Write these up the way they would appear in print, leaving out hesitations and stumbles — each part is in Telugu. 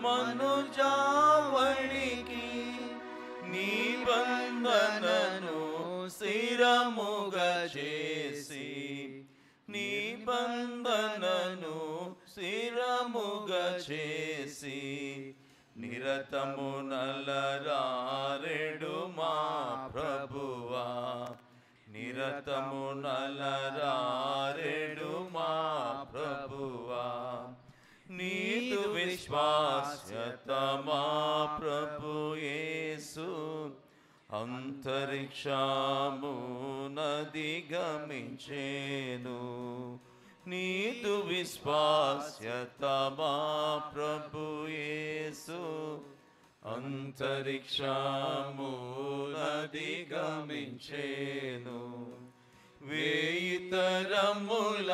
మనుజావళికి నిబంధనను స్థిరముగా చేసి నిబంధనను స్థిరముగా చేసి నిరతము నలరారెడు మా ప్రభువా నిరతము నలరారెడు మా ప్రభువా నీదు విశ్వాస్యత మా ప్రభు యేసు అంతరిక్షమునదిగమించెను నీదు విశ్వాస్యత మా ప్రభు యేసు అంతరిక్షమునదిగమించెను వేయి తరముల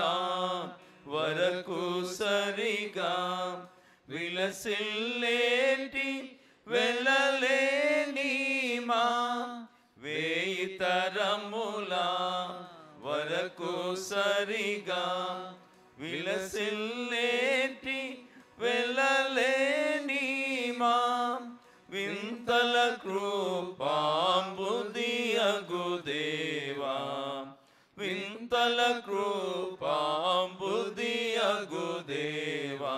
వరకు సరిగా విలసిల్లేటి వెళ్ళలేని మా వేయి తరముల వరకు సరిగా విలసిల్లేటి వెళ్ళలేని మా వింతల కృపాంబుదియగు దేవా వింతల కృపాంబుదియగు దేవా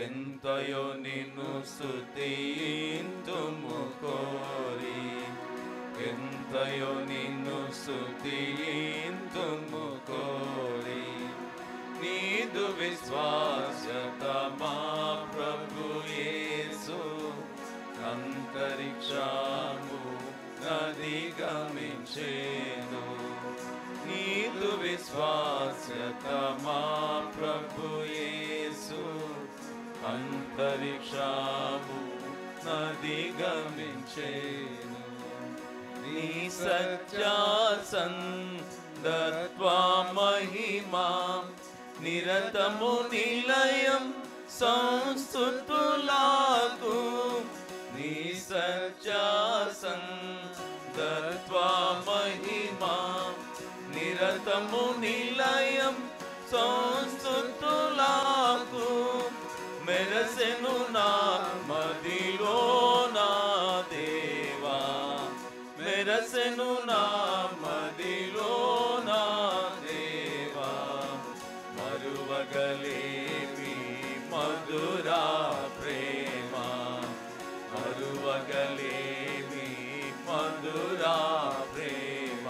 ఎంతయో నిన్ను స్తుతింతుము కోరి ఎంతయో నిన్ను స్తుతింతుము కోరి నీదు విశ్వాస్యత మా ప్రభు యేసు అంతరిక్షము నదిగమించెను నీదు విశ్వాస్యత మా ప్రభు యేసు అంతరిక్షము నదిగమించెను నీ సత్యాసందత్వ మహిమా నిరతము నిలయం సంస్తుతులకు నీ సత్యాసందత్వ మహిమా నిరతము నిలయం సంస్తుతులకు మెరసెను నా మదిలో నా దేవా మెరసెను నా మదిలో నా దేవా మరువగలేవి మధురా ప్రేమ మరువగలేవి మధురా ప్రేమ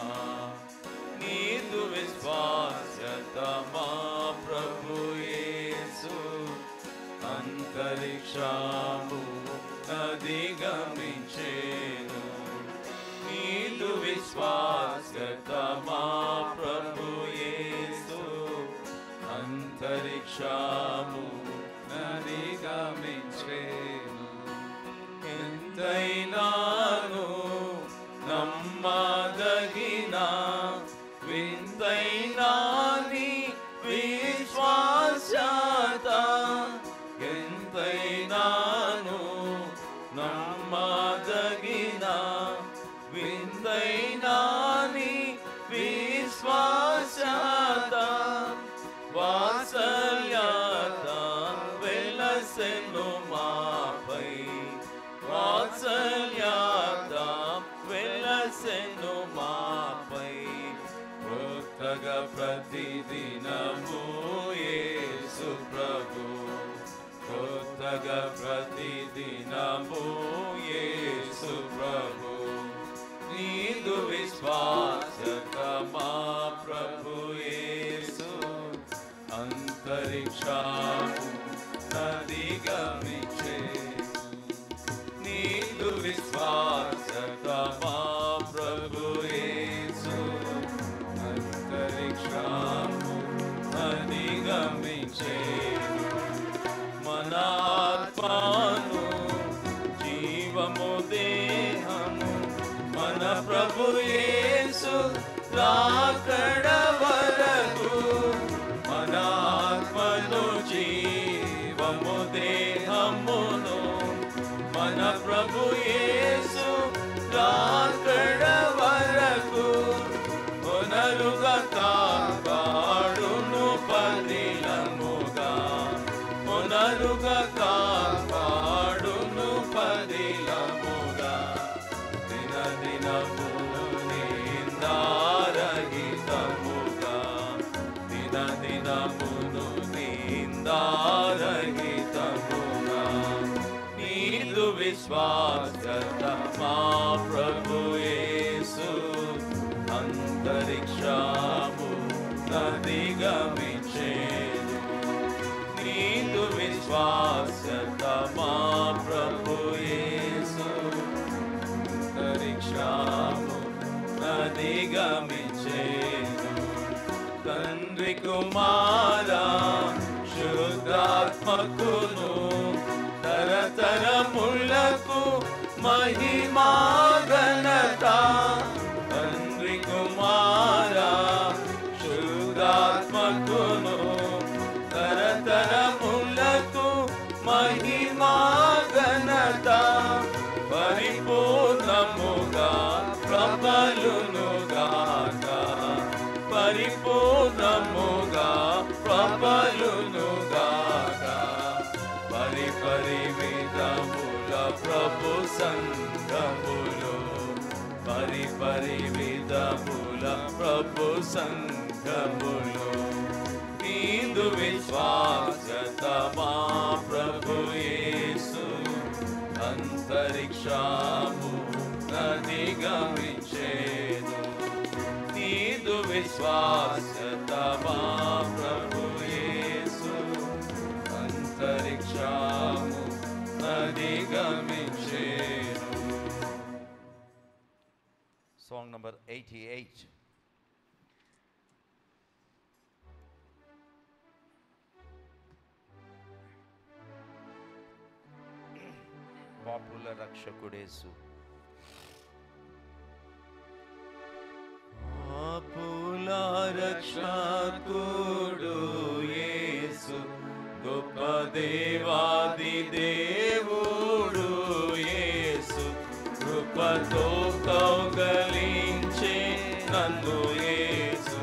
నీదు విశ్వాస్యత మా ప్రభు యేసు అంతరిక్షము నదిగమించెను నీదు విశ్వాస్యత మా ప్రభు యేసు అంతరిక్షము నదిగమించెను ఎంతైనాను నమ్మదగిన వింతైనా నీ విశ్వాస్యత ఎంతైనాను నమ్మదగిన వింతైనా నీ విశ్వాస్యత వాత్సల్యత వెలసెను మాపై వాత్సల్యత వెలసెను మాపై కొత్తగా ప్రతిదినము యేసు ప్రభు కొత్తగా ప్రతిదినము యేసు ప్రభు నీదు విశ్వాస్యత మా ప్రభు యేసు అంతరిక్షము నదిగమించెను నీదు విశ్వాస్యత మా ప్రభు యేసు అంతరిక్షము నదిగమించెను మన ఆత్మను జీవము దేహము మన ప్రభు యేసు రాకడ వరకు మన ఆత్మను జీవము దేహమును మన ప్రభు యేసు రాకడ వరకు పునరుగా కాపాడును పదిలముగా పునరుగా కాపాడు మా ప్రభు యేసు అంతరిక్షము అధిగమించెను. తండ్రి కుమార శుద్ధాత్మకును తరతరములకు మహిమా ఘనత. తండ్రి కుమార శుద్ధాత్మకును తరతరములకు మహిమా ఘనత. పరిపూర్ణముగా ప్రబలునుగాక, పరిపూర్ణముగా ప్రబలునుగాక. పరిపరి విధముల ప్రభు సంఘములు, పరిపరి విధముల ప్రభు సంఘములు. నీదు విశ్వాసత మా ప్రభు యేసు అంతరిక్షము అధిగమించెను. నీదు విశ్వాసత మా ప్రభు యేసు అంతరిక్షము అధిగమించెను. Song number 88. పాపుల రక్షకుడేసు. పాపుల రక్షకుడు యేసు, గొప్ప దేవాది దేవుడు యేసు. కృపతో కౌగలించే నన్ను యేసు,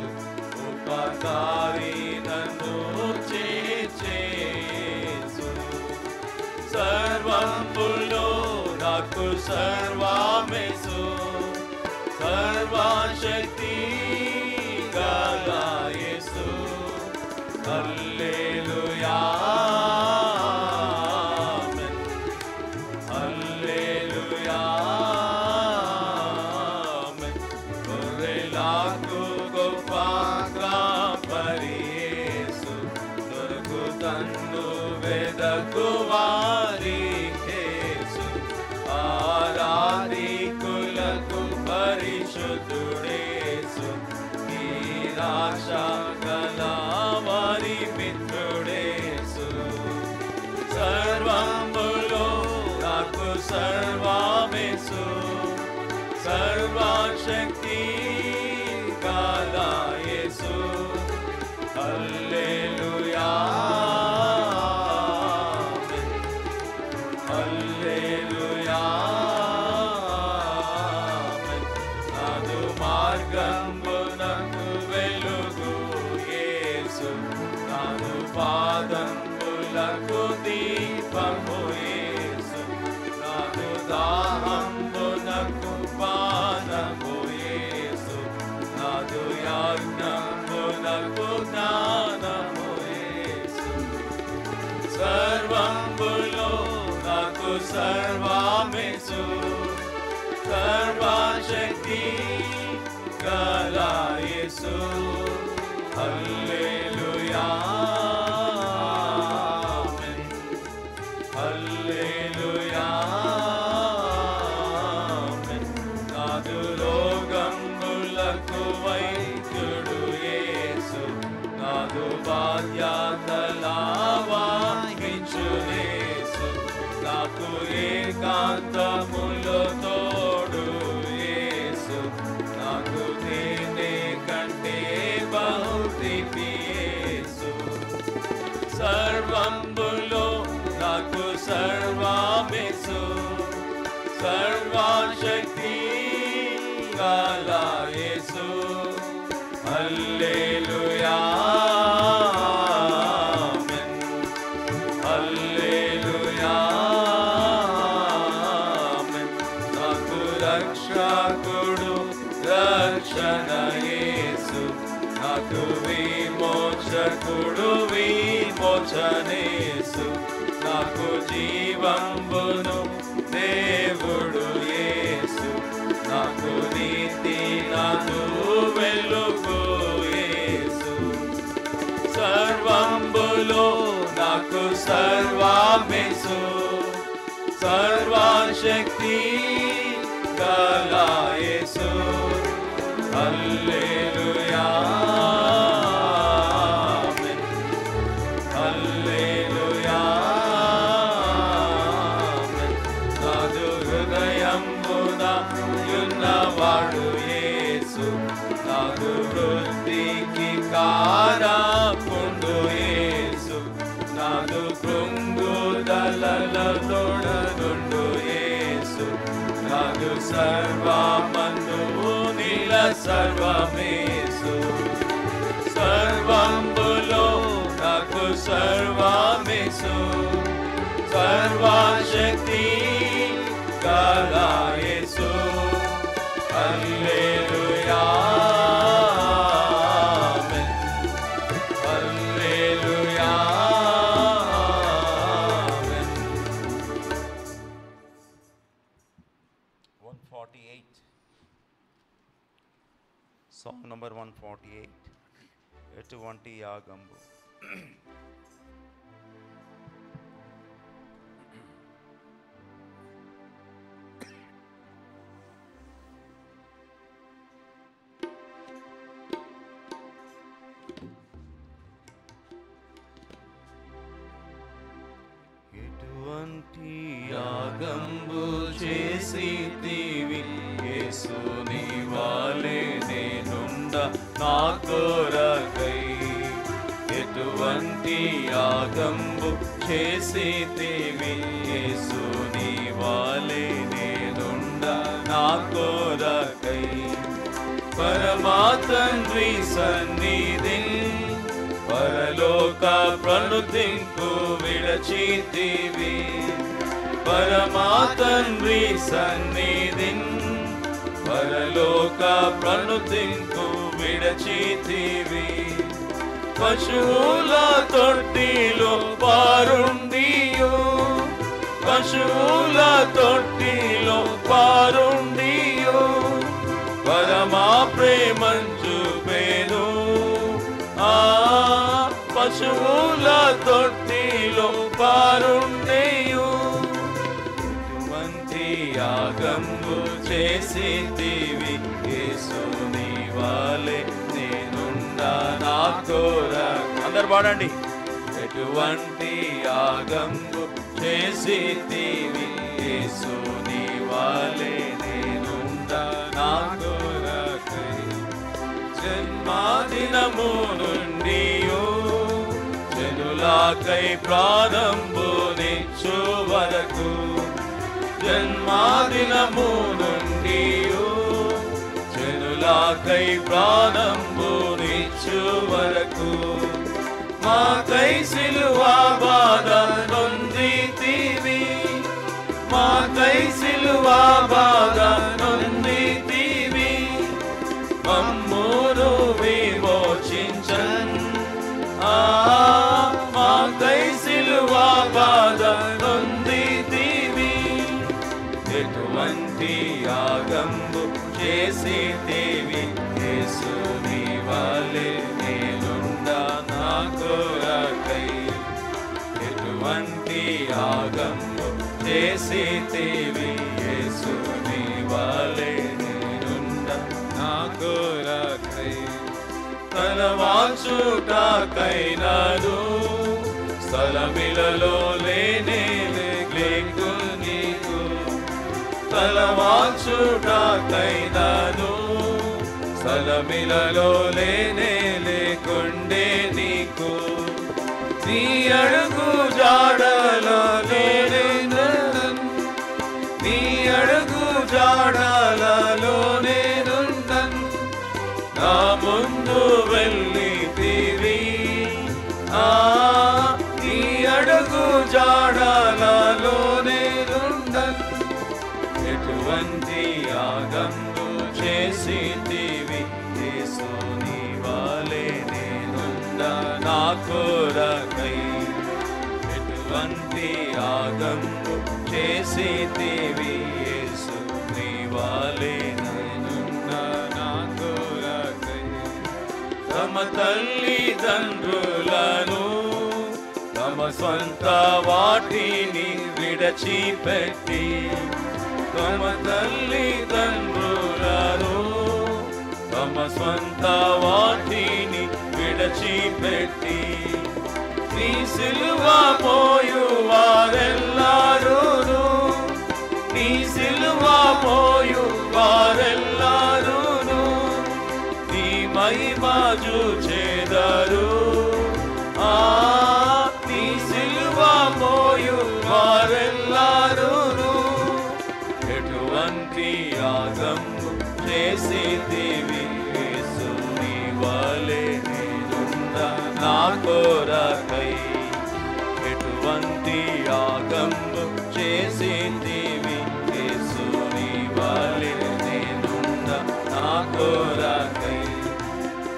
ఉపకారి నన్ను చేర్చే యేసు. సర్వంబులో నాకు సర్వమేసు, సర్వశక్తి గల యేసు. హల్లెలూయా ఆమేన్, హల్లెలూయా ఆమేన్. గొర్రెలకు గొప్ప కాపరి యేసు, దొరుకుతన్ను వెదకువారి యేసు. ఆరాధికులకు పరిశుద్ధుడేసు, నిరాశ గల వారి మిత్రుడేసు. సర్వములో నాకు సర్వమేసు, సర్వశక్తి గల యేసు. హల్లెలూయా ఆమేన్, హల్లెలూయా ఆమేన్. నాదు మార్గంబునకు వెలుగు యేసు, నాదు పాదంబులకు దీపము యేసు. నాదు దాహంబునకు పానము యేసు, నాదు యజ్ఞంబునకు జ్ఞానము యేసు. సర్వంబులో నాకు సర్వమేసు, సర్వశక్తి గల యేసు. హల్లెలూయా ఆమేన్, హల్లెలూయా ఆమేన్. నాదు రోగంబులకు వైద్యుడు యేసు, నాదు బాధ్యతల వహించు యేసు. నాకు ఏకాంతములో తోడు యేసు, నాకు తేనె కంటే బహుతీపి యేసు. సర్వంబులో నాకు సర్వమేసు, సర్వశక్తి గల యేసు. హల్లెలూయా ఆమేన్, హల్లెలూయా ఆమేన్. నాకు రక్షకుడు రక్షణ యేసు, నాకు విమోచకుడు విమోచనేసు. నాకు జీవంబును దేవుడు యేసు, నాకు నీతి నాదు వెలుగు యేసు. సర్వంబులో నాకు సర్వమేసు, యేసు సర్వశక్తి గల యేసు హల్లెలూయా ఆమేన్ హల్లెలూయా ఆమేన్ నాదు హృదయంబున యున్నవాడు యేసు నాదు వృద్ధికి కారకుండు యేసు నాదు కృంగుదలల తోడనుండు యేసు నాదు సర్వమందు నీల సర్వమేసు సర్వంబులో నాకు సర్వమేసు సర్వశక్తి గల యేసు హల్లెలూయా ఆమేన్ హల్లెలూయా ఆమేన్ 148. Song number 148. ఎటువంటి యాగంబు. ఎటువంటి యాగంబు చేసితివి యేసు నీ వాలే నేనుండ నా కొరకై ఎటువంటి యాగంబు చేసితివి యేసు నీ వాలే నేనుండ నా కొరకై పరమా తండ్రి సన్నిధి పరలోక ప్రణుతింపు విడచితివి పరమా తండ్రి సన్నిధిన్ పరలోక ప్రణుతింపు విడచితివి పశువుల తొట్టిలో పారుండియు పశువుల తొట్టిలో పారుండియు పరమా ప్రేమంచు పేరు ఆ పశువుల తొట్టిలో పారుండియు ఎటువంటి యాగంబు చేసితివి యేసు నీ వాలే నేనుండ నా కొరకు అందరు పాడండి ఎటువంటి యాగంబు చేసితివి యేసు నీ వాలే నేనుండ నా కొరకై జన్మదినము నుండియు జనులకై ప్రారంభునిచ్చు వరకు జన్మదినము నుండియు జనులకై ప్రారంభునిచ్చు వరకు మాకై సిలువా బాధ నొందితివి మాకై సిలువా బాధ నొందితివి మమ్మును విమోచించన్ మాకై సిలువా బాధ నొందితివి ఎటువంటి యాగంబు చేసితివి యేసు నీ వాలే నేనుండ నా కొరకై ఎటువంటి యాగంబు చేసితివి యేసు నీ వాలే నేనుండ నా కొరకై తలవాచుటకైనను స్థలమిలలో లేనే లేకు నీకు తలవాచుటకైనను స్థలమిలలో లేనే లేకుండే నీకు నీ అడుగు జాడలో లేనే నీ అడుగు జాడలలోనే నా ముందు వెళ్ళితివి నీ అడుగు జాడలలోనే ఎటువంటి యాగంబు చేసితివి యేసు నీ వాలే నేనుండ నా కొరకై ఎటువంటి యాగంబు చేసితివి యేసు నీ వాలే నేనుండ నా కొరకై తమ తల్లిదండ్రులను తమ స్వంత వాటిని విడచిపెట్టి తమ తల్లిదండ్రులను తమ స్వంత వాటిని విడచిపెట్టి నీ సిలువ మోయు వారెల్లారును నీ సిలువ మోయు వారెల్లారును నీ మహిమ చూచెదరు నీ సిలువ మోయు వారెల్లారును ఎటువంటి యాగము చేసితివి యేసు నీ వలె నేనుండ నా కొరకై ఎటువంటి యాగము చేసితివి యేసు నీ వలె నేనుండ నా కొరకై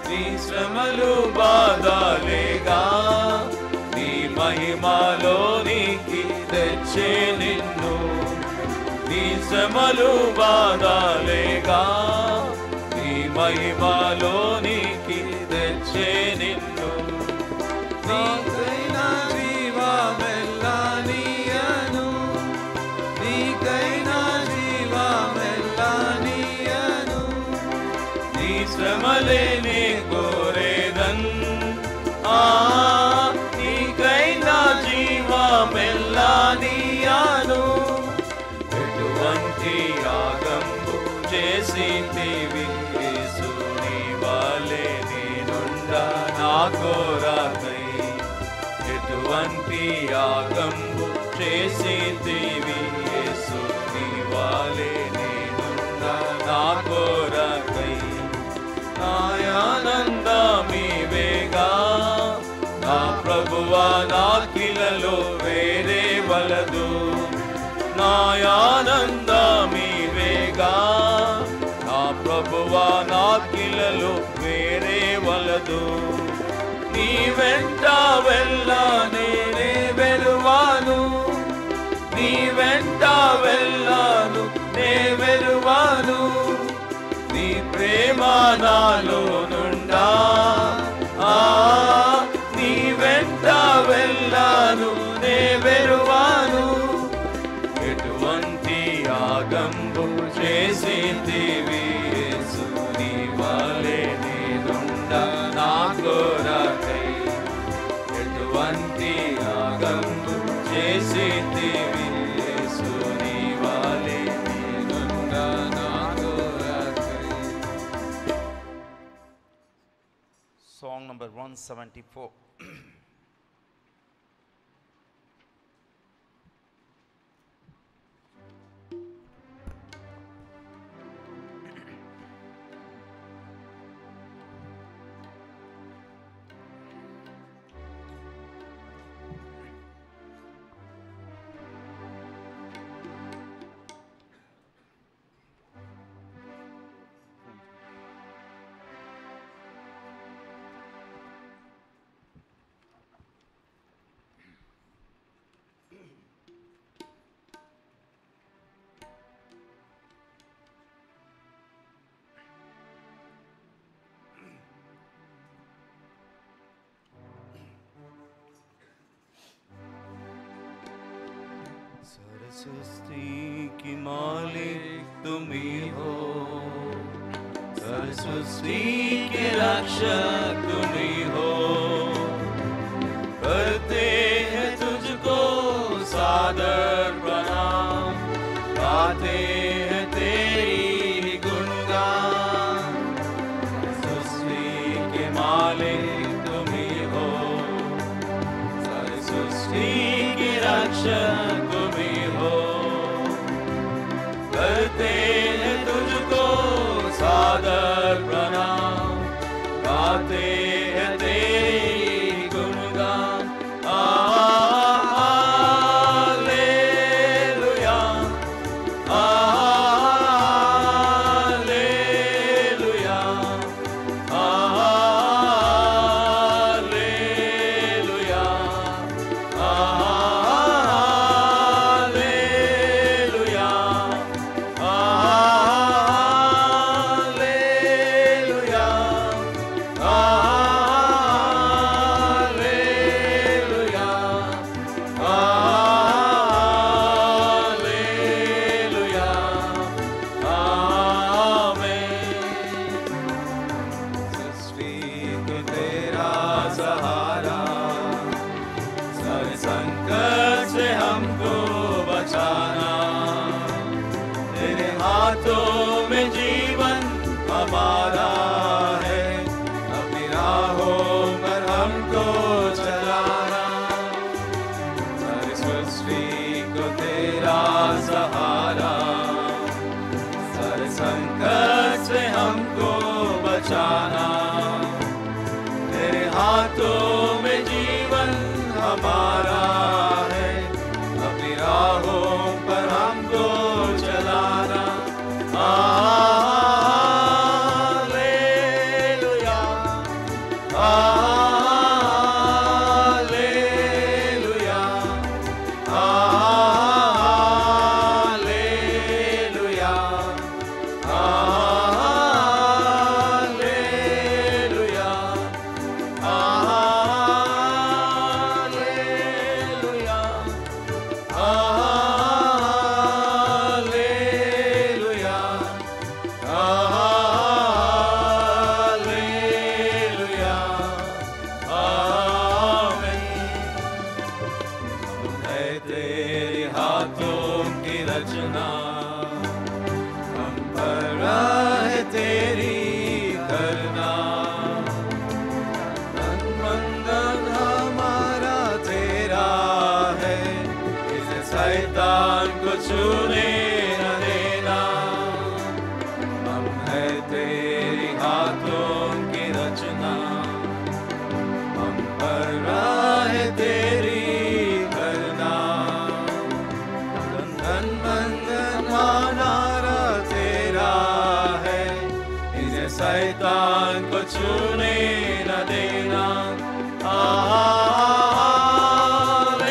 నీ శ్రమలు బాధలేగా నీ మహిమలోనికి తెచ్చే నిన్ను నీ శ్రమలు బాధలేగా నీ మహిమలోనికి తెచ్చే నిన్ను నీకైనా జీవమెల్లా నీయను నీకైనా జీవమెల్లా నీయను నీ శ్రమలే నీ కోరేదన్ నీకైనా జీవమెల్లా నీయను ఎటువంటి యాగము చేసితివి యేసు నీ వలె నేనుండ నా కొరకై ఎటువంటి యాగము చేసితివి యేసు నీ వలె నేనుండ నా కొరకై నాయానందమీవేగా నా ప్రభువా నాకిలలో వేరే వలదు నాయానందమీవేగా నా ప్రభువా నాకిలలో వేరే వలదు నీ వెంట వెళ్ళా నేనే వెలువాను నీ వెంట వెళ్ళాను నే వెలువాను నీ ప్రేమ నాలో నుండా నీ వెంట వెళ్ళాను నే వెలువాను ఎటువంటి యాగంబు చేసితివి యేసు నీ వలె నేనుండ నా కొరకై ఎటువంటి యాగంబు చేసితివి యేసు నీ వలె నేనుండ నా కొరకై. Song number 174. सृष्टि की मालिक तुम ही हो सृष्टि के रक्षक तुम ही हो करते हैं तुझको सादर प्रणाम गाते हैं तेरी गुणगान सृष्टि के मालिक तुम ही हो सृष्टि के रक्षक करते हैं तुझको सादर प्रणाम गाते हैं तेरी गुणगान हालेलुया हालेलुया हालेलुया हालेलुया हमारा है, अपनी राहों पर हमको चलाना। सारी सृष्टि को तेरा सहारा, सारे संकट से हमको बचाना। तेरे हाथों में जीवन हमारा है, अपनी राहों पर हमको चलाना। Hallelujah, hallelujah, hallelujah, hallelujah, hallelujah, hallelujah, hallelujah, आमीन। हम है तेरे हाथों की रचना, हम पर है तेरी करना। तन मन धन हमारा तेरा है, इसे शैतान को छूने न देना। हम है तेरे हाथों की रचना, हम पर है तेरी करना। धन मन धन हमारा तेरा है, इसे शैतान को छूने न देना।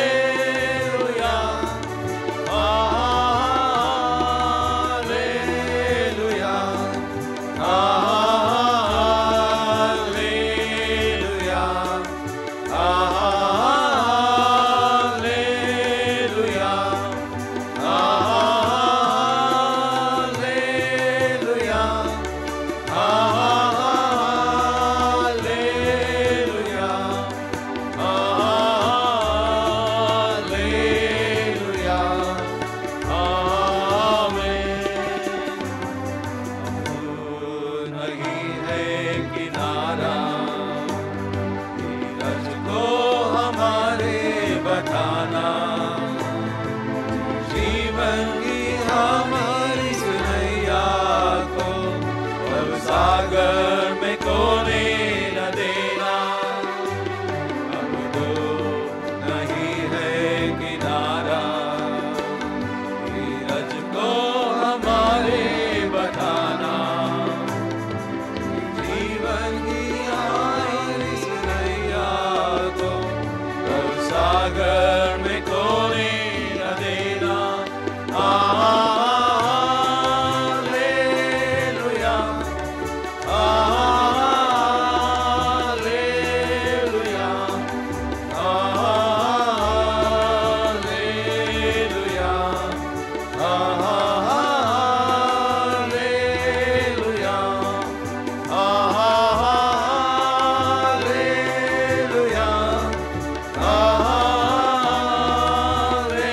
Hallelujah, hallelujah, hallelujah, hallelujah, hallelujah, hallelujah, hallelujah, आमीन। नहीं है किनारा धीरज को हमारे बताना। जीवन की हमारी सुनैया को अब सागर में कोने न देना। अब तो नहीं है किनारा धीरज को हमारे बताना। जीवन की हमारी सुनैया को अब सागर में कोने न देना। Hallelujah, hallelujah, hallelujah, hallelujah, hallelujah,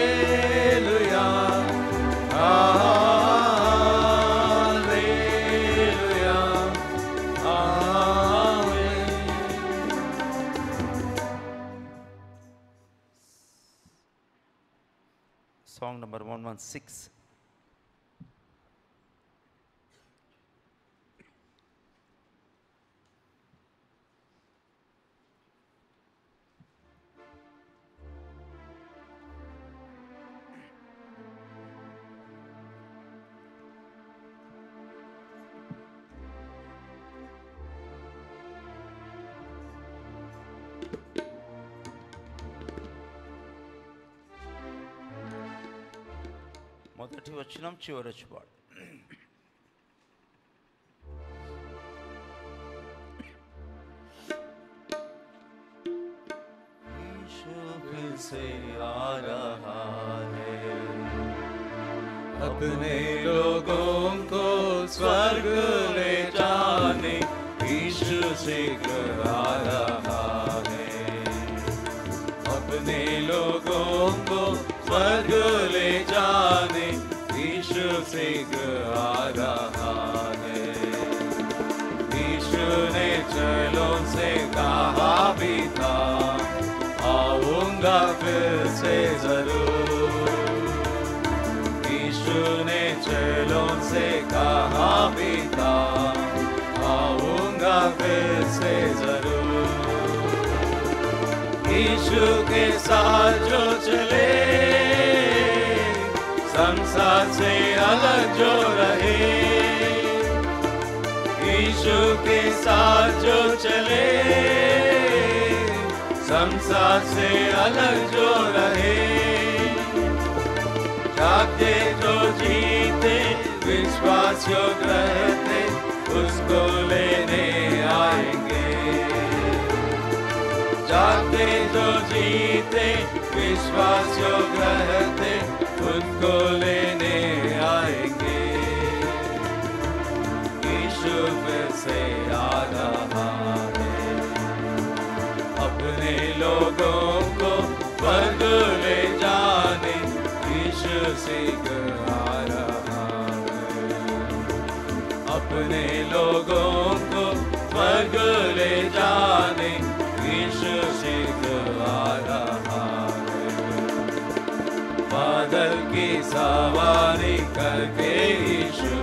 hallelujah, hallelujah, आमीन। Song number 116. మొదటి వచనం చివరి పాడు. यीशु फिर से आ रहा है, अपने लोगों को स्वर्ग ले जाने। यीशु शीघ्र आ रहा है, अपने लोगों को स्वर्ग ले जाने। यीशु शीघ्र आ रहा है, फिर से जरूर। यीशु ने चेलों से कहा भी था, आऊंगा फिर से जरूर। यीशु के साथ जो चले, संसार से अलग जो रहे। यीशु के साथ जो चले, संसार से अलग जो रहे। जागते जो जीते, विश्वास जो रहते, उसको लेने आएंगे। जागते जो जीते, विश्वास जो रहते, उनको लेने आएंगे। यीशु फिर से आ रहा है, अपने लोगों को स्वर्ग ले जाने। यीशु शीघ्र आ रहा है, अपने लोगों को स्वर्ग ले जाने। यीशु शीघ्र आ रहा है, बादल की सवारी करके यीशु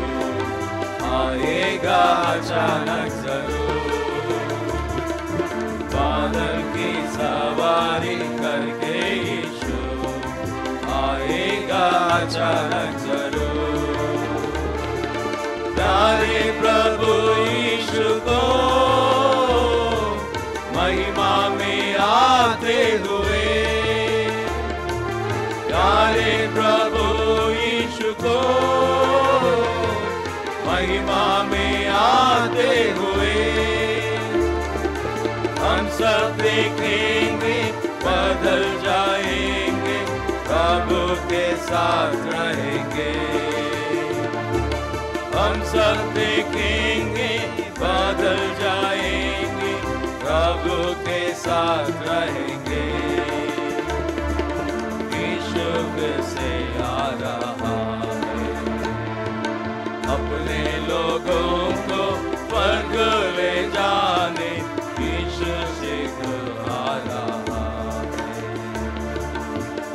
आएगा अचानक जरूर। बादल की सवारी करके यीशु आएगा अचानक जरूर। प्यारे प्रभु यीशु को महिमा में आते हुए, प्यारे प्रभु यीशु को महिमा में आते हुए, हम सब देखेंगे, बदल जाएंगे, प्रभु के साथ रहेंगे। हम सब देखेंगे, बदल जाएंगे, प्रभु के साथ रहेंगे। यीशु फिर से आ रहा है, अपने लोगों को स्वर्ग ले जाने। यीशु शीघ्र आ रहा है,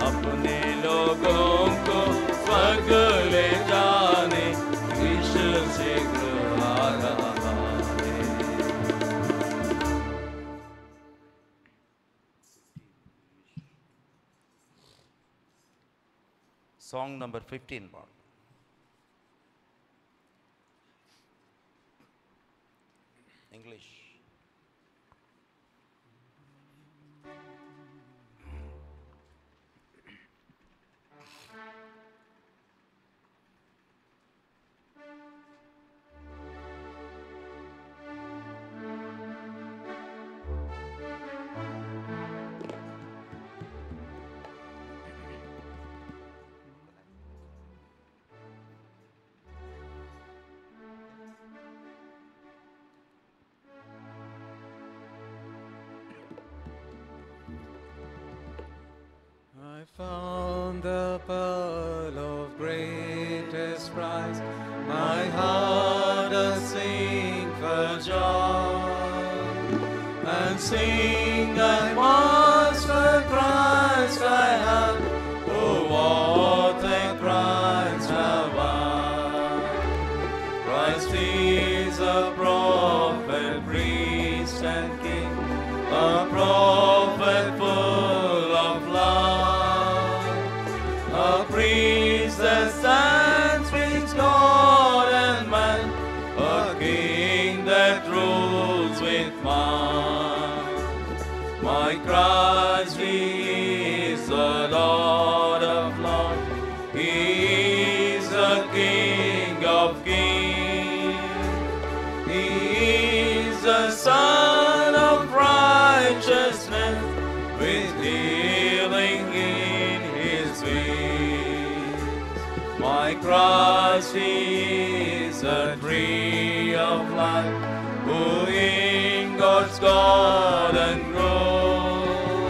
अपने लोगों को स्वर्ग ले जाने। यीशु शीघ्र आ रहा है। Song number 15, Lord. English. I found the pearl of greatest price, my heart does sing for joy, and sing I once for Christ I have, oh what a Christ have I. Christ is a prophet, priest and king, a prophet full of love, a priest that stands between God and man, a king that rules with might. My Christ, He is the Lord of lords, He is the King of kings, He is the Son of righteousness, with healing in His wings. My Christ is the tree of life, who in God's garden grows,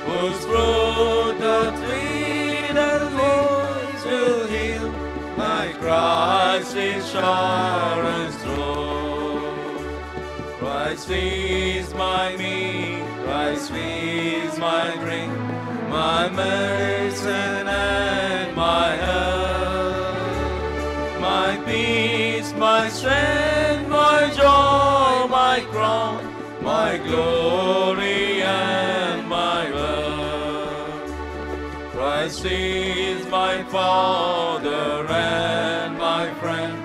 whose fruit the tree that leads to heal. My Christ is Sharon's throne. Christ is my meat, Christ is my drink, my medicine and my health, my peace, my strength, my joy, my crown, my glory and my wealth. Christ is my Father and my friend,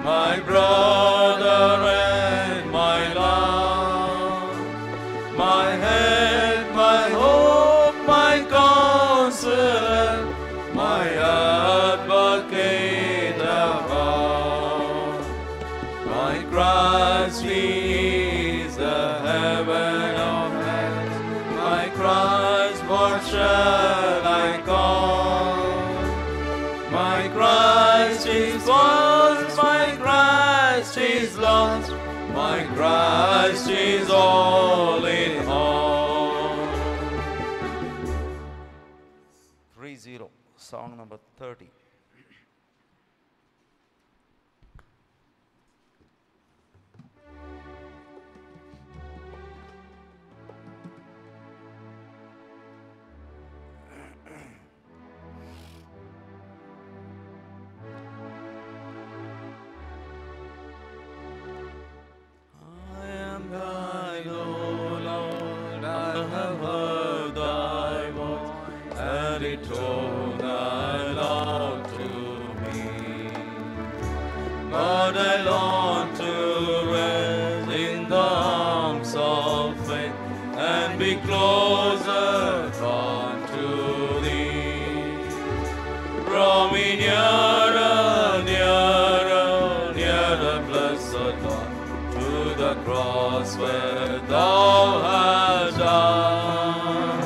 my brother and my love, my head, my hope, my counselor, my advocate above. My Christ, He is the heaven of heavens. My Christ, what shall I call? My Christ is first, my Christ is last, my Christ is all in all. 3-0, song number 30. I am thine, O Lord, I have heard thy voice, and it told thy love to me. Lord, I long to rest in the arms of faith, and be closer unto thee. Draw me nearer, nearer, nearer, blessed Lord, to the cross where thou hast died.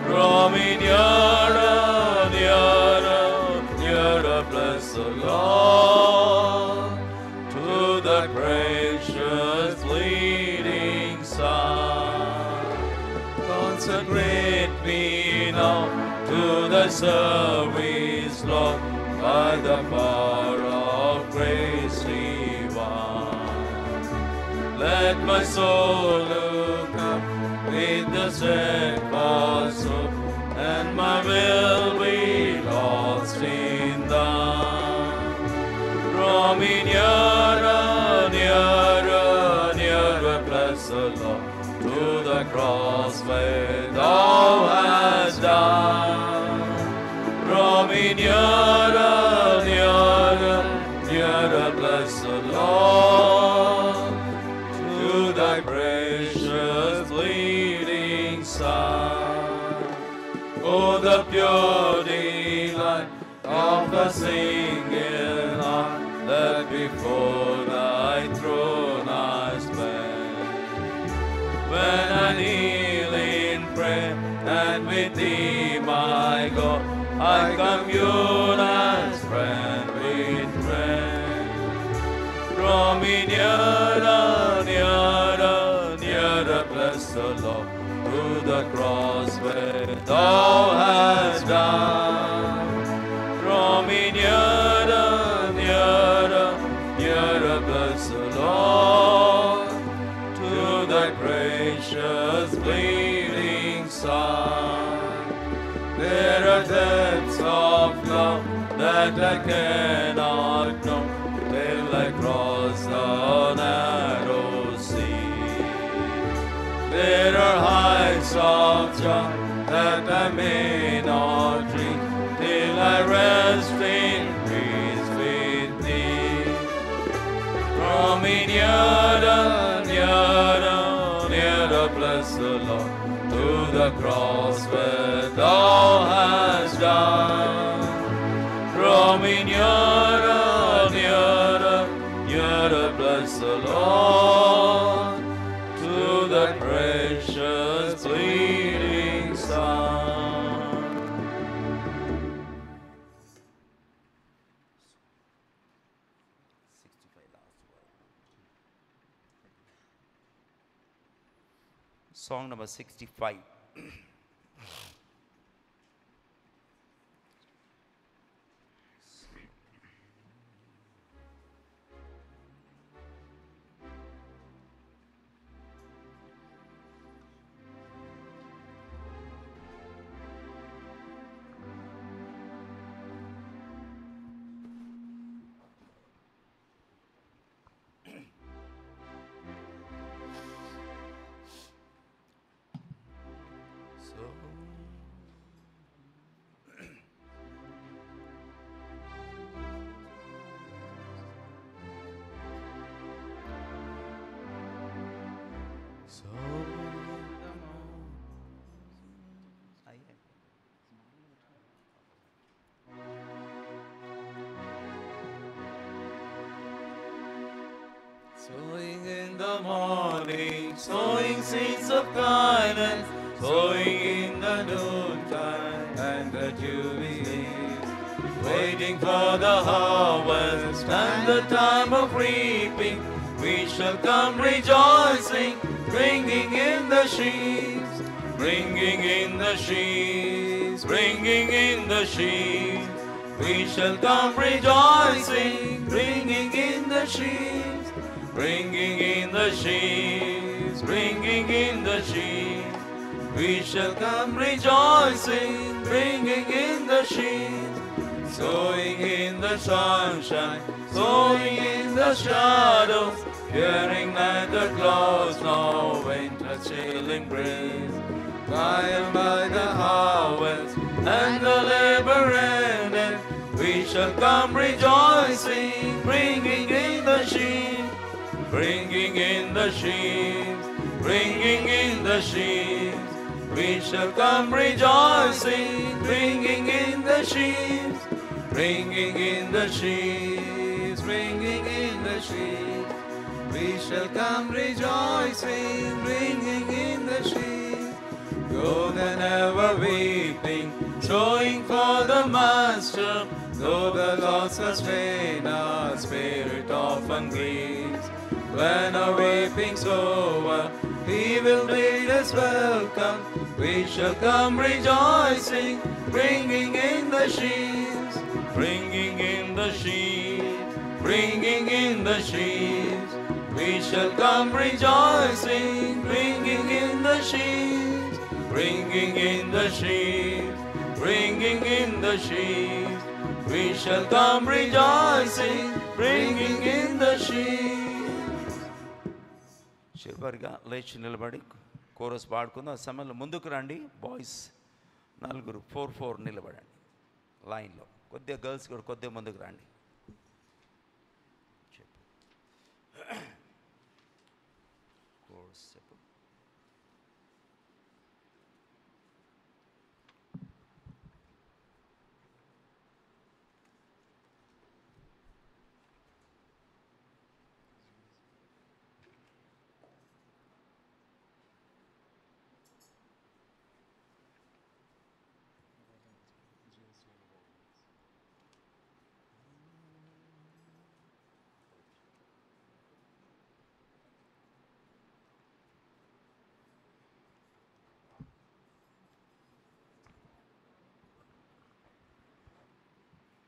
Draw me nearer, nearer, nearer, blessed Lord, to the precious bleeding Son. Consecrate me now to the service, Lord, by the power of grace divine. Let my soul look up with the steadfast hope, and my will be lost in thine. Draw me nearer, nearer, nearer, blessed Lord, to the cross where thou hast died. Draw me nearer, nearer, nearer, blessed Lord, to thy precious bleeding Son. Oh, the pure delight of the singing heart that before thy throne I spend. When I kneel in prayer and with thee, my God, I commune as friend with friend. Draw me nearer, nearer, nearer, blessed Lord, to the cross where thou hast died. Draw me nearer, nearer, nearer, blessed Lord, to thy precious bleeding Son. There are depths of love that I cannot know till I cross the narrow sea. There are heights of joy that I may not reach till I rest in peace with thee. Draw me nearer, nearer, nearer, blessed Lord, to the cross where thou hast died. Draw me nearer, nearer, nearer, blessed Lord, to the precious bleeding Son. Song number 65. in the morning, sowing seeds of kindness, sowing in the noontime and the dewy leaves, waiting for the harvest and the time of reaping. We shall come rejoicing, bringing in the sheaves, bringing in the sheaves, bringing in the sheaves. We shall come rejoicing, bringing in the sheaves, bringing in the sheaves, bringing in the sheaves. We shall come rejoicing, bringing in the sheaves, sowing in the sunshine, sowing in the shadows, hearing neither clouds nor winter chilling breeze. By and by the harvest and the labor ended, we shall come rejoicing, bringing in the sheaves, bringing in the sheaves, bringing in the sheaves. We shall come rejoicing, bringing in the sheaves, bringing in the sheaves, bringing in the sheaves. We shall come rejoicing, bringing in the sheaves. Go then ever weeping, sowing for the Master. Though the Lord sustain our spirit often grieves. When our weeping's over, He will bid us welcome. We shall come rejoicing, bringing in the sheaves, bringing in the sheaves, bringing in the sheaves. We shall come rejoicing, bringing in the sheaves, bringing in the sheaves, bringing in the sheaves. We shall come rejoicing, bringing in the sheaves. చివరిగా లేచి నిలబడి కోరస్ పాడుకుందాం. ఆ సమయంలో ముందుకు రండి. బాయ్స్ 4 నిలబడండి లైన్లో. కొద్దిగా గర్ల్స్ కూడా కొద్దిగా ముందుకు రండి. కోరస్ చెప్పు.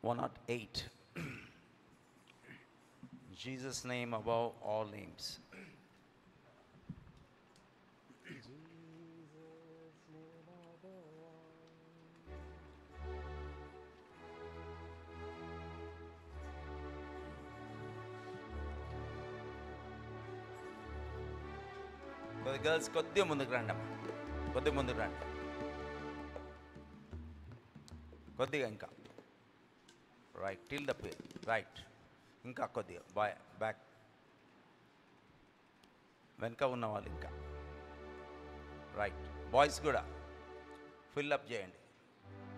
One not 8. Jesus' name above all names. Girls కొద్దిగా ముందుకు రండి అమ్మా. కొద్దిగా ముందుకు రండి. కొద్దిగా ఇంకా right till the pair right. ఇంకా కొద్దిగా బ్యాక్ వెనక ఉన్న వాళ్ళు ఇంకా రైట్. బాయ్స్ కూడా ఫిల్అప్ చేయండి.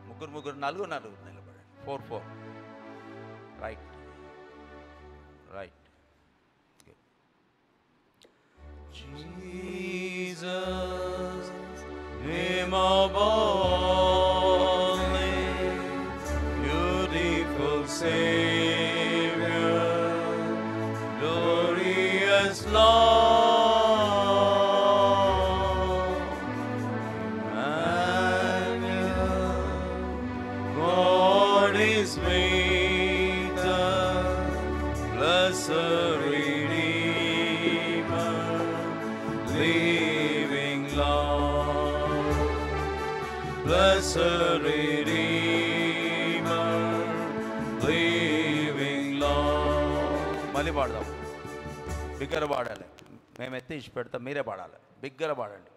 ముగ్గురు నలుగురు నిలబడండి. 4 right right. Jesus, name above names, beautiful Savior, glorious Lord, Emmanuel, God is with us, blessed Redeemer, living Lord, blessed Redeemer, living Lord. మళ్ళీ పాడదాం. బిగ్గర పాడాలి. మేము ఎత్తి పెడతాం, మీరే పాడాలి. బిగ్గర పాడండి.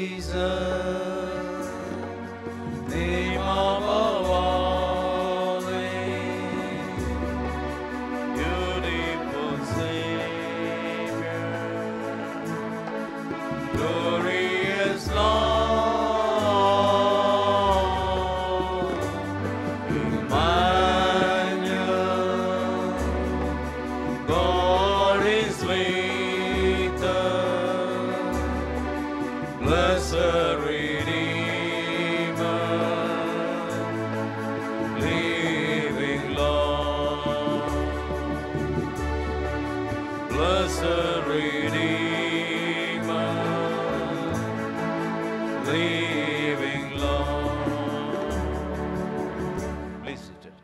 Jesus, name above all names, beautiful Savior, glorious Lord, Emmanuel, blessed Redeemer, living Lord. Please sit it.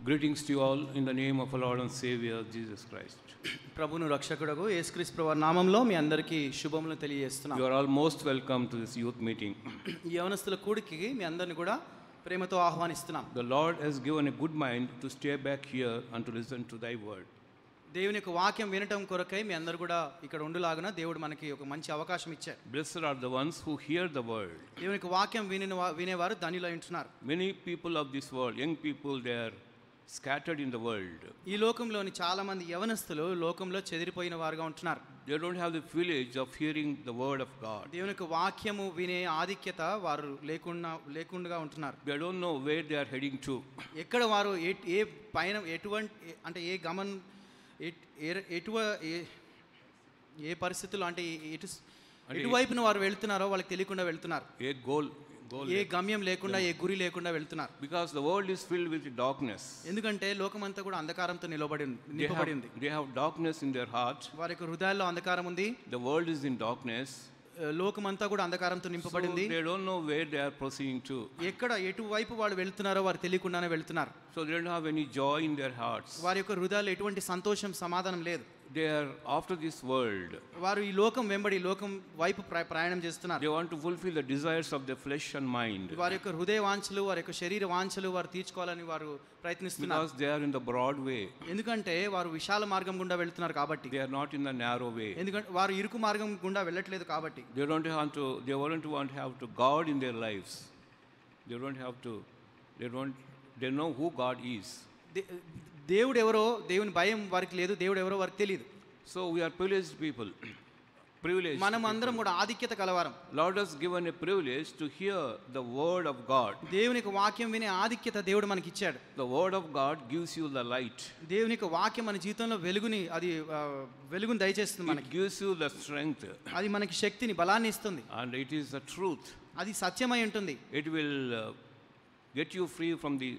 Greetings to you all in the name of our Lord and Savior Jesus Christ. ప్రభువును రక్షకుడగు యేసుక్రీస్తు ప్రభువు నామములో మీ అందరికీ శుభములు తెలియజేస్తున్నాం. You are all most welcome to this youth meeting. ఈ యవనస్తుల కూడికి మీ అందరిని కూడా ప్రేమతో ఆహ్వానిస్తున్నాం. The Lord has given a good mind to stay back here and to listen to thy word. దేవుని యొక్క వాక్యం వినటం కొరకై మీ అందరూ కూడా ఇక్కడ ఉండులాగున దేవుడు మనకి ఒక మంచి అవకాశం ఇచ్చారు. Blessed are the ones who hear the word. దేవుని యొక్క వాక్యం వినేవారు ధన్యులై ఉంటున్నారు. Many people of this world, young people, they are scattered in the world. ఈ లోకంలోని చాలా మంది యవనస్తులు లోకంలో చెదిరిపోయిన వారుగా ఉంటున్నారు. They don't have the privilege of hearing the word of God. దేవుని యొక్క వాక్యము వినే ఆధిక్యత వారు లేకుండా ఉంటున్నారు. They don't know where they are heading to. ఎక్కడ వారు ఏ పైన ఎటువంటి అంటే ఏ గమన్ ఏ పరిస్థితుల్లో అంటే ఎటువైపున వారు వెళ్తున్నారో వాళ్ళకి తెలియకుండా వెళ్తున్నారు. ఏ గమ్యం లేకుండా ఏ గురి లేకుండా వెళ్తున్నారు. Because the world is filled with darkness. ఎందుకంటే లోకమంతా కూడా అంధకారంతో నింపబడింది. They have darkness in their heart. వారి యొక్క హృదయాల్లో అంధకారం ఉంది. The world is in darkness. లోకమంతా కూడా అంధకారంతో నింపబడింది. So they don't know where they are proceeding to. ఎటువైపు వాళ్ళు వెళ్తున్నారో వారు తెలియకుండానే వెళ్తున్నారు. So they don't have any joy in their hearts. వారి యొక్క హృదయాల్లో ఎటువంటి సంతోషం సమాధానం లేదు. They are after this world. వారు ఈ లోకం వెంబడి లోకం వైపు ప్రయాణం చేస్తున్నారు. They want to fulfill the desires of their flesh and mind. వారి యొక్క హృదయ వాంఛలు వారి యొక్క శరీర వాంఛలు వారు తీర్చుకోవాలని వారు ప్రయత్నిస్తున్నారు. Because they are in the broad way. ఎందుకంటే వారు విశాల మార్గం గుండా వెళ్తున్నారు కాబట్టి. They are not in the narrow way. ఎందుకంటే వారు ఇరుకు మార్గం గుండా వెళ్ళట్లేదు కాబట్టి. They won't want to have to God in their lives. They know who God is. దేవుడు ఎవరో దేవుని భయం వారికి లేదు. దేవుడు ఎవరో వారికి తెలియదు. So we are privileged people. మనం అందరం కూడా ఆధిక్యత కలవారం. Lord has given a privilege to hear the word of God. దేవుని యొక్క వాక్యం వినే ఆధిక్యత దేవుడు మనకి ఇచ్చాడు. The word of God gives you the light. దేవుని యొక్క వాక్యం మన జీవితంలో వెలుగుని దయచేస్తుంది మనకి. It gives you the strength. అది మనకి శక్తిని బలాన్ని ఇస్తుంది. And it is the truth. అది సత్యమై ఉంటుంది. It will get you free from the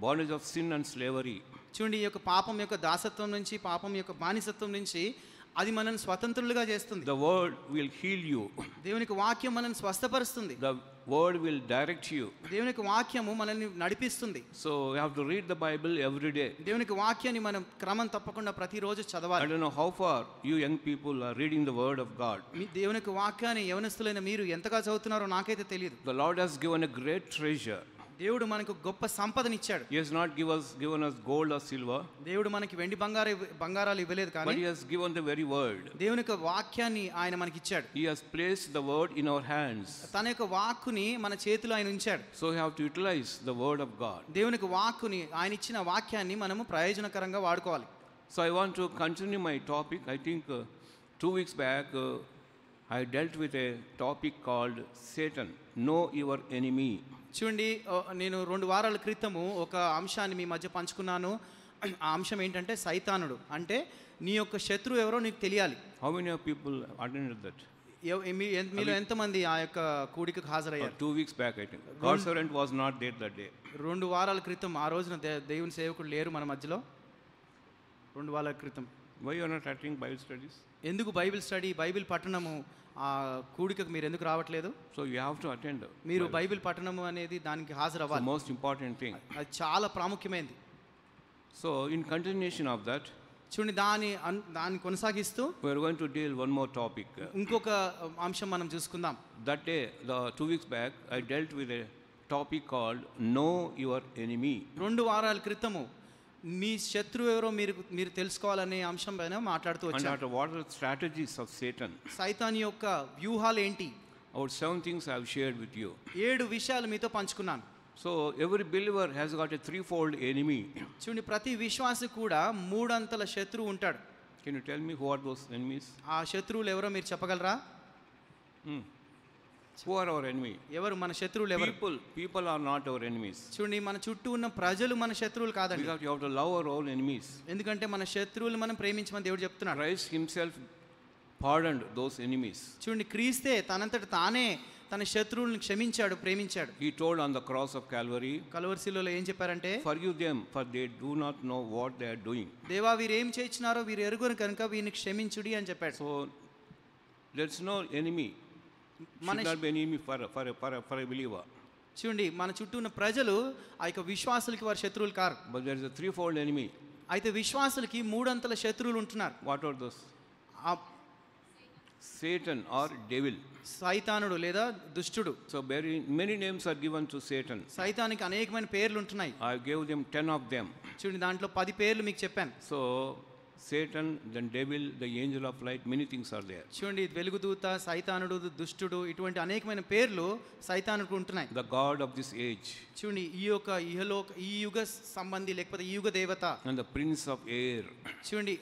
bondage of sin and slavery. చూడండి, ఈ యొక్క పాపం యొక్క దాసత్వం నుంచి పాపం యొక్క బానిసత్వం నుంచి అది మనల్ని స్వతంత్రులుగా చేస్తుంది. The word will heal you. దేవుని యొక్క వాక్యం మనల్ని స్వస్థపరుస్తుంది. The word will direct you. దేవుని యొక్క వాక్యము మనల్ని నడిపిస్తుంది. So you have to read the Bible every day. దేవుని యొక్క వాక్యాన్ని మనం క్రమం తప్పకుండా ప్రతిరోజు చదవాలి. I don't know how far you young people are reading the word of God. మీ దేవుని యొక్క వాక్యాన్ని యవనస్తులైన మీరు ఎంతగా చదువుతున్నారో నాకైతే తెలియదు. The Lord has given a great treasure. దేవుడు మనకు గొప్ప సంపదనిచ్చాడు. He has not given us gold or silver. దేవుడు మనకి వెండి బంగారాలు ఇవ్వలేదు కానీ But he has given the very word. దేవుని యొక్క వాక్యాన్ని ఆయన మనకి ఇచ్చాడు. He has placed the word in our hands. తన యొక్క వాక్కుని మన చేతిలో ఆయన ఉంచాడు. So we have to utilize the word of God. దేవుని యొక్క వాక్కుని ఆయన ఇచ్చిన వాక్యాన్ని మనము ప్రయోజనకరంగా వాడుకోవాలి. So I want to continue my topic. I think 2 weeks back I dealt with a topic called Satan. Know your enemy. చూడండి, నేను 2 వారాల క్రితము ఒక అంశాన్ని మీ మధ్య పంచుకున్నాను. ఆ అంశం ఏంటంటే సైతానుడు. అంటే నీ యొక్క శత్రువు ఎవరో నీకు తెలియాలి. How many of people attended that? మీలో ఎంతమంది ఆ యొక్క కూడికకు హాజరయ్యారు? 2 weeks back I think. God's servant was not there that day. 2 వారాల క్రితం ఆ రోజున దేవుని సేవకుడు లేరు మన మధ్యలో. 2 వారాల క్రితం. Why you are not attending Bible studies? ఎందుకు బైబిల్ స్టడీ బైబిల్ పఠనము ఆ కూడికకు మీరు ఎందుకు రావట్లేదు? So you have to attend. మీరు బైబిల్ పఠనము అనేది దానికి హాజరవ్వాలి. The most important thing. అది చాలా ప్రాముఖ్యమైనది. So in continuation of that, చూడండి, దాన్ని కొనసాగిస్తూ we are going to deal one more topic. ఇంకొక అంశం మనం చూసుకుందాం. That day, 2 weeks back, I dealt with a topic called Know Your Enemy. 2 వారాల క్రితము మీ శత్రువు ఎవరో మీరు తెలుసుకోవాలనే అంశం పైన మాట్లాడుతూ వచ్చాను. And what are the strategies of Satan? సైతాను యొక్క వ్యూహాలు ఏంటి? About 7 things I have shared with you. 7 విషయాలు మీతో పంచుకున్నాను. So every believer has got a threefold enemy. చూడండి ప్రతి విశ్వాసి కూడా మూడంతల శత్రువు ఉంటాడు. Can you tell me who are those enemies? ఆ శత్రువులు ఎవరో మీరు చెప్పగలరా? Who are our enemy? ఎవరు మన శత్రువులు ఎవరు? People are not our enemies. చూడండి మన చుట్టూ ఉన్న ప్రజలు మన శత్రువులు కాదండి. Because you have to love our own enemies. ఎందుకంటే మన శత్రువులు మనం ప్రేమించమని దేవుడు చెప్తున్నాడు. Christ himself pardoned those enemies. చూడండి క్రీస్తే తనంతట తానే తన శత్రువులను క్షమించాడు, ప్రేమించాడు. He told on the cross of Calvary, Calvary శిలువలో ఏం చెప్పారంటే, forgive them for they do not know what they are doing. దేవా వీరు ఏం చేయించినారో వీరు ఎరుగురు కనుక వీరిని క్షమించుడి అని చెప్పాడు. So there's no enemy. Should not be enemy for a believer. చూడండి మన చుట్టూ ఉన్న ప్రజలు ఆ యొక్క విశ్వాసులకి వారి శత్రువులు car. But there is a threefold enemy. అయితే విశ్వాసులకి మూడంతల శత్రువులు ఉంటున్నారు. What are those? Satan or devil. సైతానుడు లేదా దుష్టుడు. So very many names are given to Satan. సైతానికి అనేకమైన పేర్లు ఉంటున్నాయి. I gave them 10 of them. చూడండి దాంట్లో 10 పేర్లు మీకు చెప్పాను. So Satan, then devil, the angel of light, many things are there. చూడండి వెలుగుదూత, సైతానుడు, దుష్టుడు ఇటువంటి అనేకమైన పేర్లు సైతానుడికి ఉంటున్నాయి. The god of this age. చూడండి ఈ యొక్క ఈ యుగ సంబంధి లేకపోతే ఈ యుగ దేవత. And the prince of air. చూడండి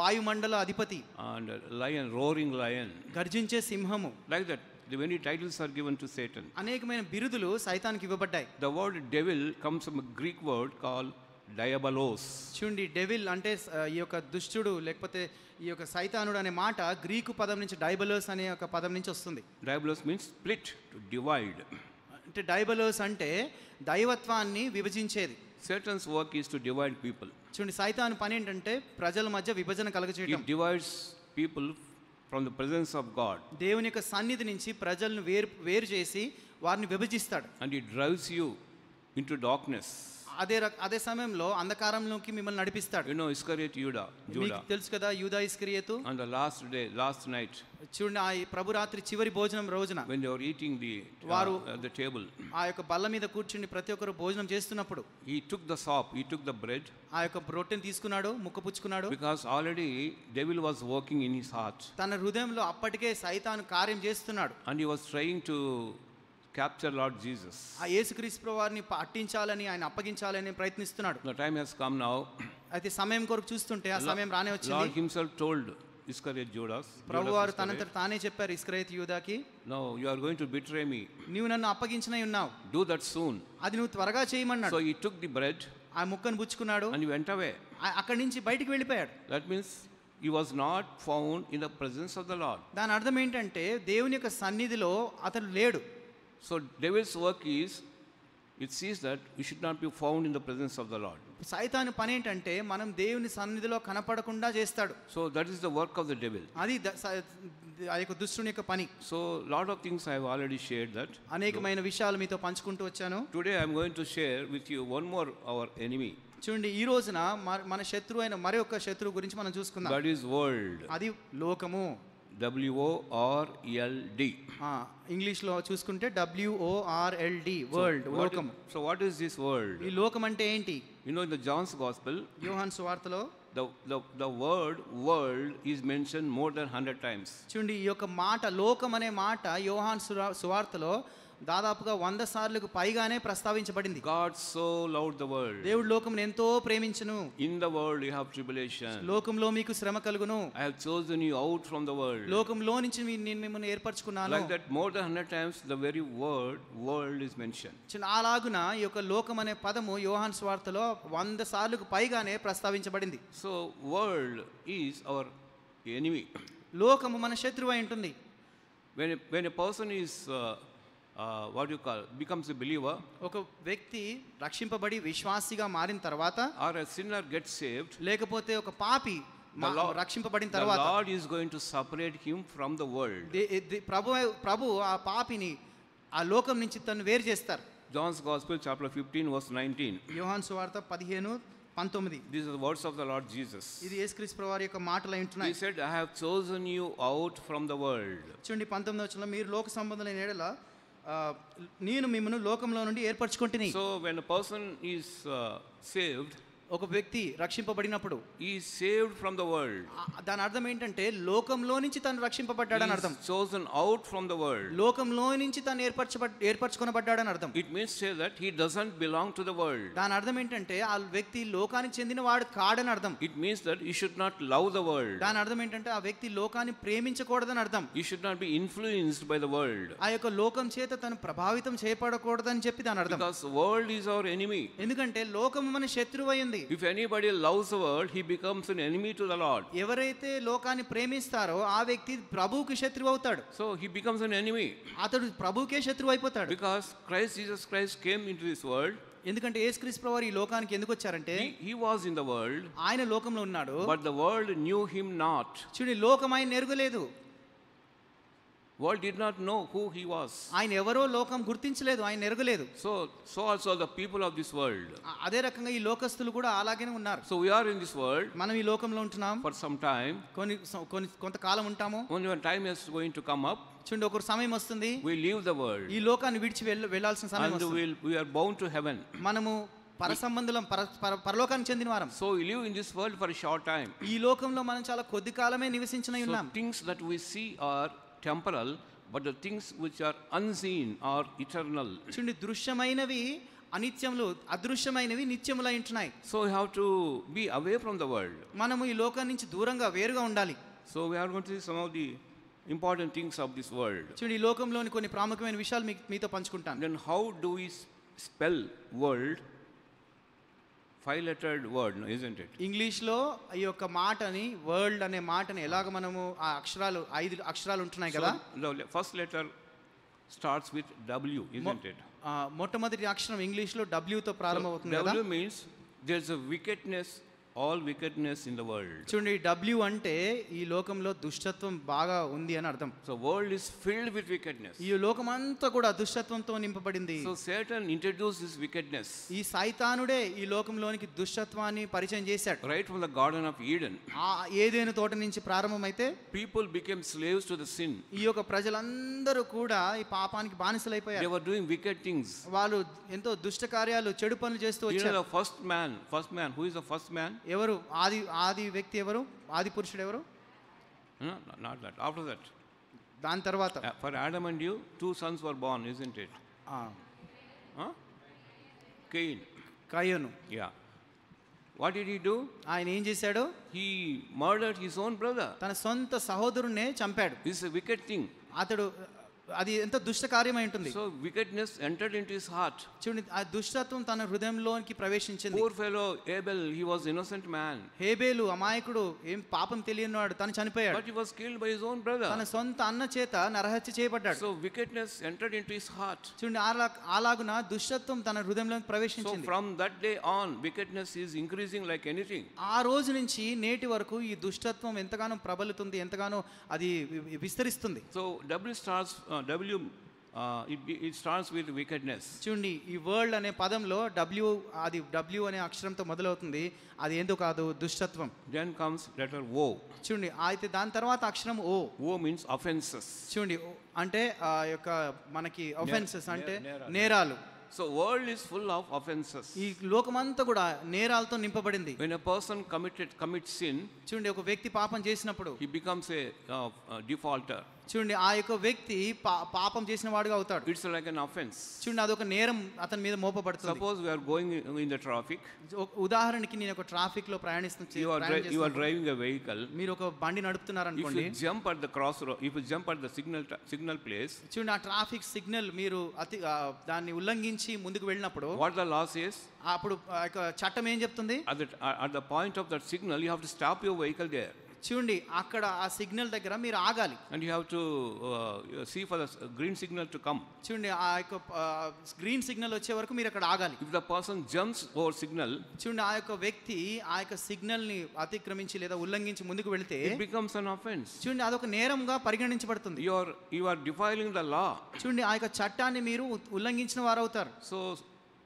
వాయుమండల అధిపతి. And lion, roaring lion. గర్జించే సింహము. Like that. The many titles are given to Satan. అనేకమైన బిరుదులు సైతానికి ఇవ్వబడ్డాయి. The word devil comes from a Greek word called diabolos. చూడండి డెవిల్ అంటే ఈ యొక్క దుష్టుడు లేకపోతే ఈ యొక్క సైతానుడు అనే మాట గ్రీకు పదం నుంచి డైబలోస్ అనే ఒక పదం నుంచి వస్తుంది. Diabolos means split, to divide. అంటే డైబలోస్ అంటే దైవత్వాన్ని విభజించేది. Satan's work is to divide people. చూడండి సైతాను పని ఏంటంటే ప్రజల మధ్య విభజన కలుగజేయడం. He divides people from the presence of God. దేవుని యొక్క సన్నిధి నుంచి ప్రజలను వేరు చేసి వారిని విభజిస్తాడు. And he drives you into darkness. అదే సమయంలో అంధకారంలోకి మిమ్మల్ని నడిపిస్తాడు. You know Iscariot Judah. మీకు తెలుసు కదా యూదా ఇస్కరియోతు. On the last night. చూడండి ఆ ప్రభు రాత్రి చివరి భోజనం రోజున when they were eating వారు the table. ఆ యొక్క బల్ల మీద కూర్చుని ప్రతి ఒక్కరు భోజనం చేస్తున్నప్పుడు he took the sop, he took the bread. ఆ యొక్క రొట్టెని తీసుకున్నాడు, ముక్క పుచ్చుకున్నాడు. Because already devil was working in his heart. తన హృదయంలో అప్పటికే సైతాను కార్యం చేస్తున్నాడు. And he was trying to capture Lord Jesus. ఆ యేసుక్రీస్తు ప్రభువారిని పట్టించాలని ఆయన అప్పగించాలని ప్రయత్నిస్తున్నాడు. The time has come now. అయితే సమయం కొరకు చూస్తుంటే ఆ సమయం రానే వచ్చింది. Lord himself told Iscariot Judas. ప్రభువారు తనంతట తానే చెప్పారు ఇస్కరియోతు యూదాకి, no, you are going to betray me. నీవు నన్ను అప్పగించనై ఉన్నావు. Do that soon. అది నువ్వు త్వరగా చేయమన్నాడు. So he took the bread. ఆ ముక్కను పుచ్చుకున్నాడు. And he went away. అక్కడి నుంచి బయటికి వెళ్ళిపోయాడు. That means he was not found in the presence of the Lord. దాని అర్థం ఏంటంటే దేవుని యొక్క సన్నిధిలో అతడు లేడు. So devil's work is, it sees that we should not be found in the presence of the Lord. సైతాను పని ఏంటంటే మనం దేవుని సన్నిధిలో కనపడకుండా చేస్తాడు. So that is the work of the devil. అది ఆ యొక్క దుష్టుని యొక్క పని. So lot of things I have already shared that. అనేకమైన విషయాలు మీతో పంచుకుంటూ వచ్చాను. Today I am going to share with you one more our enemy. చూడండి ఈ రోజున మన శత్రువు అయిన మరి ఒక శత్రువు గురించి మనం చూసుకుందాం. That is world. అది లోకము. WORLD. ఇంగ్లీష్లో చూసుకుంటే WORLD, వరల్డ్, లోకము. So what is this world? ఈ లోకం అంటే ఏంటి? You know in the John's Gospel, యోహాను సువార్తలో the word world is mentioned more than 100 times. చూడండి ఈ యొక్క మాట లోకం అనే మాట యోహాను సువార్తలో దాదాపుగా 100 సార్లకు పైగానే ప్రస్తావించబడింది. God so loved the world. దేవుడు లోకమును ఎంతో ప్రేమించును. In the world you have tribulation. లోకంలో మీకు శ్రమ కలుగును. I have chosen you out from the world. లోకంలో నుంచి నేను మిమ్మల్ని ఏర్పరచుకున్నాను. Like that more than 100 times the very word world is mentioned. అలాగున ఈ యొక్క లోకం అనే పదము యోహాను సువార్తలో 100 సార్లకు పైగానే ప్రస్తావించబడింది. So world is our enemy. లోకము మన శత్రువు అయి ఉంటుంది. When a person is what you call becomes a believer, ఒక వ్యక్తి రక్షింపబడి విశ్వాసిగా మారిన తర్వాత, or a sinner gets saved, లేకపోతే ఒక పాపి రక్షింపబడిన తర్వాత, the Lord is going to separate him from the world. ప్రభు ఆ పాపిని ఆ లోకం నుంచి తను వేరు చేస్తారు. John's Gospel chapter 15 verse 19. యోహాను సువార్త 15:19. These are the words of the Lord Jesus. ఇది యేసుక్రీస్తు ప్రభువారి యొక్క మాటలు ఉంటున్నాయి. He said, I have chosen you out from the world. చూడండి 19వ వచనంలో, మీరు లోక సంబంధులైన ఎడల నేను మిమ్మల్ని లోకంలో నుండి ఏర్పరచుకొంటిని. So when a person is saved, ఒక వ్యక్తి రక్షింపబడినప్పుడు he is saved from the world. దాని అర్థం ఏంటంటే లోకంలో నుంచి తను రక్షింపబడ్డాడని అర్థం. He is chosen out from the world. లోకంలో నుంచి తను ఏర్పరచుకొనబడ్డాడని అర్థం. It means say that he doesn't belong to the world. దాని అర్థం ఏంటంటే ఆ వ్యక్తి లోకానికి చెందిన వాడు కాడని అర్థం. It means that he should not love the world. దాని అర్థం ఏంటంటే ఆ వ్యక్తి లోకాన్ని ప్రేమించకూడదని అర్థం. He should not be influenced by the world. ఆ యొక్క లోకం చేత తను ప్రభావితం చేయబడకూడదని చెప్పి దాని అర్థం. Because the world is our enemy. ఎందుకంటే లోకం మన శత్రువు అయింది. If anybody loves the world, he becomes an enemy to the Lord. ఎవరైతే లోకాన్ని ప్రేమిస్తారో ఆ వ్యక్తి ప్రభువుకి శత్రువు అవుతాడు. So he becomes an enemy. అతడు ప్రభువుకే శత్రువు అయిపోతాడు. Because Jesus Christ came into this world. ఎందుకంటే యేసుక్రీస్తు ప్రభువారు ఈ లోకానికి ఎందుకు వచ్చారంటే he was in the world. ఆయన లోకంలో ఉన్నాడు. But the world knew him not. చూడండి లోకం ఆయన ఎరుగలేదు. World did not know who he was. ఆయన ఎవరో లోకం గుర్తించలేదు, ఆయన ఎరగలేదు. So also the people of this world. అదే రకంగా ఈ లోకస్తులు కూడా అలాగనే ఉన్నారు. So we are in this world. మనం ఈ లోకంలో ఉంటున్నాం. For some time. కొంతకాలం ఉంటాము. When time is going to come up. చూడండి ఒక సమయం వస్తుంది. We leave the world. ఈ లోకాన్ని విడిచి వెళ్ళాల్సిన సమయం వస్తుంది. And we are bound to heaven. మనము పరసంబంధులం పరలోకానికి చెందిన వారం. So we live in this world for a short time. ఈ లోకంలో మనం చాలా కొద్ది కాలమే నివసించనై ఉన్నాం. So things that we see are temporal, but the things which are unseen are eternal. చూడండి దృశ్యమైనవి అనిత్యములు, అదృశ్యమైనవి నిత్యములై ఉంటున్నాయి. So we have to be away from the world. మనము ఈ లోకం నుంచి దూరంగా వేరుగా ఉండాలి. So we are going to see some of the important things of this world. చూడండి ఈ లోకంలోని కొన్ని ప్రాముఖ్యమైన విషయాలు మీతో పంచుకుంటాను. Then how do we spell world? 5-lettered word, no, isn't it? ఇంగ్లీష్లో ఈ యొక్క మాటని వరల్డ్ అనే మాటని ఎలాగ మనము ఆ అక్షరాలు 5 అక్షరాలు ఉంటున్నాయి కదా. So the first letter starts with W, isn't it? మొట్టమొదటి అక్షరం ఇంగ్లీష్లో W తో ప్రారంభమవుతుంది కదా. W means there's a wickedness, all wickedness in the world. చూడండి W అంటే ఈ లోకంలో దుష్టత్వం బాగా ఉంది అని అర్థం. So world is filled with wickedness. ఈ లోకం అంతా కూడా దుష్టత్వంతో నింపబడింది. So Satan introduced this wickedness. ఈ సైతానుడే ఈ లోకంలోనికి దుష్టత్వాన్ని పరిచయం చేశాడు. Right from the Garden of Eden. ఆ ఏదెను తోట నుంచి ప్రారంభమైతే people became slaves to the sin. ఈ యొక్క ప్రజలందరూ కూడా ఈ పాపానికి బానిసలైపోయారు. They were doing wicked things. వాళ్ళు ఎంతో దుష్ట కార్యాలు, చెడు పనులు చేస్తూ వచ్చారు. The first man, who is the first man? ఎవరు ఆది వ్యక్తి ఎవరు? ఆది పురుషుడు ఎవరు? No, not that. After that. దాని తర్వాత for Adam and Eve 2 sons were born, isn't it? Cain. కయను. Yeah. What did he do? ఆయన ఏం చేశాడు? He murdered his own brother. తన సొంత సహోదరుణ్ణే చంపాడు. This is a wicked thing. అతడు అది ఎంత దుష్ట కార్యమై ఉంటుంది. So wickedness entered into his heart. చూడండి ఆ దుష్టత్వం తన హృదయంలోకి ప్రవేశించింది. Poor fellow Abel, he was innocent man. హేబేలు అమాయకుడు, ఏం పాపం తెలియనివాడు, తను చనిపోయాడు. But he was killed by his own brother. తన సొంత అన్న చేత నరహత్య చేయబడ్డాడు. So wickedness entered into his heart. చూడండి అలాగున దుష్టత్వం తన హృదయంలోకి ప్రవేశించింది. So from that day on wickedness is increasing like anything. ఆ రోజు నుంచి నేటి వరకు ఈ దుష్టత్వం ఎంతగానో ప్రబలుతుంది, ఎంతగానో అది విస్తరిస్తుంది. So it starts with wickedness. చూడండి ఈ వరల్డ్ అనే పదంలో W అనే అక్షరంతో మొదలవుతుంది. అది ఏందో కాదు, దుష్టత్వం. Then comes letter O. చూడండి అయితే దాని తర్వాత అక్షరం O. O means offenses. చూడండి అంటే ఆ యొక్క మనకి offenses అంటే నేరాలు. So world is full of offenses. ఈ లోకమంతా కూడా నేరాలతో నింపబడింది. When a person commits sin, చూడండి ఒక వ్యక్తి పాపం చేసినప్పుడు he becomes a defaulter. చూడండి ఆ యొక్క వ్యక్తి పాపం చేసిన వాడుగా అవుతాడు. It's like an offense. చూడండి అదొక నేరం అతని మీద మోపబడుతుంది. Suppose we are going in the traffic. ఉదాహరణకి నేను ఒక ట్రాఫిక్ లో ప్రయాణిస్తున్నాను. You are driving a vehicle. మీరు ఒక బండి నడుపుతున్నారు అనుకోండి. If you jump at the crossroad, if you jump at the signal place. చూడండి ఆ ట్రాఫిక్ సిగ్నల్ మీరు దాన్ని ఉల్లంఘించి ముందుకు వెళ్ళినప్పుడు what the law says? అప్పుడు చట్టం ఏం చెప్తుంది? At the point of that signal you have to stop your vehicle there. చూడండి అక్కడ ఆ సిగ్నల్ దగ్గర మీరు ఆగాలి. And you have to see for the green signal to come. చూడండి ఆ యొక్క గ్రీన్ సిగ్నల్ వచ్చే వరకు మీరు అక్కడ ఆగాలి. If the person jumps over signal, చూడండి ఆ యొక్క వ్యక్తి ఆ యొక్క సిగ్నల్ ని అతిక్రమించి లేదా ఉల్లంఘించి ముందుకు వెళ్తే it becomes an offense. చూడండి అదొక నేరంగా పరిగణించబడుతుంది. You are defiling the law. చూడండి ఆ యొక్క చట్టాన్ని మీరు ఉల్లంఘించిన వారు అవుతారు. So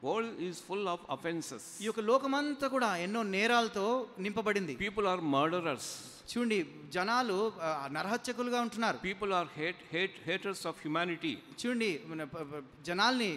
world is full of offenses. ఈ యొక్క లోకమంతా కూడా ఎన్నో నేరాలతో నింపబడింది. People are murderers. చూడండి జనాలు నరహత్యకులుగా ఉంటున్నారు. People are haters of humanity. చూడండి జనాల్ని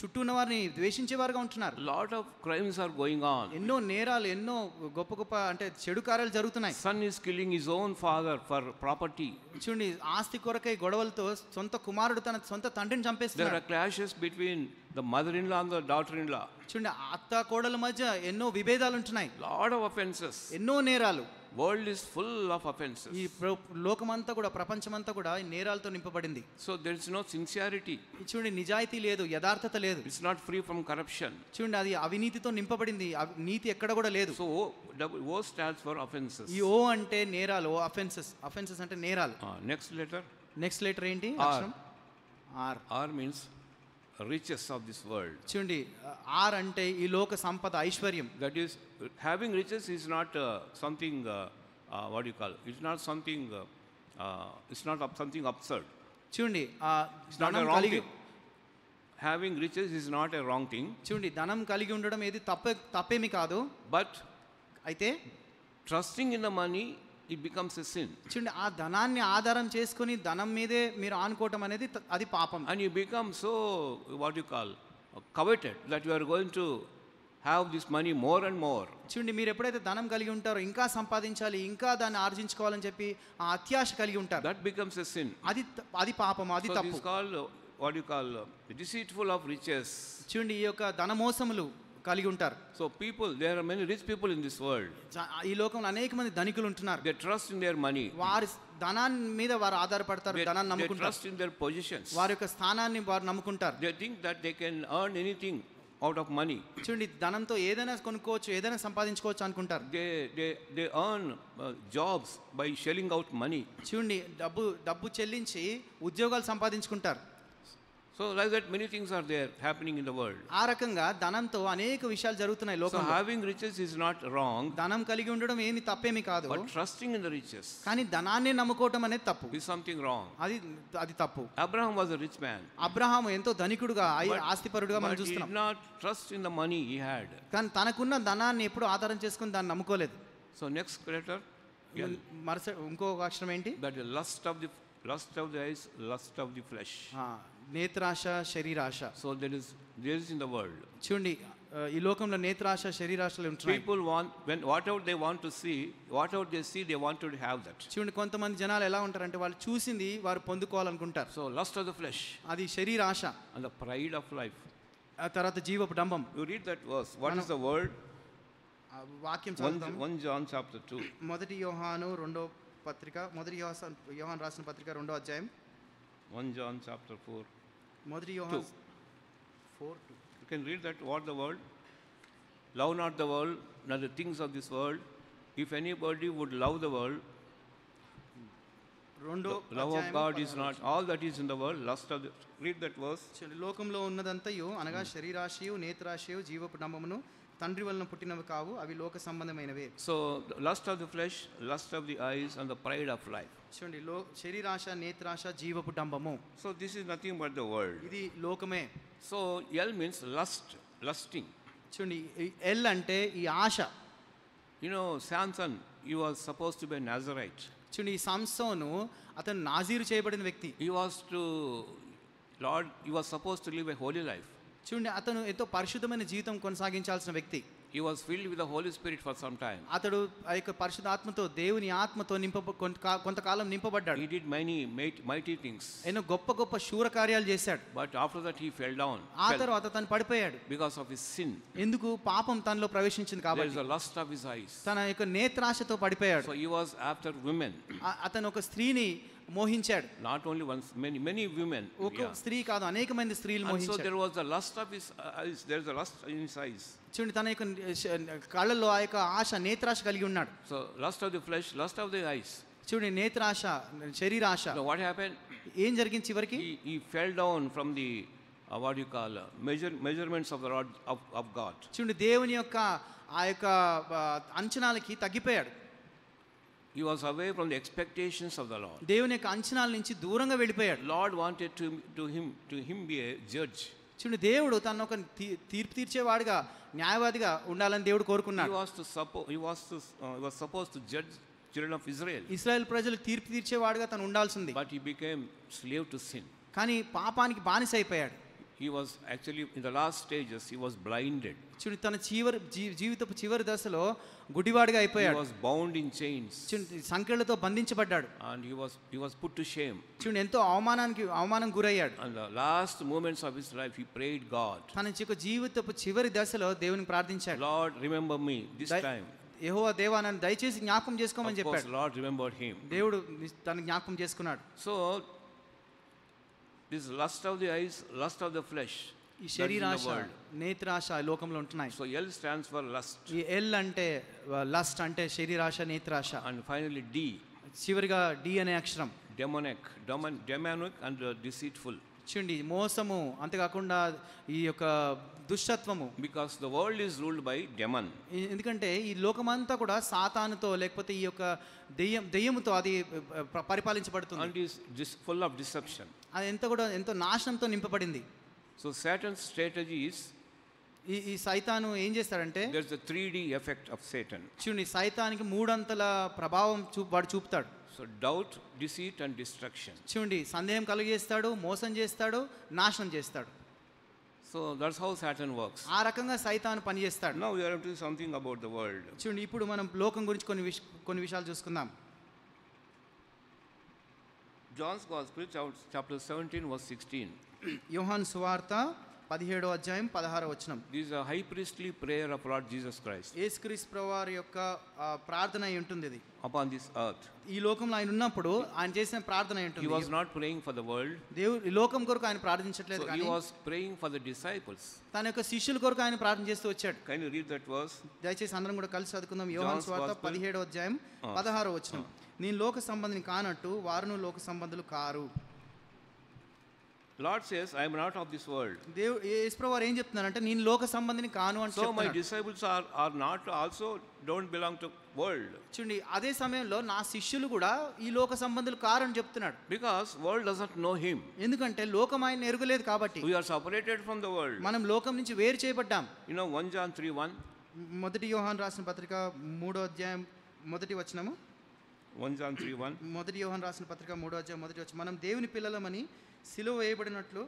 చుట్టూ ఉన్న వారిని ద్వేషించేవారుగా ఉంటున్నారు. Lot of crimes are going on. ఎన్నో నేరాలు, ఎన్నో గొప్ప గొప్ప అంటే చెడు కార్యాలు జరుగుతున్నాయి. Son is killing his own father for property. చూడండి ఆస్తి కొరకై గొడవలతో సొంత కుమారుడు తన సొంత తండ్రిని There చంపేస్తున్నాడు. are clashes between the mother-in-law and the daughter-in-law. చూడండి అత్త కోడల మధ్య ఎన్నో విభేదాలు ఉంటున్నాయి, Lot of offenses. ఎన్నో నేరాలు. World is full of offenses. ఈ లోకమంతా కూడా, ప్రపంచమంతా కూడా ఈ నేరాలతో నింపబడింది. So there is no sincerity. చూడండి నిజాయితీ లేదు, యథార్థత లేదు. It's not free from corruption. చూడండి అది అవినీతితో నింపబడింది, నీతి ఎక్కడ కూడా లేదు. So O stands for offenses. ఈ ఓ అంటే నేరాలు, అఫెన్సెస్. అఫెన్సెస్ అంటే నేరాలు. Next letter. నెక్స్ట్ లెటర్ ఏంటి? R. R. R means riches of this world. చూడండి ఆర్ అంటే ఈ లోక సంపద, ఐశ్వర్యం. That is, having riches is not something, what do you call? It's not something, it's not something absurd. చూడండి It's not a wrong thing. Having riches is not a wrong thing. చూడండి ధనం కలిగి ఉండడం ఏది తప్పేమి కాదు. But అయితే trusting in the money, it becomes a sin. చూడండి ఆ ధనాన్ని ఆధారం చేసుకొని ధనం మీదే మీరు ఆనుకోవటం అనేది అది పాపం. And you become so, what do you call, coveted, that you are going to have this money more and more. చూడండి మీరు ఎప్పుడైతే ధనం కలిగి ఉంటారో ఇంకా సంపాదించాలి, ఇంకా దాన్ని ఆర్జించుకోవాలని చెప్పి ఆ అత్యాశ కలిగి ఉంటారు. That becomes a sin. అది పాపం, అది So this తప్పు. is called, what do you call, deceitful of riches. చూడండి ఈ యొక్క ధనమోసములు కలిగి ఉంటారు. So people, there are many rich people in this world. ఈ లోకంలో అనేక మంది ధనికులు ఉంటున్నారు. They trust in their money. వారి ధనాన్ని మీద వారు ఆధారపడతారు, ధనాన్ని They నమ్ముకుంటారు. trust in their positions. వారి యొక్క స్థానాన్ని వారు నమ్ముకుంటారు. They think that they can earn anything out of money. చూడండి ధనంతో ఏదైనా కొనుక్కోవచ్చు, ఏదైనా సంపాదించుకోవచ్చు అనుకుంటారు. They earn jobs by shelling out money. చూడండి డబ్బు చెల్లించి ఉద్యోగాలు సంపాదించుకుంటారు. So like that, many things are there happening in the world. ఆ రకంగా ధనంతో అనేక విషయాలు జరుగుతున్నాయి So లోకంలో. having riches is not wrong. ధనం కలిగి ఉండడం ఏమి తప్పేమి కాదు, But trusting in the riches కానీ ధనాన్ని నమ్ముకోవటం అనేది తప్పు. is something wrong. అది తప్పు. Abraham was a rich man. Abraham ఎంతో ధనికుడుగా, ఆస్తిపరుడుగా మనం But he did చూస్తున్నాం. not trust in the money he had. కానీ తనకున్న ధనాన్ని ఎప్పుడు ఆధారం చేసుకుని దాన్ని నమ్ముకోలేదు. So next letter, ఇంకో అక్షరం ఏంటి? that the lust of the eyes, lust of the flesh. నేత్రాశ, శరీరాశ. So there is in the world. చూడండి ఈ లోకంలో నేత్రాశ, శరీరాశలు ఉంటున్నాయి. People want, when whatever they want to see, whatever they see, they want to have that. చూడండి కొంతమంది జనాలు ఎలా ఉంటారంటే వాళ్ళు చూసింది వారు పొందుకోవాలనుకుంటారు. So lust of the flesh అది శరీరాశ. and the pride of life. ఆ తర్వాత జీవపు డంబం. You read that verse. What is the word? వాక్యం చదువుతాం. 1 John chapter 2. మొదటి యోహాను రెండో పత్రిక, మొదటి యోహాను రాసిన పత్రిక రెండో అధ్యాయం. 1 John chapter 4. మొదటి యోహాను 4:2. You can read that. What the world? Love not the world, nor the things of this world. If anybody would love the world, రెండో love of God is not. All that is in the world, lust of the. Read that verse. లోకంలో ఉన్నదంతయు అనగా శరీరాశయు, నేత్రాశయు, జీవపు డంబమును తండ్రి వలన పుట్టినవి కావు, అవి లోక సంబంధమైనవే. So lust of the flesh, lust of the eyes, and the pride of life. చూడండి శరీరాశ, నేత్రాశ, జీవపు డంబము. So this is nothing but the world. ఇది లోకమే. So L means lusting. చూడండి ఎల్ అంటే ఈ ఆశ. You know, Samson, he was supposed to be a Nazarite. చూడండి ఈ సంసోను అతను నాజీరు చేయబడిన వ్యక్తి. He was supposed to live a holy life. చూడండి అతను ఎంతో పరిశుద్ధమైన జీవితం కొనసాగించాల్సిన వ్యక్తి. He was filled with the Holy Spirit for some time. అతడు ఆ యొక్క పరిశుద్ధాత్మతో, దేవుని ఆత్మతో కొంతకాలం నింపబడ్డాడు. He did many mighty things. ఎన్నో గొప్ప గొప్ప శూర కార్యాలు చేశాడు. But after that he fell down. ఆ తర్వాత తను పడిపోయాడు. Because of his sin. ఎందుకు? పాపం తనలో ప్రవేశించింది There కాబట్టి. is a lust of his eyes. తన యొక్క నేత్రాశతో పడిపోయాడు. So he was after women. అతను ఒక స్త్రీని మోహించాడు. Not only once, many women. ఒక స్త్రీ కాదు, అనేక మంది స్త్రీలు And so మోహించాడు. there was a lust of his eyes. There is a lust in his eyes. చూడండి తన యొక్క కళ్ళల్లో ఆ యొక్క ఆశ, నేత్రాశ కలిగి ఉన్నాడు. So lust of the flesh, lust of the eyes. చూడండి నేత్రాశ, శరీరాశ. So what happened? ఏం జరిగింది చివరికి? He fell down from the what do you call measurements of the rod of God. చూడండి దేవుని యొక్క ఆ యొక్క అంచనాలకి తగ్గిపోయాడు. He was away from the expectations of the Lord. దేవుని యొక్క అంచనాల నుంచి దూరంగా వెళ్ళిపోయాడు. Lord wanted to him be a judge. చూడండి దేవుడు తన ఒక తీర్పు తీర్చేవాడుగా, న్యాయవాదిగా ఉండాలని దేవుడు కోరుకున్నాడు. He was supposed to judge children of Israel. Israel ప్రజలు తీర్పు తీర్చేవాడుగా తను ఉండాల్సింది. But he became slave to sin. కానీ పాపానికి బానిస అయిపోయాడు. He was actually, in the last stages, he was blinded. చూడండి, తన జీవితపు చివరి దశలో గుడివాడిగా He అయిపోయాడు. was bound in chains. చూడండి, సంకెళ్లతో బంధించబడ్డాడు. And he was put to shame. చూడండి, ఎంతో అవమానం గురయ్యాడు. And the last moments of his life, he prayed God. తన జీవితపు చివరి దశలో దేవునికి ప్రార్థించాడు. Lord, remember me this time. యెహోవా దేవా, నన్ను దయచేసి జ్ఞాపకం చేసుకోమని Of course, చెప్పాడు. Lord remembered him. దేవుడు తన జ్ఞాపకం చేసుకున్నాడు. So, this lust of the eyes, lust of the flesh, ఈ that is in the శరీరాశ, world. నేత్రాశ ఈ లోకంలో ఉంటున్నాయి. So L stands for lust. ఈ ఎల్ అంటే లస్ట్ అంటే శరీరాశ, నేత్రాశ. And finally D, చివరిగా డి అనే అక్షరం demonic and deceitful. చూడండి, మోసము, అంతేకాకుండా ఈ యొక్క దుష్టత్వము. Because the world is ruled by demon. ఎందుకంటే ఈ లోకమంతా కూడా సాతానుతో లేకపోతే ఈ యొక్క దెయ్యముతో అది పరిపాలించబడుతుంది. And is full of deception. అది ఎంతో నాశనంతో నింపబడింది. So Satan's strategy is, ఈ సైతాను ఏం చేస్తాడంటే, there's a 3D effect of Satan. చూడండి, సైతానికి మూడంతల ప్రభావం వాడు చూపుతాడు. So doubt, deceit and destruction. చూడండి, సందేహం కలిగేస్తాడు, మోసం చేస్తాడు, నాశనం చేస్తాడు. So that's how Satan works. ఆ రకంగా సైతాను పనిచేస్తాడు. Now we are to do something about the world. చూడండి, ఇప్పుడు మనం లోకం గురించి కొన్ని విషయాలు చూసుకుందాం. John's Gospel, chapter 17, verse 16. యోహాను సువార్త 17వ అధ్యాయం 16వ వచనం. This is a high priestly prayer of Lord Jesus Christ యేసుక్రీస్తు ప్రభువారి యొక్క ప్రార్థన అయి ఉంటుంది ఇది. upon this earth. ఈ లోకంలో ఆయన ఉన్నప్పుడు ఆయన చేసిన ప్రార్థన అయి He ఉంటుంది. was not praying for the world. ఈ లోకం కొరకు ఆయన ప్రార్థించట్లేదు, So he కానీ was praying for the disciples. తన యొక్క శిష్యుల కొరకు ఆయన ప్రార్థన చేస్తూ వచ్చాడు. Can you read that verse? దయచేసి అందరం కూడా కలిసి చదువుకుందాం. యోహాను సువార్త 17వ అధ్యాయం 16వ వచనం. నేను లోక సంబంధిని కానట్టు వారును లోక సంబంధులు car. Lord says, I am not of this world. యేసు ప్రభువారు ఏం చెప్తున్నారంటే, నేను లోక సంబంధిని కాను అని So my చెప్తున్నాడు. disciples are not also, don't belong to world. చూడండి, అదే సమయంలో నా శిష్యులు కూడా ఈ లోక సంబంధులు కారు అని చెప్తున్నాడు. Because world doesn't know him. ఎందుకంటే లోకం ఆయన ఎరుగలేదు కాబట్టి. We are separated from the world. మనం లోకం నుంచి వేరు చేయబడ్డాం. 1 John 3:1. మొదటి యోహాను రాసిన పత్రిక 3వ అధ్యాయం 1వ వచనము. 1 John 3:1. మొదటి యోహాను రాసిన పత్రిక 3వ అధ్యాయం 1వ వచనం. మనం దేవుని పిల్లలమని సిలువ వేయబడినట్లు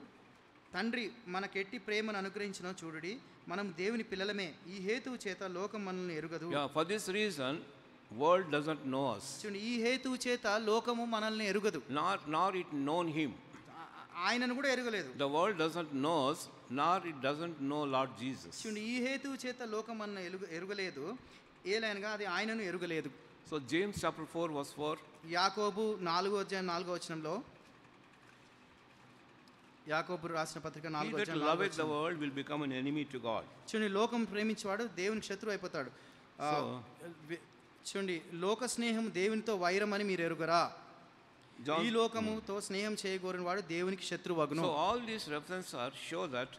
తండ్రి మనకెట్టి ప్రేమను అనుగ్రహించినో చూడుడి, మనం దేవుని పిల్లలమే. ఈ హేతువు చేత లోకం మనల్ని ఎరుగదు. Yeah, for this reason, world doesn't know us. చూడండి, ఈ హేతువు చేత లోకము మనల్ని ఎరుగదు, Nor it known him. ఆయనను కూడా ఎరుగలేదు. The world doesn't know us, nor it doesn't know Lord Jesus. చూడండి, ఈ హేతువు చేత లోకం మనల్ని ఎరుగలేదు, ఏలైనగా అది ఆయనను ఎరుగలేదు. So James chapter 4 verse 4. యాకోబు 4వ అధ్యాయం 4వ వచనంలో, యాకోబు రాసిన పత్రిక 4వ He that అధ్యాయం 4వ loveth the వచనం. world will become an enemy to God. చూడండి, లోకం ప్రేమించేవాడు దేవునికి శత్రువు అయిపోతాడు. చూడండి, లోక స్నేహం దేవునితో వైరమని మీరు ఎరుగరా? ఈ లోకముతో స్నేహం చేయగోరిన వాడు దేవునికి శత్రువగును. So all these references are show that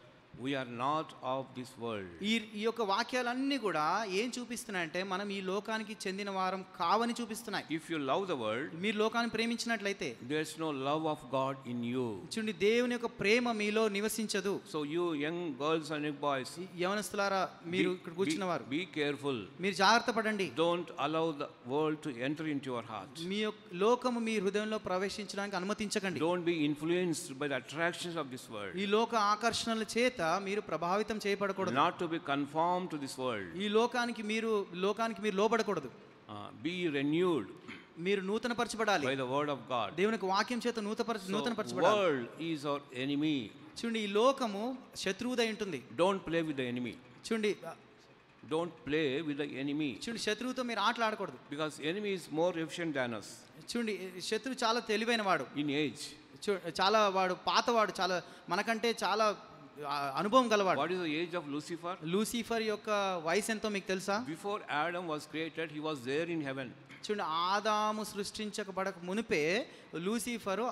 we are not of this world. ఈ యొక్క వాక్యాలన్నీ కూడా ఏం చూపిస్తున్నాయంటే, మనం ఈ లోకానికి చెందిన వారం కావని చూపిస్తున్నాయి. If you love the world, మీరు లోకాన్ని ప్రేమించినట్లయితే there is no love of God in you. చూడండి, దేవుని యొక్క ప్రేమ మీలో నివసించదు. So you young girls and young boys, యవనస్తులారా, మీరు ఇక్కడ కూర్చున్న వారు, be careful. మీరు జాగ్రత్త పడండి. Don't allow the world to enter into your heart. మీ లోకము మీ హృదయంలో ప్రవేశించడానికి అనుమతించకండి. Don't be influenced by the attractions of this world. ఈ లోక ఆకర్షణల చేత మీరు ప్రభావితం చేయబడకూడదు. Not to be conformed to this world. ఈ లోకానికి మీరు లోబడకూడదు. Be renewed మీరు నూతనపరచబడాలి by the word of God. దేవుని యొక్క వాక్యం చేత నూతనపరచబడాలి. World is our enemy. చూడండి, ఈ లోకము శత్రువుదై ఉంటుంది. Don't play with the enemy. చూడండి, Don't play with the enemy. చూడండి, శత్రువుతో మీరు ఆటలాడకూడదు. Because enemy is more efficient than us చూడండి, శత్రువు చాలా తెలివైన వాడు, in age. చాలా వాడు పాతవాడు, చాలా మనకంటే చాలా అనుభవం గలవాడు. What is the age of Lucifer? Lucifer యొక్క వయసు ఎంతో మీకు తెలుసా? Before Adam was created, he was there in heaven. చూడండి, ఆదాము సృష్టించబడక మునిపే లూసిఫరు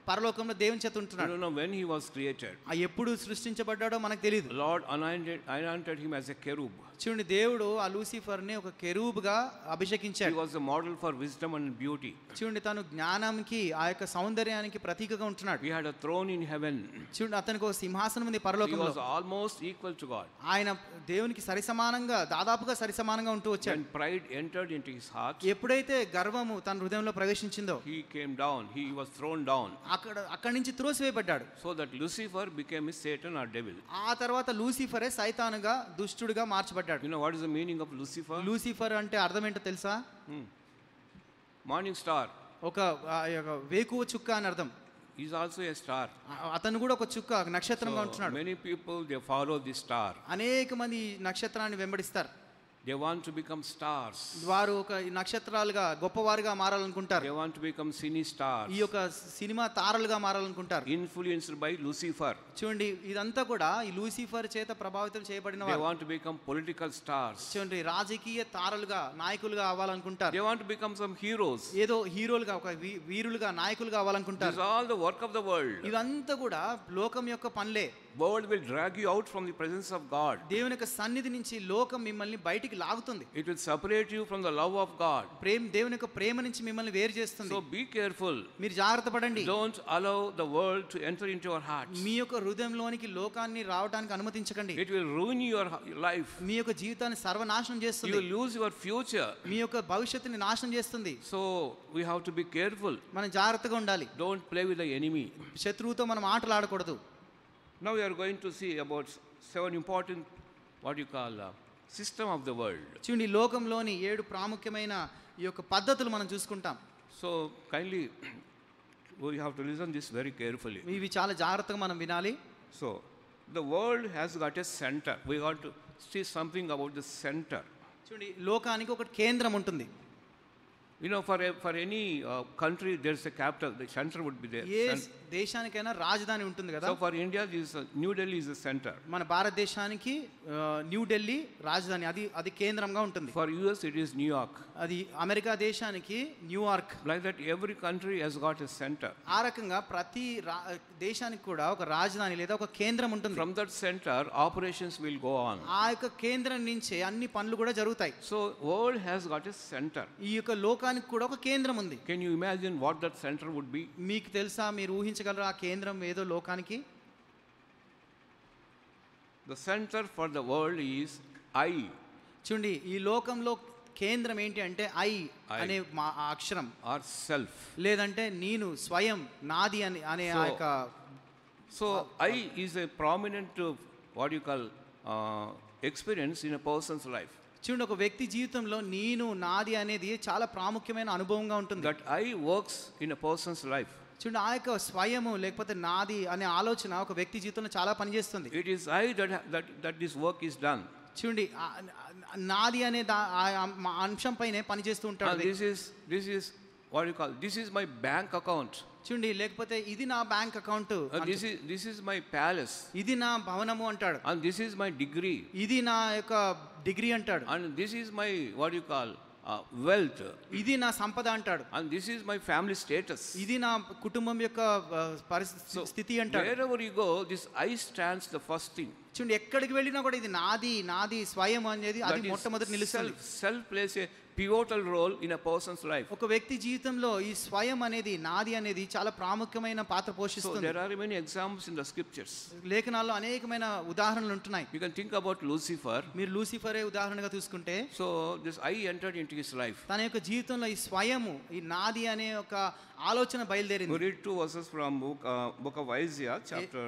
పరలోకంలో దేవుని చేత I ఉంటున్నాడు. don't know when he was created. ఆ ఎప్పుడు సృష్టించబడ్డాడో మనకు తెలియదు. Lord anointed him as a cherub. చూడండి, దేవుడు ఆ లూసిఫర్ని ఒక కెరూబుగా He అభిషేకించాడు. was a model for wisdom and beauty. చూడండి, తను జ్ఞానానికి ఆ యొక్క సౌందర్యానికి ప్రతీకగా ఉంటున్నాడు. He had a throne in heaven. చూడండి, అతనికి ఒక సింహాసనం ఉంది He పరలోకంలో. was almost equal to God. ఆయన దేవునికి సరిసమానంగా, దాదాపుగా సరిసమానంగా ఉంటూ వచ్చాడు. When pride entered into his heart, ఎప్పుడైతే గర్వము తన హృదయంలో ప్రవేశించిందో he came down. He was thrown down. అక్కడి నుంచి త్రోసివేయబడ్డాడు. So that Lucifer became a Satan or devil. ఆ తర్వాత లూసిఫరే సైతానుగా, దుష్టుడిగా మార్చబడ్డాడు. You know what is the meaning of Lucifer? Lucifer అంటే అర్థం ఏంటో తెలుసా? Morning star. ఒక వేకువ చుక్క అని అర్థం. He is also a star. అతను కూడా ఒక చుక్క, నక్షత్రంగా ఉంటున్నాడు. Many people they follow this star. అనేక మంది ఈ నక్షత్రాన్ని వెంబడిస్తారు. They want to become stars. వారు ఒక నక్షత్రాలుగా, గొప్పవారుగా మారాలనుకుంటారు. They want to become cine stars. ఈ యొక్క సినిమా తారలుగా మారాలనుకుంటారు. Influenced by Lucifer. చూడండి, ఇదంతా కూడా ఈ లూసిఫర్ చేత ప్రభావితం చేయబడిన They వారు. want to become political stars. చూడండి, రాజకీయ తారలుగా, నాయకులుగా అవ్వాలనుకుంటారు. They want to become some heroes. ఏదో హీరోలుగా, ఒక వీరులుగా, నాయకులుగా This అవ్వాలనుకుంటారు. is all the work of the world. ఇదంతా కూడా లోకం యొక్క పనులే. World will drag you out from the presence of God. దేవుని యొక్క సన్నిధి నుంచి లోకం మిమ్మల్ని బయటికి లాగుతుంది. It will separate you from the love of God. దేవుని యొక్క ప్రేమ నుంచి మిమ్మల్ని వేరు చేస్తుంది. So be careful. మీరు జాగ్రత్త పడండి. Don't allow the world to enter into your hearts. మీ యొక్క హృదయంలోనికి లోకాన్ని రావడానికి అనుమతించకండి. It will ruin your life. మీ యొక్క జీవితాన్ని సర్వనాశనం You చేస్తుంది. will lose your future. మీ యొక్క భవిష్యత్తుని నాశనం చేస్తుంది. So we have to be careful. మనం జాగ్రత్తగా ఉండాలి. Don't play with the enemy. శత్రువుతో మనం ఆటలు ఆడకూడదు. Now we are going to see about 7 important what you call system of the world. చూడండి, లోకంలోని 7 ప్రాముఖ్యమైన ఈ యొక్క పద్ధతులు మనం చూసుకుంటాం. So kindly we have to listen this very carefully. ఇవి చాలా జాగ్రత్తగా మనం వినాలి. So the world has got a center. We want to see something about the center. చూడండి, లోకానికి ఒక కేంద్రం ఉంటుంది. You know, for any country there's a capital. The center would be there. ఏ దేశానికైనా రాజధాని ఉంటుంది కదా. So for India this New Delhi is the center. మన భారతదేశానికి న్యూఢిల్లీ రాజధాని, అది కేంద్రంగా ఉంటుంది. For US it is New York. అది అమెరికా దేశానికి New York. Like that every country has got a center. ఆ రకంగా ప్రతి దేశానికి కూడా ఒక రాజధాని లేదా ఒక కేంద్రం ఉంటుంది. From that center operations will go on. ఆ యొక్క కేంద్రం నుంచే అన్ని పనులు కూడా జరుగుతాయి. So world has got a center. ఈ యొక్క లోకానికి కూడా ఒక కేంద్రం ఉంది. Can you imagine what that center would be? మీకు తెలుసా, మీరు ఊహించగలరా ఆ కేంద్రం ఏదో లోకానికి? The center for the world is I. చూడండి, ఈ లోకంలో కేంద్రం ఏంటి అంటే ఐ అనే ఆ అక్షరం, or self. లేదంటే నేను, స్వయం, నాది అనే ఆ యొక్క. So I is a prominent what you call experience in a person's life. చూడండి, ఒక వ్యక్తి జీవితంలో నేను, నాది అనేది చాలా ప్రాముఖ్యమైన అనుభవంగా ఉంటుంది. That I works in a person's life. చూడండి, ఆ యొక్క స్వయము లేకపోతే నాది అనే ఆలోచన ఒక వ్యక్తి జీవితంలో చాలా పనిచేస్తుంది. It is I that this work is done. చూడండి, నాది అనే అంశం పైనే పనిచేస్తూ ఉంటాడు. This is what you call, this is my bank account. చూడండి, లేకపోతే ఇది నా bank account, this is my palace. ఇది నా భవనము అంటాడు. And this is my degree. ఇది నా యొక్క డిగ్రీ అంటాడు. And this is my what you call wealth. ఇది నా సంపద అంటాడు. And this is my family status. ఇది నా కుటుంబం యొక్క స్థితి అంటాడు. Wherever you go, this I stands the first thing. చూడండి, ఎక్కడికి వెళ్ళినా కూడా ఇది నాది స్వయం అనేది అది మొట్టమొదటి నిలుస్తుంది. Self plays a pivotal role in a person's life. ఒక వ్యక్తి జీవితంలో ఈ స్వయం అనేది, నాది అనేది చాలా ప్రాముఖ్యమైన పాత్ర So పోషిస్తుంది. there are many examples in the scriptures. లేఖనాల్లో అనేకమైన ఉదాహరణలు ఉంటున్నాయి. You can think about Lucifer. మీరు లూసిఫరే ఉదాహరణగా తీసుకుంటే, So this I entered into his life. తన యొక్క జీవితంలో ఈ స్వయము, ఈ నాది అనే ఒక ఆలోచన We బయలుదేరింది. read 2 verses from book of Isaiah chapter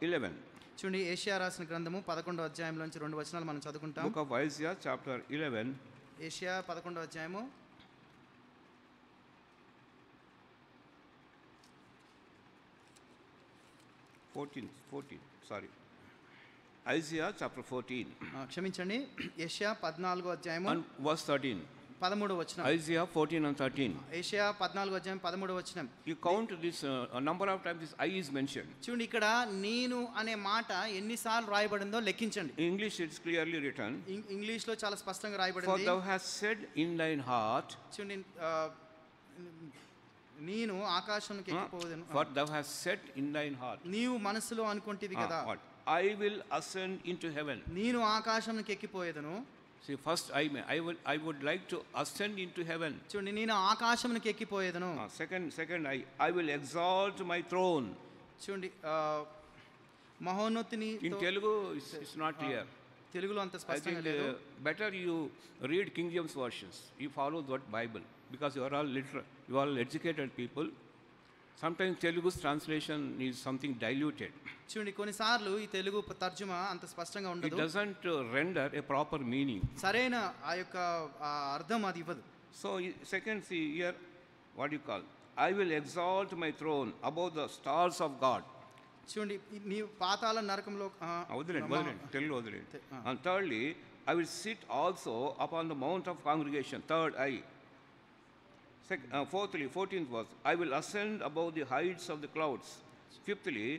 11. చూడండి, ఏషియా రాసిన గ్రంథము 11వ అధ్యాయంలోంచి 2 వచనాలు మనం చదువుకుంటాం. Book of Isaiah chapter 11. Asia 11వ అధ్యాయము 14, sorry. Isaiah chapter 14 క్షమించండి, ఏషియా 14వ అధ్యాయము and verse 13. 13వ వచనం. Isaiah 14 and 13. ఏషియా 14వ అధ్యాయం 13వ వచనం. You count this a number of times this I is mentioned. చూడండి, ఇక్కడ నేను అనే మాట ఎన్నిసార్లు రాయబడిందో లెక్కించండి. In English it's clearly written. English లో చాలా స్పష్టంగా For రాయబడింది. thou hast said in thine heart. చూడండి, నేను ఆకాశంకి ఎక్కిపోయేదను What thou hast set in thine heart. నీవు మనసులో అనుకుంటివి కదా What? I will ascend into heaven. నేను ఆకాశంకి ఎక్కిపోయేదను. See, first I would like to ascend into heaven. చూడండి, నేను ఆకాశంకి ఎక్కిపోయేదను. Second, I will exalt my throne. చూడండి, మహోన్నతిని In Telugu, it's not clear. తెలుగులో అంత I స్పష్టంగా think లేదు. better you read King James versions. You follow that Bible because you are all literate. You are all educated people. Sometimes Telugu's translation is something diluted. చూడండి, కొన్నిసార్లు ఈ తెలుగు తర్జుమా అంత స్పష్టంగా It ఉండదు, doesn't render a proper meaning. సరైన ఆ యొక్క అర్థం అది ఇవ్వదు. So second, see here, what do you call? I will exalt my throne above the stars of God. చూడండి, నీ పాతాళ నరకంలో వదిలేండి. And thirdly, I will sit also upon the mount of congregation. Third, fourthly, 14th verse, I will ascend above the heights of the clouds. Fifthly,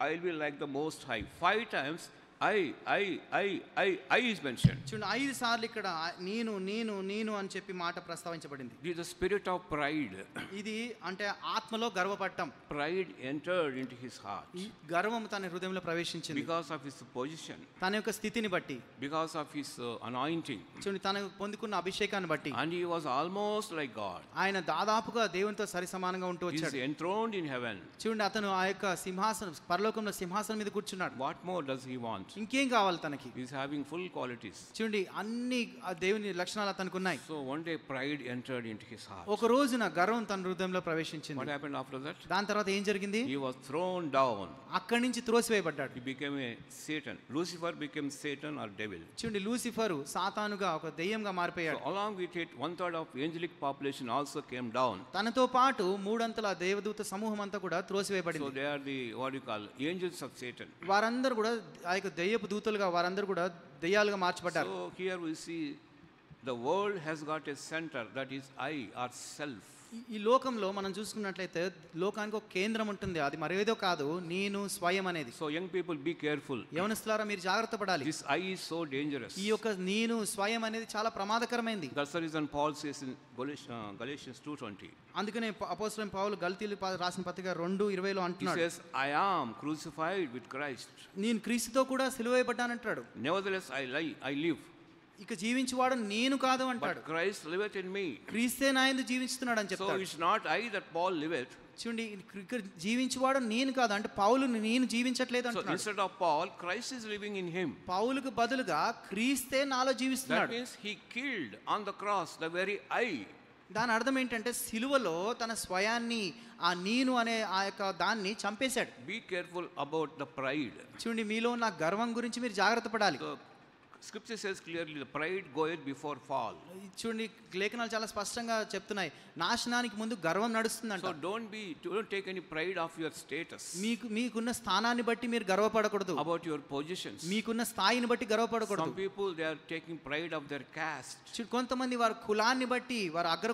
I will be like the Most High. 5 times I is mentioned. చూడండి, 5 సార్లు ఇక్కడ నేను నేను నేను అని చెప్పి మాట ప్రస్తావించబడింది. It is the spirit of pride. ఇది అంటే ఆత్మలో గర్వపడటం. Pride entered into his heart. ఈ గర్వం తన హృదయంలో ప్రవేశించింది Because of his position. తన యొక్క స్థితిని బట్టి, Because of his anointing. చూడండి, తన పొందుకున్న అభిషేకాన్ని బట్టి. And he was almost like God. ఆయన దాదాపుగా దేవునితో సరి సమానంగా ఉంటూ He is వచ్చాడు. enthroned in heaven. చూడండి, అతను ఆ యొక్క సింహాసనం, పరలోకంలో సింహాసనం మీద కూర్చున్నాడు. What more does he want? ఇంకేం కావాలి తనకి? He is having full qualities. చూడండి, అన్ని ఆ దేవుని లక్షణాలు అతనికి ఉన్నాయి. So one day pride entered into his heart. ఒక రోజున గర్వం తన హృదయంలో ప్రవేశించింది. What happened after that? దాని తర్వాత ఏం జరిగింది? He was thrown down. అక్కడి నుంచి త్రోసివేయబడ్డాడు. He became a Satan. Lucifer became Satan or devil. చూడండి, లూసిఫరు సాతానుగా ఒక దెయ్యంగా So మారిపోయాడు. along with it, 1/3 of angelic population also came down. తనతో పాటు 3 దేవదూత సమూహం అంతా కూడా So త్రోసివేయబడింది. they are the, what do you call, angels of Satan. వారందరూ కూడా ఆ యొక్క దెయ్యపు దూతలుగా, వారందరూ కూడా దెయ్యాలుగా మార్చబడ్డారు. So here we see the world has got a center, that is I or self. ఈ లోకంలో మనం చూసుకున్నట్లయితే లోకానికి ఒక కేంద్రం ఉంటుంది, అది మరేదో కాదు, నేను స్వయం అనేది. So young people, be careful. యవనస్తులారా, మీరు జాగ్రత్త పడాలి. This I is so dangerous. ఈ యొక్క నేను స్వయం అనేది చాలా ప్రమాదకరమైంది. That's the reason Paul says in Galatians 2:20. అందుకనే అపోస్తలుడైన పౌలు గలతీయులు రాసిన పత్రిక 2:20లో He అంటున్నాడు, says, I am crucified with Christ. నేను క్రీస్తుతో కూడా సిలువేయబడ్డానంటాడు. Nevertheless I live. ఇక జీవించువాడు నేను కాదు అంటాడు, But Christ liveth in me. క్రీస్తే నా యందు జీవిస్తున్నాడు అని So చెప్తాడు. it's not I that Paul liveth. చూడండి, ఇక్కడ జీవించువాడు నేను కాదు అంటే పౌలు నేను జీవించట్లేదు So అంటున్నాడు. instead of Paul, Christ is living in him. పౌలుకు బదులుగా క్రీస్తే నాలో That జీవిస్తున్నాడు. means he killed on the cross the very I. దాని అర్థం ఏంటంటే సిలువలో తన స్వయాన్ని, ఆ నేను అనే ఆ యొక్క దాన్ని చంపేశాడు. Be careful about the pride. చూడండి, మీలో ఉన్న గర్వం గురించి మీరు జాగ్రత్త పడాలి. The scripture says clearly, the pride goeth before fall. చూడండి, లేఖనాలు చాలా స్పష్టంగా చెప్తున్నాయి, నాశనానికి ముందు గర్వం నడుస్తుందంట. So don't take any pride of your status, మీకున్న స్థానాన్ని బట్టి మీరు గర్వపడకూడదు, about your positions. మీకున్న స్థాయిని బట్టి గర్వపడకూడదు. Some people, they are taking pride of their caste. కొంతమంది వారి కులాన్ని బట్టి, వారు అగ్ర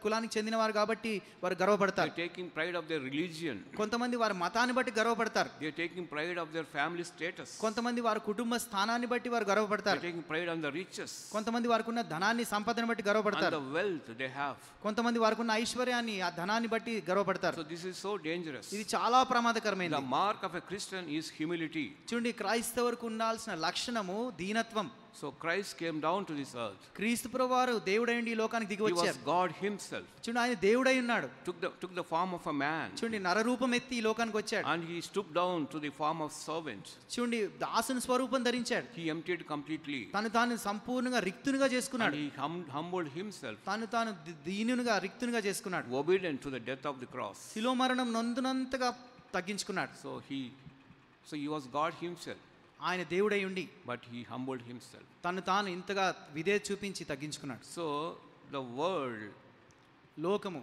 కులానికి చెందిన వారు కాబట్టి వారు They గర్వపడతారు. are taking pride of their religion. కొంతమంది వారి మతాన్ని బట్టి గర్వపడతారు. They are taking pride of their family status. కొంతమంది వారి కుటుంబ స్థానాన్ని బట్టి వారు They గర్వపడతారు. are taking pride on the riches కొంతమంది వారికి ఉన్న ధనాన్ని, సంపదను బట్టి and గర్వపడతారు. the wealth they have. కొంతమంది వారికి ఉన్న ఐశ్వర్యాన్ని, ఆ ధనాన్ని బట్టి గర్వపడతారు. So this is so dangerous. ఇది చాలా The ప్రమాదకరమైనది. mark of a Christian is humility. చూడండి, క్రైస్తవులకు ఉండాల్సిన లక్షణము దీనత్వం. So Christ came down to this earth. క్రీస్తు ప్రభువారు దేవుడైండి ఈ లోకానికి దిగి He was వచ్చారు. God himself. చూడండి, ఆయన దేవుడై ఉన్నాడు. Took the form of a man. చూడండి, నరరూపం ఎత్తి ఈ లోకానికి వచ్చాడు. And he stooped down to the form of servant. చూడండి, దాసుని స్వరూపం ధరించాడు. He emptied completely. తాను సంపూర్ణంగా రిక్తునిగా And చేసుకున్నాడు. he humbled himself. తాను దీనునిగా, రిక్తునిగా చేసుకున్నాడు. Obedient to the death of the cross. శిలో మరణం నొందునంతగా తగ్గించుకున్నాడు. So he was God himself. ఆయన దేవుడై ఉండి But he humbled himself. తాను ఇంతగా విధేయత చూపించి తగ్గించుకున్నాడు. So the world, లోకము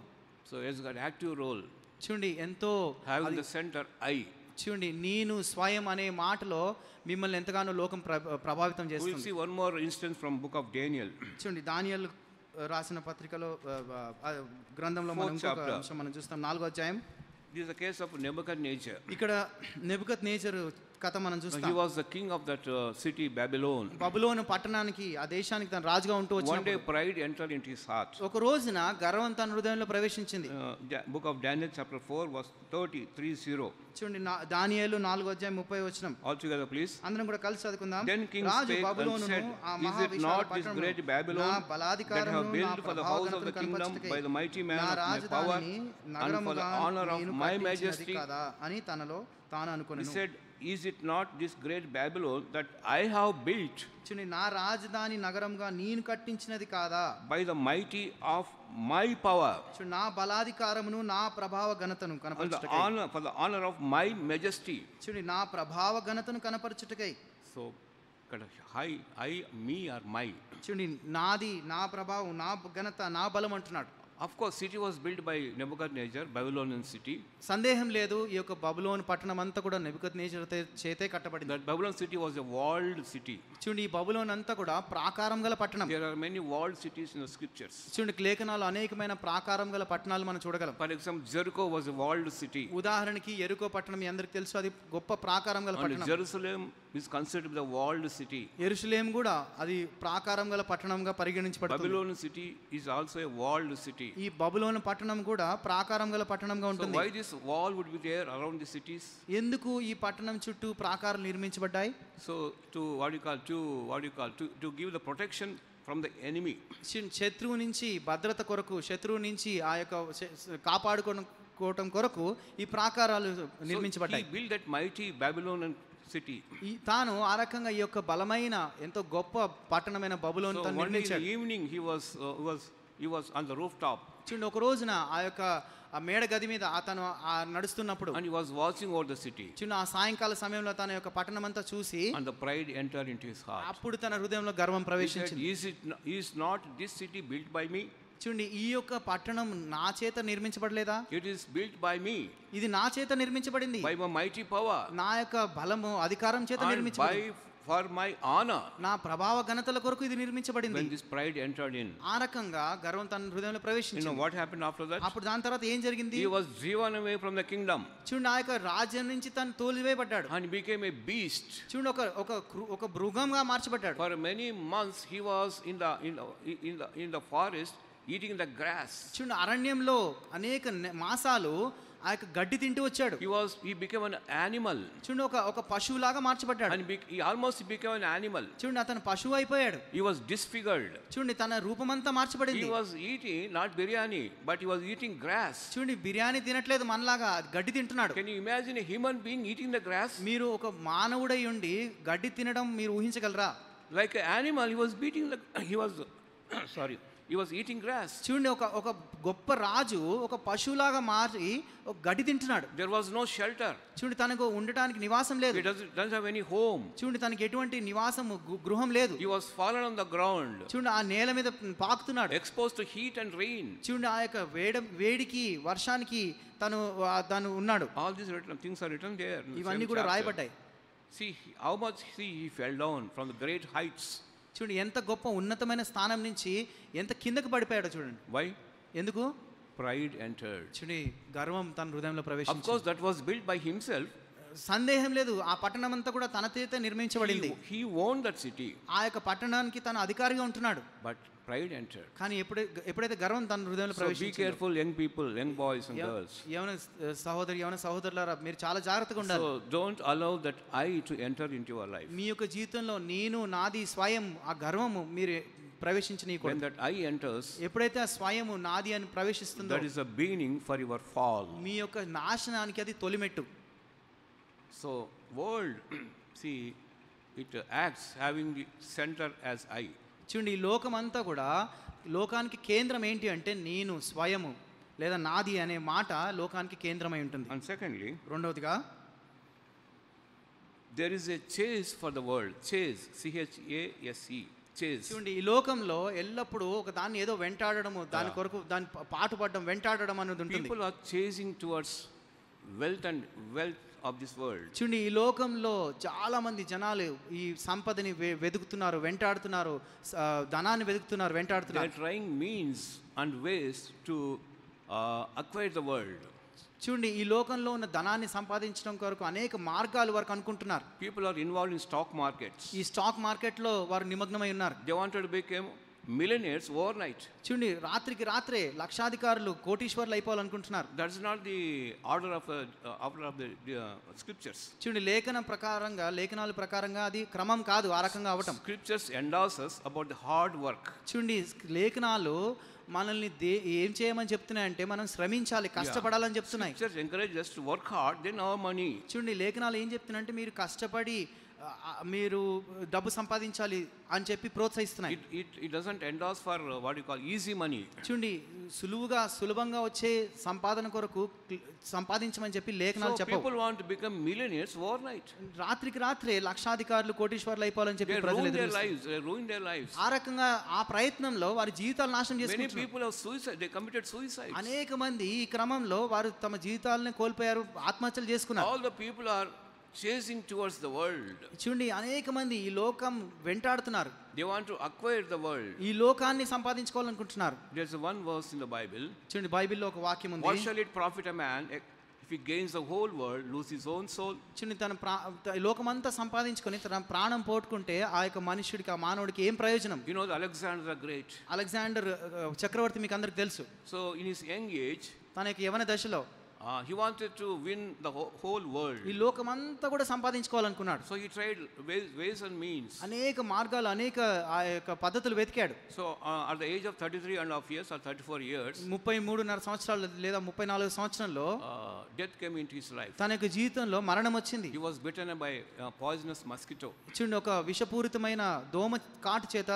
so has got active role, చూడండి ఎంతో having the center I. చూడండి, నేను స్వయం అనే మాటలో మిమ్మల్ని ఎంతగానో లోకం ప్రభావితం We will చేస్తుంది. see one more instance from book of Daniel. చూడండి, దానియేలు రాసిన పత్రికలో గ్రంథంలో మనం Fourth ఇంకొక chapter. అంశం మనం చూస్తాం, 4వ అధ్యాయం. This is the case of Nebuchadnezzar. ఇక్కడ నెబుకద్నెజరు కథ మనం He చూస్తాం. was the king of that city, Babylon. బబులోను పట్టణానికి ఆ దేశానికి తన రాజుగా ఉంటూ One day వచ్చినప్పుడు pride entered into his heart. ఒక రోజున గర్వం తన హృదయంలో ప్రవేశించింది. Book of Daniel chapter 4 verse 30. చూడండి దానియేలు 4:30. Altogether please. అందరం కూడా కలిసి చదువుకుందాం. Then king Raju spake and బబులోనును said, ఆ Is మహా it Vishala not this great పట్టణమును Babylon నా that have బలాధికారమును నా built for the house of the kingdom ప్రభావగణతను by the mighty man నా of my power రాజధానిని and for the నగరముగా honor of నేను my కట్టించినది majesty? కదా అని తనలో తాను He అనుకొనెను. said, Is it not this great Babylon that I have built చూడండి నా రాజధాని నగరంగా నేను కట్టించినది కాదా by the mighty of my power చూడండి నా బలాధికారమును నా ప్రభావ ఘనతను and the కనపరచుటకై honor for the honor of my majesty? చూడండి నా ప్రభావ ఘనతను కనపరచుటకై So, I, me or my. చూడండి నాది నా ప్రభావం నా ఘనత నా బలం అంటున్నాడు. Of course, city was built by Nebuchadnezzar, Babylonian city. సందేహం లేదు ఈ యొక్క బబులోను పట్టణం అంతా కూడా నెబుకద్నెజర్ చేతే కట్టబడింది. That Babylon city was a walled city. చూడండి ఈ బబులోన్ అంతా కూడా ప్రాకారం గల పట్టణం. There are many walled cities in the scriptures. చూడండి లేఖనాలు అనేకమైన ప్రాకారం గల పట్టణాలు మనం చూడగలం. For example, Jericho was a walled city. ఉదాహరణకి ఎరుకో పట్టణం మీ అందరికీ తెలుసు, అది గొప్ప ప్రాకారం గల And పట్టణం. Jerusalem is considered to be the walled city. యెరూషలేము కూడా అది ప్రాకారం గల పట్టణంగా పరిగణించబడుతుంది. Babylon city is also a walled city. ఈ బబులోను పట్టణం కూడా ప్రాకారం గల పట్టణంగా So ఉంటుంది. why this wall would be there around the cities? ఎందుకు ఈ పట్టణం చుట్టూ ప్రాకారాలు నిర్మించబడ్డాయి? So to give the protection from the enemy. శత్రువు నుంచి భద్రత కొరకు, శత్రువు నుంచి ఆ యొక్క కాపాడుకోవటం కొరకు ఈ ప్రాకారాలు నిర్మించబడ్డాయి. So he built that mighty Babylonian city. తాను ఆ రకంగా ఈ యొక్క బలమైన ఎంతో గొప్ప పట్టణమైన బబులోను So తను one day in the నిర్మించాడు. evening he was on the rooftop చూడండి ఒక రోజున ఆ యొక్క ఆ మేడ గది మీద అతను నడుస్తున్నప్పుడు and he was watching over the city. చూడండి ఆ సాయంకాల సమయంలో తన యొక్క పట్టణం అంతా చూసి And the pride entered into his heart. అప్పుడు తన హృదయంలో గర్వం He said, ప్రవేశించింది. Is not this city built by me? చూడండి ఈ యొక్క పట్టణం నా చేత నిర్మించబడలేదా? It is built by me, ఇది నా చేత నిర్మించబడింది, by my mighty power, నా యొక్క బలము అధికారం చేత and నిర్మించబడింది, for my honor. నా ప్రభావ ఘనతల కొరకు ఇది నిర్మించబడింది. When this pride entered in, ఆ రకంగా గర్వం తన హృదయంలో ప్రవేశించింది. what happened after that? అప్పుడు దాని తర్వాత ఏం జరిగింది? He was driven away from the kingdom చూడండి ఆ యొక్క రాజ్యం నుంచి తను తోలివేయబడ్డాడు. and became a beast. చూడండి ఒక మృగంగా మార్చబడ్డాడు. For many months he was in the forest eating the grass. చూడండి అరణ్యంలో అనేక మాసాలు ఆ యొక్క గడ్డి తింటూ వచ్చాడు. He became an animal. చూడండి ఒక పశువులాగా మార్చబడ్డాడు. And he almost became an animal. చూడండి అతను పశువు అయిపోయాడు. He was disfigured. చూడండి తన రూపమంతా మార్చబడింది. He was eating not biryani but he was eating grass. చూడండి బిర్యానీ తినట్లేదు, మనలాగా గడ్డి తింటున్నాడు. Can you imagine a human being eating the grass? మీరు ఒక మానవుడై ఉండి గడ్డి తినడం మీరు ఊహించగలరా? Like an animal he was eating grass. చూడండి ఒక గొప్ప రాజు ఒక పశువులాగా మారి ఒక గడ్డి తింటున్నాడు. There was no shelter. చూడండి తనకు ఉండటానికి నివాసం లేదు. He doesn't have any home. చూడండి తనకి ఎటువంటి నివాసము గృహం లేదు. He was fallen on the ground. చూడండి ఆ నేల మీద పాకుతున్నాడు. Exposed to heat and rain. చూడండి ఆ యొక్క వేడికి వర్షానికి తను ఉన్నాడు. All these things are written there. ఇవన్నీ కూడా రాయబడ్డాయి. See how much he fell down from the great heights. చూడండి ఎంత గొప్ప ఉన్నతమైన స్థానం నుంచి ఎంత కిందకు పడిపోయాడో చూడండి. Why? ఎందుకు? Pride entered. చూడండి గర్వం తన హృదయంలో Of ప్రవేశించింది. course that was built by himself. సందేహం లేదు ఆ పట్టణం అంతా కూడా తన చేత నిర్మించబడింది. He owned that city. ఆ యొక్క పట్టణానికి తన అధికారిగా ఉంటున్నాడు. But pride entered. కానీ ఎప్పుడైతే గర్వం తన హృదయంలో So be ప్రవేశించిందో, careful, young people, young boys and girls. యవన సహోదరులారా మీరు చాలా జాగ్రత్తగా ఉండాలి. So don't allow that I to enter into your life. మీ యొక్క జీవితంలో నేను నాది స్వయం ఆ గర్వము మీరు ప్రవేశించనీయకూడదు. When that I enters, ఎప్పుడైతే ఆ స్వయము నాది అని ప్రవేశిస్తుందో that is a beginning for your fall. మీ యొక్క నాశనానికి అది తొలిమెట్టు. So world, see, it acts having the center as I. చూడండి ఈ లోకమంతా కూడా లోకానికి కేంద్రం ఏంటి అంటే నేను స్వయము లేదా నాది అనే మాట లోకానికి కేంద్రమై ఉంటుంది. And secondly, రెండవదిగా there is a chase for the world. Chase, C-H-A-S-E, chase. చూడండి ఈ లోకంలో ఎల్లప్పుడూ ఒక దాన్ని ఏదో వెంటాడడము, దాని కొరకు దాని పాటుపడడం, వెంటాడడం అనేది ఉంటుంది. People are chasing towards wealth of this world. చూడండి ఈ లోకంలో చాలా మంది జనాలు ఈ సంపదని వెతుకుతున్నారు, వెంటాడుతున్నారు, ధనాన్ని వెతుకుతున్నారు, They are వెంటాడుతున్నారు. trying means and ways to acquire the world. చూడండి, ఈ లోకంలో ఉన్న ధనాన్ని సంపాదించడం కొరకు అనేక మార్గాలు వారు అనుకుంటున్నారు. People are involved in stock markets. ఈ స్టాక్ మార్కెట్లో వారు నిమగ్నమై ఉన్నారు. They wanted to become millionaires overnight. చూడండి, రాత్రికి రాత్రే లక్షాధికారులు, కోటీశ్వర్లు అయిపోవాలనుకుంటున్నారు. That's not the order of the scriptures. చూడండి, లేఖనాల ప్రకారంగా అది క్రమం కాదు ఆ రకంగా అవటం. Scriptures endorse us about the hard work. చూడండి, లేఖనాలు మనల్ని ఏం చేయమని చెప్తున్నాయంటే మనం శ్రమించాలి, కష్టపడాలని చెప్తున్నాయి. Scriptures encourage us to work hard, then earn money. చూడండి, లేఖనాలు ఏం చెప్తున్నాయంటే మీరు కష్టపడి మీరు డబ్బు సంపాదించాలి అని చెప్పి ప్రోత్సహిస్తున్నాయి. It doesn't endorse for what you call easy money. చూడండి, సులభంగా వచ్చే సంపాదన కొరకు సంపాదించమని చెప్పి లేఖనాలు చెప్పవు. People want to become millionaires overnight. రాత్రికి రాత్రే లక్షాధికారులు, కోటీశ్వర్లు అయిపోవాలని చెప్పి ప్రజలు ruin their lives. ఆ రకంగా ఆ ప్రయత్నంలో వారి జీవితాలు నాశనం Many చేసుకుంటున్నారు. people have suicide. They committed suicide. అనేక మంది ఈ క్రమంలో వారు తమ జీవితాలను కోల్పోయారు, ఆత్మహత్యలు చేసుకున్నారు. All the people are chasing towards the world. చూడండి, అనేక మంది ఈ లోకం వెంటాడుతున్నారు. They want to acquire the world. ఈ లోకాన్ని సంపాదించుకోవాలనుకుంటున్నారు. There's one verse in the Bible. చూడండి, బైబిల్లో ఒక వాక్యం ఉంది. What shall it profit a man if he gains the whole world, lose his own soul? చూడండి, తన లోకమంతా సంపాదించుకొని తన ప్రాణం పోగొట్టుకుంటే ఆ యొక్క మనుష్యుడికి, ఆ మానవుడికి ఏం ప్రయోజనం? You know, Alexander the Great. Alexander చక్రవర్తి మీకు అందరికి తెలుసు. So in his young age, తన యొక్క యవన దశలో he wanted to win the whole world. ఈ లోకమంతా కూడా సంపాదించుకోవాలనుకున్నాడు. So he tried ways and means. అనేక మార్గాలు, అనేక ఆ యొక్క పద్ధతులు వెతికాడు. So at the age of 33.5 years or 34 years, 33.5 సంవత్సరాలు లేదా 34 సంవత్సరంలో death came into his life. తన యొక్క జీవితంలో మరణం వచ్చింది. He was bitten by a poisonous mosquito. చూడండి, ఒక విషపూరితమైన దోమ కాటు చేత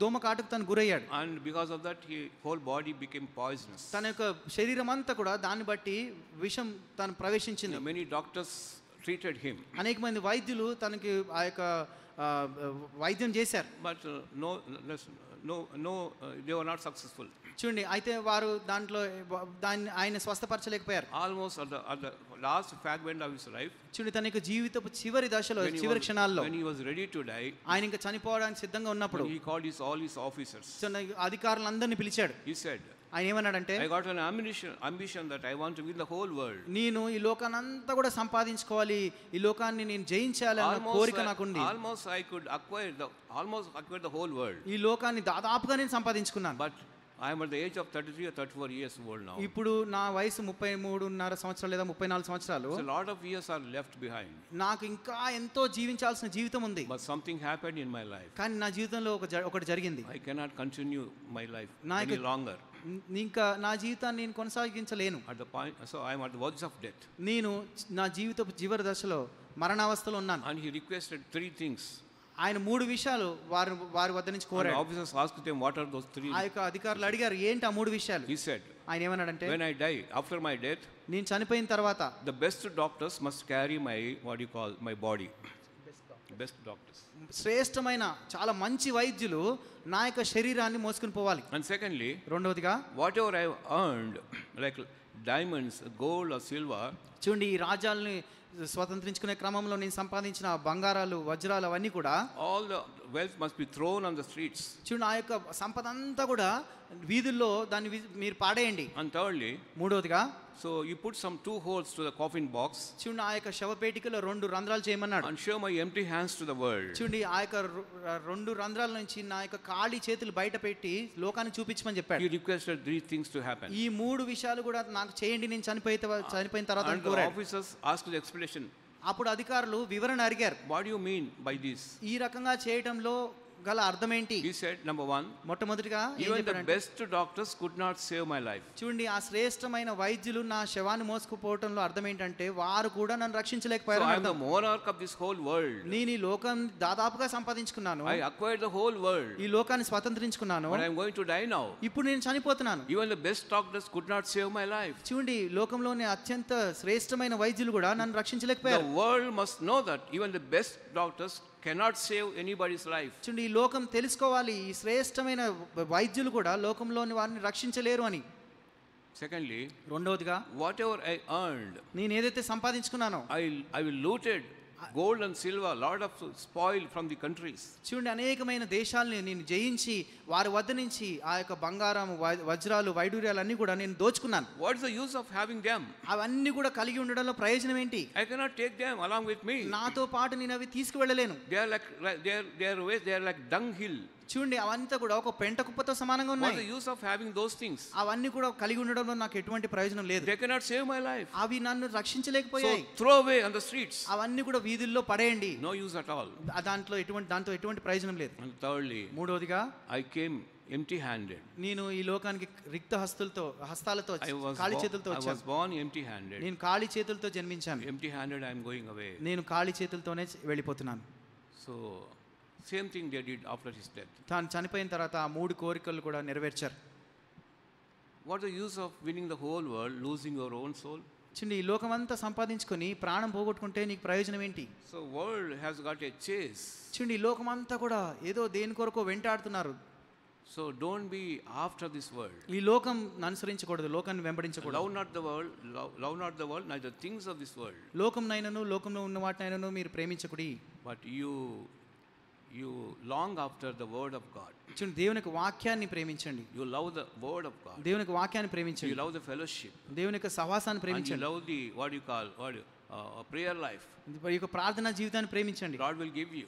దోమ కాటుకు తను గురయ్యాడు. And because of that, his whole body became poisonous. తన యొక్క శరీరం అంతా కూడా దాన్ని బట్టి విషం తను ప్రవేశించింది. Many doctors treated him. అనేక మంది వైద్యులు తనకి ఆ యొక్క వైద్యం చేశారు. But they were not successful. చూడండి, అయితే వారు దాన్ని ఆయన స్వస్థపరచలేకపోయారు. Almost at the last fragment of his life, చూడండి, తన యొక్క జీవితపు చివరి దశలో, చివరి క్షణాల్లో when he was ready to die, ఆయన ఇంకా చనిపోవడానికి సిద్ధంగా ఉన్నప్పుడు he called all his officers. అధికారులందరినీ పిలిచాడు. He said, ఆయన ఏమన్నాడంటే, I got an ambition that I want to win the whole world. నేను ఈ లోకాన్ని అంతా కూడా సంపాదించుకోవాలి, ఈ లోకాన్ని నేను జయించాలి అన్న కోరిక నాకుంది. Almost I could acquire the whole world. ఈ లోకాన్ని దాదాపుగా నేను సంపాదించుకున్నాను. But I am at the age of 33 or 34 years old now. ఇప్పుడు నా వయసు 33.5 సంవత్సరాలు లేదా 34 సంవత్సరాలు. So a lot of years are left behind. నాకు ఇంకా ఎంతో జీవించాల్సిన జీవితం ఉంది. But something happened in my life. కానీ నా జీవితంలో ఒకటి జరిగింది. I cannot continue my life any longer. ఇంకా నా జీవితాన్ని నేను కొనసాగించలేను. At the point, so I am at the verge of death. నేను నా జీవితపు చివరి దశలో మరణావస్థలో ఉన్నాను. And he requested 3 things. ఆయన 3 విషయాలు వారి వద్ద నుంచి కోరాడు. Officers asked him, what are those 3? ఆ యొక్క అధికారులు అడిగారు, ఏంటి ఆ 3 విషయాలు? He said, ఆయన ఏమన్నాడంటే, when I die, after my death, నేను చనిపోయిన తర్వాత the best doctors must carry my body. Best doctors. శ్రేష్టమైన చాలా మంచి వైద్యులు నా యొక్క శరీరాన్ని మోసుకుని పోవాలి. And secondly, రెండవదిగా, whatever I have earned, like diamonds, gold or silver, చూడండి, ఈ రాజ్యాలని స్వతంత్రించుకునే క్రమంలో నేను సంపాదించిన బంగారాలు, వజ్రాలు అవన్నీ కూడా, all the wealth must be thrown on the streets. చూడండి, ఆ యొక్క సంపద అంతా కూడా వీధుల్లో దాన్ని మీరు పాడేయండి. And thirdly, మూడవదిగా, so you put some 2 holes to the coffin box. చూడండి, ఆ యొక్క శవపేటికలో 2 రంధ్రాలు చేయమన్నాడు. And show my empty hands to the world. చూడండి, ఆ యొక్క 2 రంధ్రాల నుంచి నా యొక్క ఖాళీ చేతులు బయట పెట్టి లోకాన్ని చూపించమని చెప్పాడు. He requested 3 things to happen. ఈ 3 విషయాలు కూడా నాకు చేయండి, నేను చనిపోయిన తర్వాత And the officers asked the explanation. అప్పుడు అధికారులు వివరణ అడిగారు. What do you mean by this? ఈ రకంగా చేయటంలో గల అర్థం ఏంటి? He said, number 1, మొట్టమొదటిగా even the best doctors could not save my life. చూడండి, ఆ శ్రేష్టమైన వైద్యులు నా శవాన్ని మోసుకుపోవటంలో అర్థం ఏంటంటే వారు కూడా నన్ను రక్షించలేకపోయారు. So I am the monarch of this whole world. నేను ఈ లోకం దాదాపుగా సంపాదించుకున్నాను, I acquired the whole world. ఈ లోకాన్ని స్వతంత్రించుకున్నాను, But I am going to die now. ఇప్పుడు నేను చనిపోతున్నాను. Even the best doctors could not save my life. చూడండి, లోకంలోనే అత్యంత శ్రేష్టమైన వైద్యులు కూడా నన్ను రక్షించలేకపోయారు. The world must know that even the best doctors cannot save anybody's life. చూడండి, ఈ లోకం తెలుసుకోవాలి, ఈ శ్రేష్టమైన వైద్యులు కూడా లోకంలోని వారిని రక్షించలేరు అని. Secondly, రెండవదిగా, whatever I earned, నేను ఏదైతే సంపాదించుకున్నానో I will loot it gold and silver, lot of spoil from the countries. చూడండి, అనేకమైన దేశాలని నేను జయించి వారి వద్ద నుంచి ఆ యొక్క బంగారం, వజ్రాలు, వైడూర్యాలు అన్నీ కూడా నేను దోచుకున్నాను. What is the use of having them? అవన్నీ కూడా కలిగి ఉండడంలో ప్రయోజనం ఏంటి? I cannot take them along with me. నాతో పాటు నేను అవి తీసుకువెళ్ళలేను. They are like dunghill. చూడండి, అవంతా కూడా ఒక పెంట కుప్పతో సమానంగా What is ఉన్నాయి. the use of having those things? అవన్నీ కూడా కలిగి ఉండడంలో నాకు ఎటువంటి ప్రయోజనం లేదు. They cannot save my life. అవి నన్ను So రక్షించలేకపోయాయి. throw away on the streets. అవన్నీ కూడా వీధుల్లో పడేయండి. No use at all. దాంతో ఎటువంటి ప్రయోజనం లేదు. And thirdly, మూడవదిగా, I came empty-handed. నేను ఈ లోకానికి రిక్త హస్తాలతో ఖాళీ చేతులతో I was వచ్చాను. born empty-handed. నేను ఖాళీ చేతులతో జన్మించాను. Empty-handed, I am going away. నేను ఖాళీ చేతులతోనే వెళ్ళిపోతున్నాను. So same thing they did after his death. తాను చనిపోయిన తర్వాత ఆ 3 కోరికలు కూడా నెరవేర్చారు. What is the use of winning the whole world, losing your own soul? చూడండి, ఈ లోకమంతా సంపాదించుకొని ప్రాణం పోగొట్టుకుంటే నీకు ప్రయోజనం ఏంటి? So world has got a chase. చూడండి, ఈ లోకమంతా కూడా ఏదో దేని కొరకో వెంటాడుతున్నారు. So don't be after this world. ఈ లోకం అనుసరించకూడదు, లోకాన్ని వెంబడించకూడదు. Love not the world, love not the world, neither things of this world. లోకంనైనను లోకంలో ఉన్న వాటినైనను మీరు ప్రేమించకుడి. But you long after the word of God. చూడండి, దేవుని యొక్క వాక్యాన్ని ప్రేమించండి. You love the word of God. దేవుని యొక్క వాక్యాన్ని You ప్రేమించండి. love the fellowship. దేవుని యొక్క సహవాసాన్ని And you ప్రేమించండి. love the what you call prayer life. ఈ యొక్క ప్రార్థనా జీవితాన్ని ప్రేమించండి. God will give you.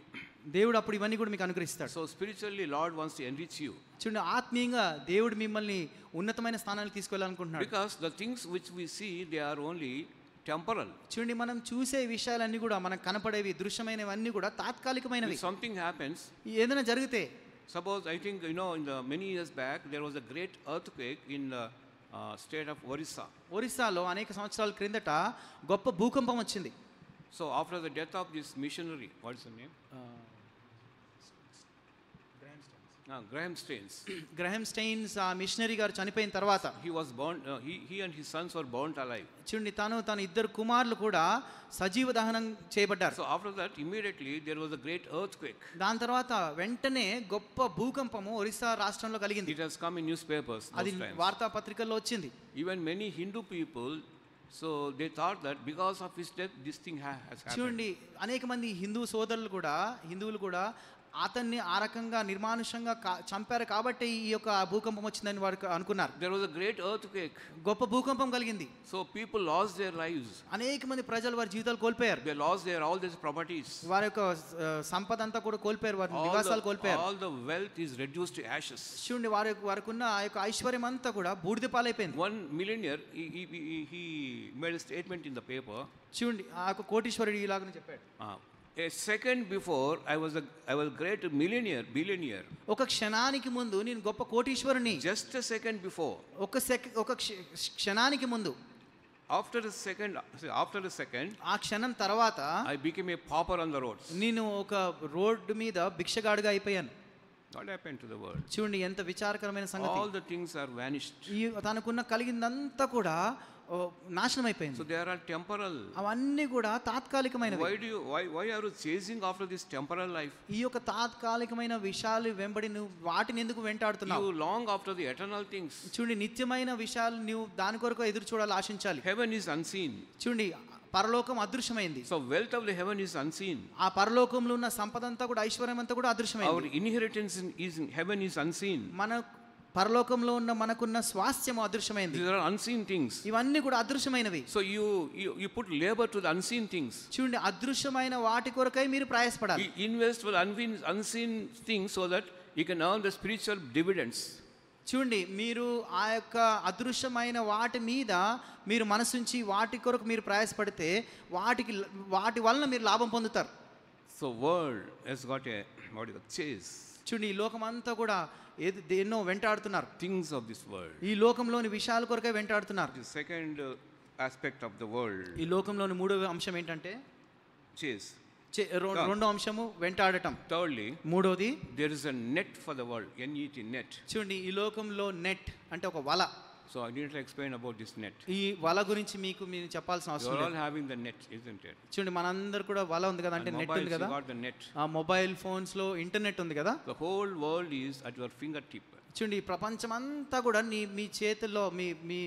దేవుడు అప్పుడు ఇవన్నీ కూడా మీకు అనుగ్రహిస్తాడు. So spiritually Lord wants to enrich you. చూడండి, ఆత్మీయంగా దేవుడు మిమ్మల్ని ఉన్నతమైన స్థానానికి తీసుకెళ్ళాలనుకుంటున్నాడు. Because the things which we see, they are only temporal. చూడండి, మనం చూసే విషయాలన్నీ కూడా మనకు కనపడేవి, దృశ్యమైనవన్నీ కూడా తాత్కాలికమైనవి. If something happens, ఏదైనా జరిగితే, suppose I think in the many years back there was a great earthquake in the state of Orissa. ఒరిస్సాలో అనేక సంవత్సరాల క్రిందట గొప్ప భూకంపం వచ్చింది. So after the death of this missionary, what is the name? Graham Staines. గ్రహం స్టెయిన్స్ ఆ మిషనరీ గారు చనిపోయిన తర్వాత He was born. He and his sons were burnt alive. చూడండి, తన ఇద్దరు కుమారులు కూడా సజీవ దహనం చేయబడ్డారు. So after that, immediately there was a great earthquake. దాని తర్వాత వెంటనే గొప్ప భూకంపము ఒరిస్సా రాష్ట్రంలో కలిగింది. It has come in newspapers అది those times. వార్తాపత్రికల్లో వచ్చింది. Even many Hindu people, so they thought that because of his death this thing has happened. చూడండి, అనేక మంది హిందువులు కూడా అతన్ని ఆ రకంగా నిర్మానుషంగా చంపారు కాబట్టి ఈ యొక్క భూకంపం వచ్చిందని వారు అనుకున్నారు. There was a great earthquake. గొప్ప భూకంపం కలిగింది. So people lost their lives. అనేక మంది ప్రజలు వారి జీవితాలు కోల్పోయారు. They lost all their properties. వారి యొక్క సంపద అంతా కూడా కోల్పోయారు, వారి నివాసాలు కోల్పోయారు. All the wealth is reduced to ashes. చూడండి, వారికున్న ఆ యొక్క ఐశ్వర్యం అంతా కూడా బూడిద పాలైపోయింది. One millionaire, he made a statement in the paper. చూడండి, ఆ యొక్క కోటీశ్వరుడు ఇలాగని చెప్పాడు. A second before I was great billionaire. ఒక క్షణానికి ముందు నేను గొప్ప కోటీశ్వరుని. Just a second before. ఒక క్షణానికి ముందు. After a second, ఆ క్షణం తర్వాత I became a pauper on the roads. నేను ఒక రోడ్డు మీద భిక్షగాడుగా అయిపోయాను. What happened to the world? చూడండి, ఎంత విచారకరమైన సంగతి. All the things are vanished. తనకున్న కలిగిందంతా కూడా నాశనం అయిపోయింది. So they are all temporal. అవన్నీ కూడా తాత్కాలికమైనవి. Why are you chasing after this temporal life? ఈ యొక్క తాత్కాలికమైన విషయాలు వెంబడి నువ్వు వాటిని ఎందుకు వెంటాడుతున్నావు? You long after the eternal things. చూడండి, నిత్యమైన విషయాలు నువ్వు దాని కొరకు ఎదురు చూడాలి, ఆశించాలి. Heaven is unseen. చూడండి, పరలోకం అదృశ్యమైంది. So wealth of the heaven is unseen. ఆ పరలోకంలో ఉన్న సంపద అంతా కూడా, ఐశ్వర్యం అంతా కూడా అదృశ్యమైంది. Our inheritance in heaven is unseen. మన పరలోకంలో ఉన్న మనకున్న స్వాస్థ్యం అదృశ్యమైంది. These are unseen things. ఇవన్నీ కూడా అదృశ్యమైనవి. So you put labor to the unseen things. చూడండి, అదృశ్యమైన వాటి కొరకై మీరు ప్రయాసపడాలి. You invest for unseen things so that you can earn the spiritual dividends. చూడండి, మీరు ఆ యొక్క అదృశ్యమైన వాటి మీద మీరు మనసుంచి వాటి కొరకు మీరు ప్రయాసపడితే వాటి వలన మీరు లాభం పొందుతారు. So world has got a chase. చూడండి, ఈ లోకమంతా కూడా ఎన్నో వెంటాడుతున్నారు. Things of this world. ఈ లోకంలోని విషయాల కొరకే వెంటాడుతున్నారు. The second aspect of the world. ఈ లోకంలోని మూడవ అంశం ఏంటంటే chase. రెండో అంశము వెంటాడటం. Thirdly, మూడోది there is a net for the world. Net. చూడండి, ఈ లోకంలో నెట్ అంటే ఒక వల. So I didn't explain about this net. ఈ వల గురించి మీరు చెప్పాల్సిన You అవసరం are లేదు. all having the net, isn't it? చూడండి మనందరూ కూడా వల ఉంది కదా, అంటే And నెట్ mobiles, ఉంది you కదా, got the net. ఆ మొబైల్ ఫోన్స్ లో ఇంటర్నెట్ ఉంది కదా. The whole world is at your fingertip. చూడండి ఈ ప్రపంచం అంతా కూడా మీ చేతుల్లో మీ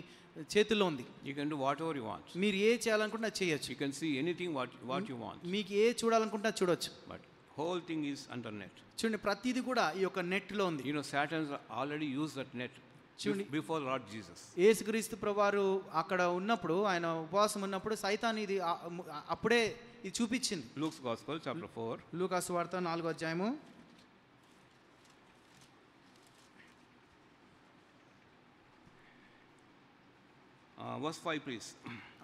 చేతుల్లో ఉంది. You can do whatever you want. మీరు ఏ చేయాలనుకుంటే చేయొచ్చు. You can see anything what you want. మీకు ఏ చూడాలనుకుంటే చూడొచ్చు. But whole thing is under net. చూడండి ప్రతిదీ కూడా ఈ యొక్క నెట్ లో ఉంది. You know, Satan already used that net before Lord Jesus. యేసుక్రీస్తు ప్రభువారు అక్కడ ఉన్నప్పుడు, ఆయన ఉపవాసం ఉన్నప్పుడు సైతాన్ ఇది అప్పుడే ఇది చూపించింది. Luke's Gospel, chapter 4. లూకా సువార్త 4వ అధ్యాయము Verse 5, please.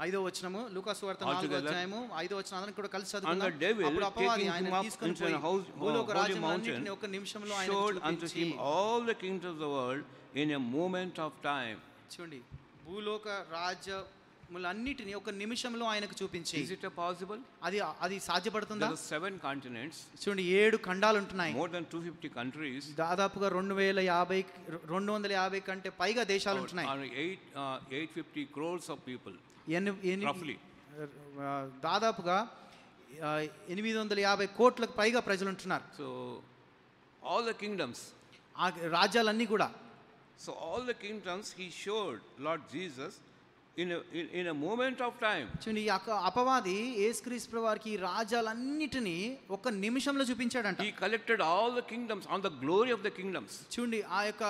5వ వచనము. లూకా సువార్త 4వ Altogether. అధ్యాయము 5వ వచనం అందరం కూడా కలిసి And the చదువుకుందాం. devil, అప్పుడు అపవాది taking ఆయన him up తీసుకొని into పోయి a house, భూలోక holy రాజ్యములన్నిటిని mountain, ఒక నిమిషంలో showed ఆయన unto చూపించి, him all the kingdoms of the world in a moment of time. చూడండి భూలోక రాజ్యములన్నిటిని ఒక నిమిషంలో ఆయనకు చూపించి. Is it possible? అది సాధ్యపడుతుందా? There are 7 continents, చూడండి 7 ఖండాలు ఉంటున్నాయి. more than 250 countries, దాదాపుగా 250 కంటే పైగా దేశాలు ఉంటున్నాయి. and 850 crores of people, roughly. దాదాపుగా 850 కోట్లకు పైగా ప్రజలు ఉంటున్నారు. So all the kingdoms, ఆ రాజ్యాలన్నీ కూడా. so all the kingdoms he showed Lord Jesus in a moment of time. చూడండి ఈ అపవాది యేసుక్రీస్తు ప్రభువారికి ఈ రాజ్యాలన్నిటినీ ఒక నిమిషంలో చూపించాడంట. He collected all the kingdoms on the glory of the kingdoms. చూడండి ఆ యొక్క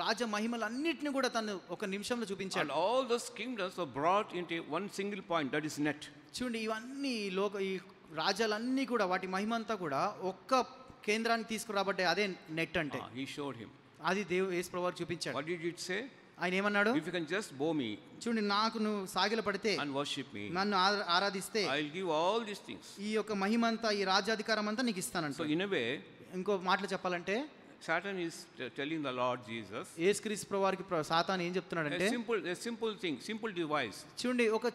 రాజ మహిమలన్నిటిని కూడా తను ఒక నిమిషంలో చూపించాడు. And all those kingdoms were brought into one single point, that is net. చూడండి ఇవన్నీ ఈ రాజ్యాలన్నీ కూడా వాటి మహిమంతా కూడా ఒక్క కేంద్రానికి తీసుకురాబడ్డాయి. అదే నెట్ అంటే. He showed him. అది యేసు ప్రభువారు చూపించాడు. What did it say? ఆయన ఏమన్నాడు? If you can just bow me చూడండి నాకు నువ్వు సాగిలపడితే, and worship me, నన్ను ఆరాధిస్తే I'll give all these things. ఈ యొక్క మహిమంతా ఈ రాజ్యాధికారం అంతా నీకు ఇస్తానంట. So in a way, ఇంకో మాటలు చెప్పాలంటే Satan is telling the Lord Jesus యేసుక్రీస్తు ప్రభువారికి సాతాను ఏం చెప్తున్నాడంటే, a simple thing, simple device. చూడండి ఒక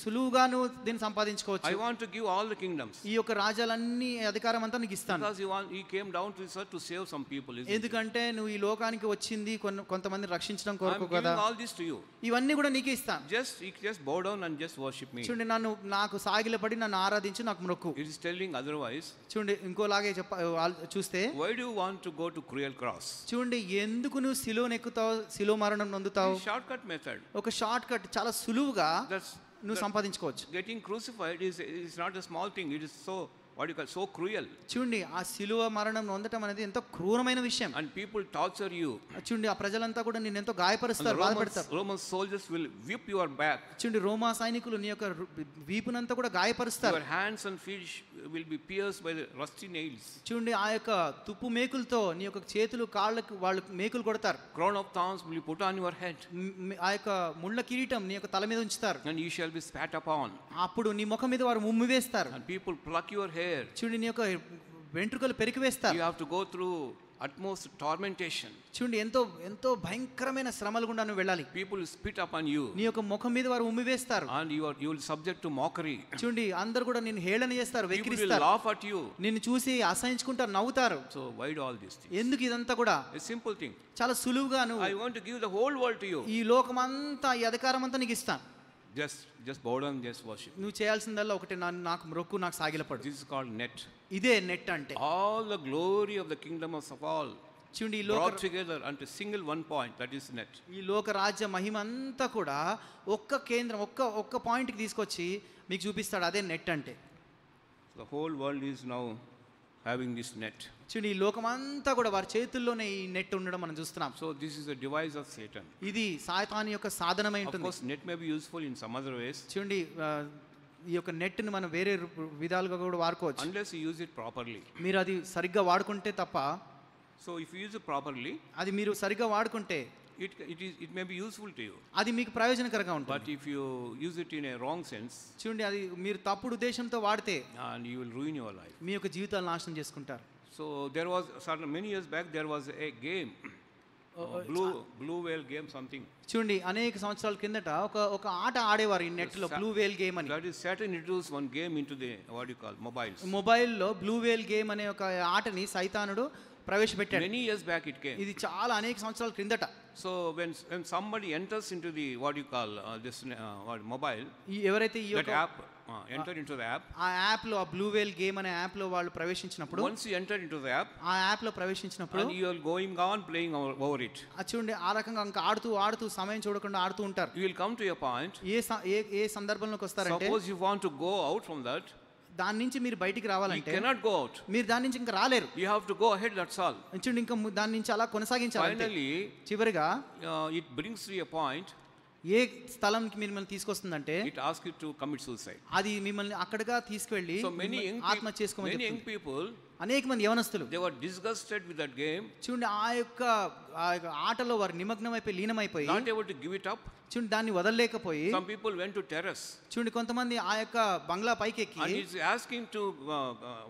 సులువుగా నువ్వు దీన్ని సంపాదించుకోవచ్చు. I want to give all the kingdoms. ఈ యొక్క రాజ్యాలన్నీ అధికారం అంతా నీకు ఇస్తాను. Because he came down to this earth to save some people. ఎందుకంటే నువ్వు ఈ లోకానికి వచ్చింది కొంతమంది రక్షించడం I'm కొరకు giving కదా. all this to you. ఇవన్నీ కూడా నీకే ఇస్తాను. Just bow down and just worship me. చూడండి నాకు సాగిలపడి నన్ను ఆరాధించి నాకు మొక్కు. It is telling otherwise. చూడండి ఇంకోలాగే చూస్తే, Why do you want to go to cruel cross? చూడండి ఎందుకు నువ్వు సిలువను ఎక్కుతావు, సిలువ మరణం నొందుతావు? Shortcut method. ఒక షార్ట్ కట్ చాలా సులువుగా That's నువ్వు సంపాదించుకోవచ్చు. getting crucified is not a small thing. It is so cruel. చూడండి ఆ సిలువ మరణం నొందటం అనేది ఎంతో క్రూరమైన విషయం. And people torture you. చూడండి ఆ ప్రజలంతా కూడా నిన్ను ఎంతో గాయపరుస్తారు, బాధపెడతారు. Roman soldiers will whip your back. చూడండి రోమా సైనికులు నీ యొక్క వీపునంతా కూడా గాయపరుస్తారు. Your hands and feet will be pierced by the rusty nails. చూడండి ఆ యొక్క తుప్పు మేకులతో నీ యొక్క చేతులు కాళ్ళకు వాళ్ళు మేకులు కొడతారు. Crown of thorns will be put on your head. ఆ యొక్క ముళ్ళ కిరీటం నీ యొక్క తల మీద ఉంచుతారు. And you shall be spat upon. అప్పుడు నీ ముఖం మీద వారు ఉమ్మి వేస్తారు. And people pluck your hair. చూడండి నీ యొక్క వెంట్రుకలు పెరికి వేస్తారు. You have to go through utmost tormentation. చూడండి ఎంతో భయంకరమైన శ్రమలు గుండా నువ్వు వెళ్ళాలి. People will spit upon you. నీ యొక్క ముఖం మీద వారు ఉమ్మి వేస్తారు. And you will subject to mockery. చూడండి అందరూ కూడా నిన్ను హేళన చేస్తారు, People will వెక్కిరిస్తారు, laugh at you. నిన్ను చూసి అసహించుకుంటారు, నవ్వుతారు. So why do all these things? ఎందుకు ఇదంతా కూడా? A simple thing. చాలా సులువుగా నువ్వు, I want to give the whole world to you. ఈ లోకమంతా ఈ అధికారం అంతా నీకు ఇస్తాను. Just bow down, just worship. నువ్వు చేయాల్సిందల్లా ఒకటి, నాకు మొక్కు, నాకు సాగిలపడు. This is called net. ఇదే నెట్ అంటే. All the glory of the kingdom of all చూడండి ఈ brought together unto single one point, that is net. ఈ లోక రాజ్య మహిమ అంతా కూడా ఒక్క కేంద్రం, ఒక్క పాయింట్కి తీసుకొచ్చి మీకు చూపిస్తాడు. అదే నెట్ అంటే. The whole world is now having this net. చూడండి ఈ లోకమంతా కూడా వారి చేతుల్లోనే ఈ నెట్ ఉండడం మనం చూస్తున్నాం. So this is a device of Satan. ఇది సాతాను యొక్క సాధనమై Of ఉంటుంది. course net may be useful in some other ways. చూడండి ఈ యొక్క నెట్ని మనం వేరే విధాలుగా కూడా వాడుకోవచ్చు, unless you use it properly. మీరు అది సరిగ్గా వాడుకుంటే తప్ప. So if you use it properly, అది మీరు సరిగ్గా వాడుకుంటే it may be useful to you. అది మీకు ప్రయోజనకరంగా ఉంటుంది. But if you use it in a wrong sense, చూడండి అది మీరు తప్పుడు ఉద్దేశంతో వాడితే and you will ruin your life. మీ యొక్క జీవితాలను నాశనం చేసుకుంటారు. So there was many years back there was a game, blue whale game something. చూడండి అనేక సంవత్సరాల కిందట ఒక ఆట ఆడేవారు ఈ నెట్ లో, బ్లూ వేల్ గేమ్ అని. That is Satan introduced one game into the mobiles. మొబైల్లో బ్లూ వేల్ గేమ్ అనే ఒక ఆటని సైతానుడు ప్రవేశపెట్టాడు. Many years back it came. ఇది చాలా అనేక సంవత్సరాల క్రిందట. So when somebody enters into the what you call this mobile, ఎవరైతే ఈ that యొక్క app enter into the app, ఆ యాప్ లో, ఆ బ్లూ వేల్ గేమ్ అనే యాప్ లో వాళ్ళు ప్రవేశించినప్పుడు, once you enter into the app, ఆ యాప్ లో ప్రవేశించినప్పుడు and you are going on playing over it, చూడండి ఆ రకంగా ఇంకా ఆడుతూ సమయం చూడకుండా ఆడుతూ ఉంటారు. you will come to a point, ఏ సందర్భంలోకి వస్తారంటే, suppose you want to go out from that, దాని నుంచి మీరు బయటికి you రావాలంటే cannot go out, మీరు దాని నుంచి ఇంకా రాలేరు. you have to go ahead, that's all. చూడండి ఇంకా దాని నుంచి అలా కొనసాగించాలి. Finally చివరిగా it brings to a point, ఏ స్థలంకి మిమ్మల్ని తీసుకొస్తుందంటే it asks you to commit suicide. అది మిమ్మల్ని అక్కడగా తీసుకువెళ్ళి So many ఆత్మహత్య చేసుకోమని young people, అనేక మంది యవనస్తులు they were disgusted with that game, చూడండి ఆ యొక్క ఆటలో వారు నిమగ్నమైపోయి లీనమైపోయి not able to give it up. చూడండి దాన్ని వదలలేకపోయి Some people went to terrace, చూడండి కొంతమంది ఆ యొక్క బంగ్లా పైకి ఎక్కి, and it's asking to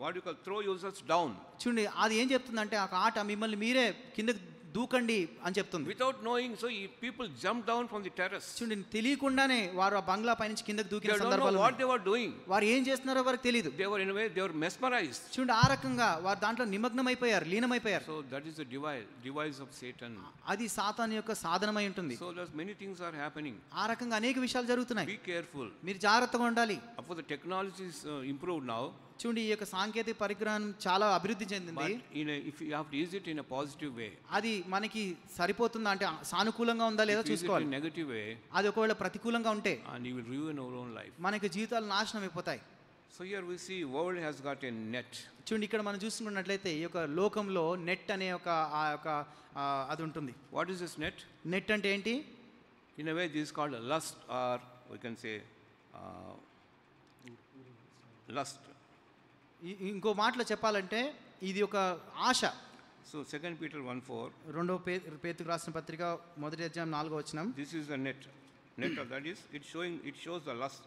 what you call throw yourselves down. చూడండి అది ఏం చెప్తుందంటే ఆ ఆట మిమ్మల్ని మీరే కిందకి దూకండి అని చెప్తుంది. Without knowing, so people jumped down from the terrace. చూడండి తెలియకుండానే వారు ఆ బంగ్లా పై నుంచి కిందకి They దూకిన don't know సందర్భాలు what they were doing. వారు ఏం చేస్తున్నారో వారికి తెలియదు. They were in a way, they were mesmerized. చూడండి ఆ రకంగా వారు దాంట్లో నిమగ్నమైపోయారు, లీనమైపోయారు. So that is the device of Satan. అది సాతాను యొక్క సాధనమై ఉంటుంది. So there's many things are happening. ఆ రకంగా అనేక విషయాలు జరుగుతున్నాయి. Be careful. మీరు జాగ్రత్తగా ఉండాలి. Of course, the technology is improved now. చూడండి ఈ యొక్క సాంకేతిక పరిజ్ఞానం చాలా అభివృద్ధి చెందింది. But if you have to use it in a positive way, అది మనకి సరిపోతుందా అంటే సానుకూలంగా ఉందా లేదా if you use it చూసుకోవాలి. in a negative way, అది ఒకవేళ ప్రతికూలంగా ఉంటే and you will ruin our own life. మనకి జీవితాలు నాశనం అయిపోతాయి. So here we see world has got a net. చూడండి ఇక్కడ మనం చూసుకున్నట్లయితే ఈ యొక్క లోకంలో నెట్ అనే ఒక అది ఉంటుంది. What is this net? Net అంటే ఏంటి? In a way, this is called lust, or we can say lust. ఇంకో మాటలో చెప్పాలంటే ఇది ఒక ఆశ. So 2 Peter 1:4. రెండో పేతురు రాసిన పత్రిక 1వ అధ్యాయం 4వ వచనం. This is the net of that is it shows the lust.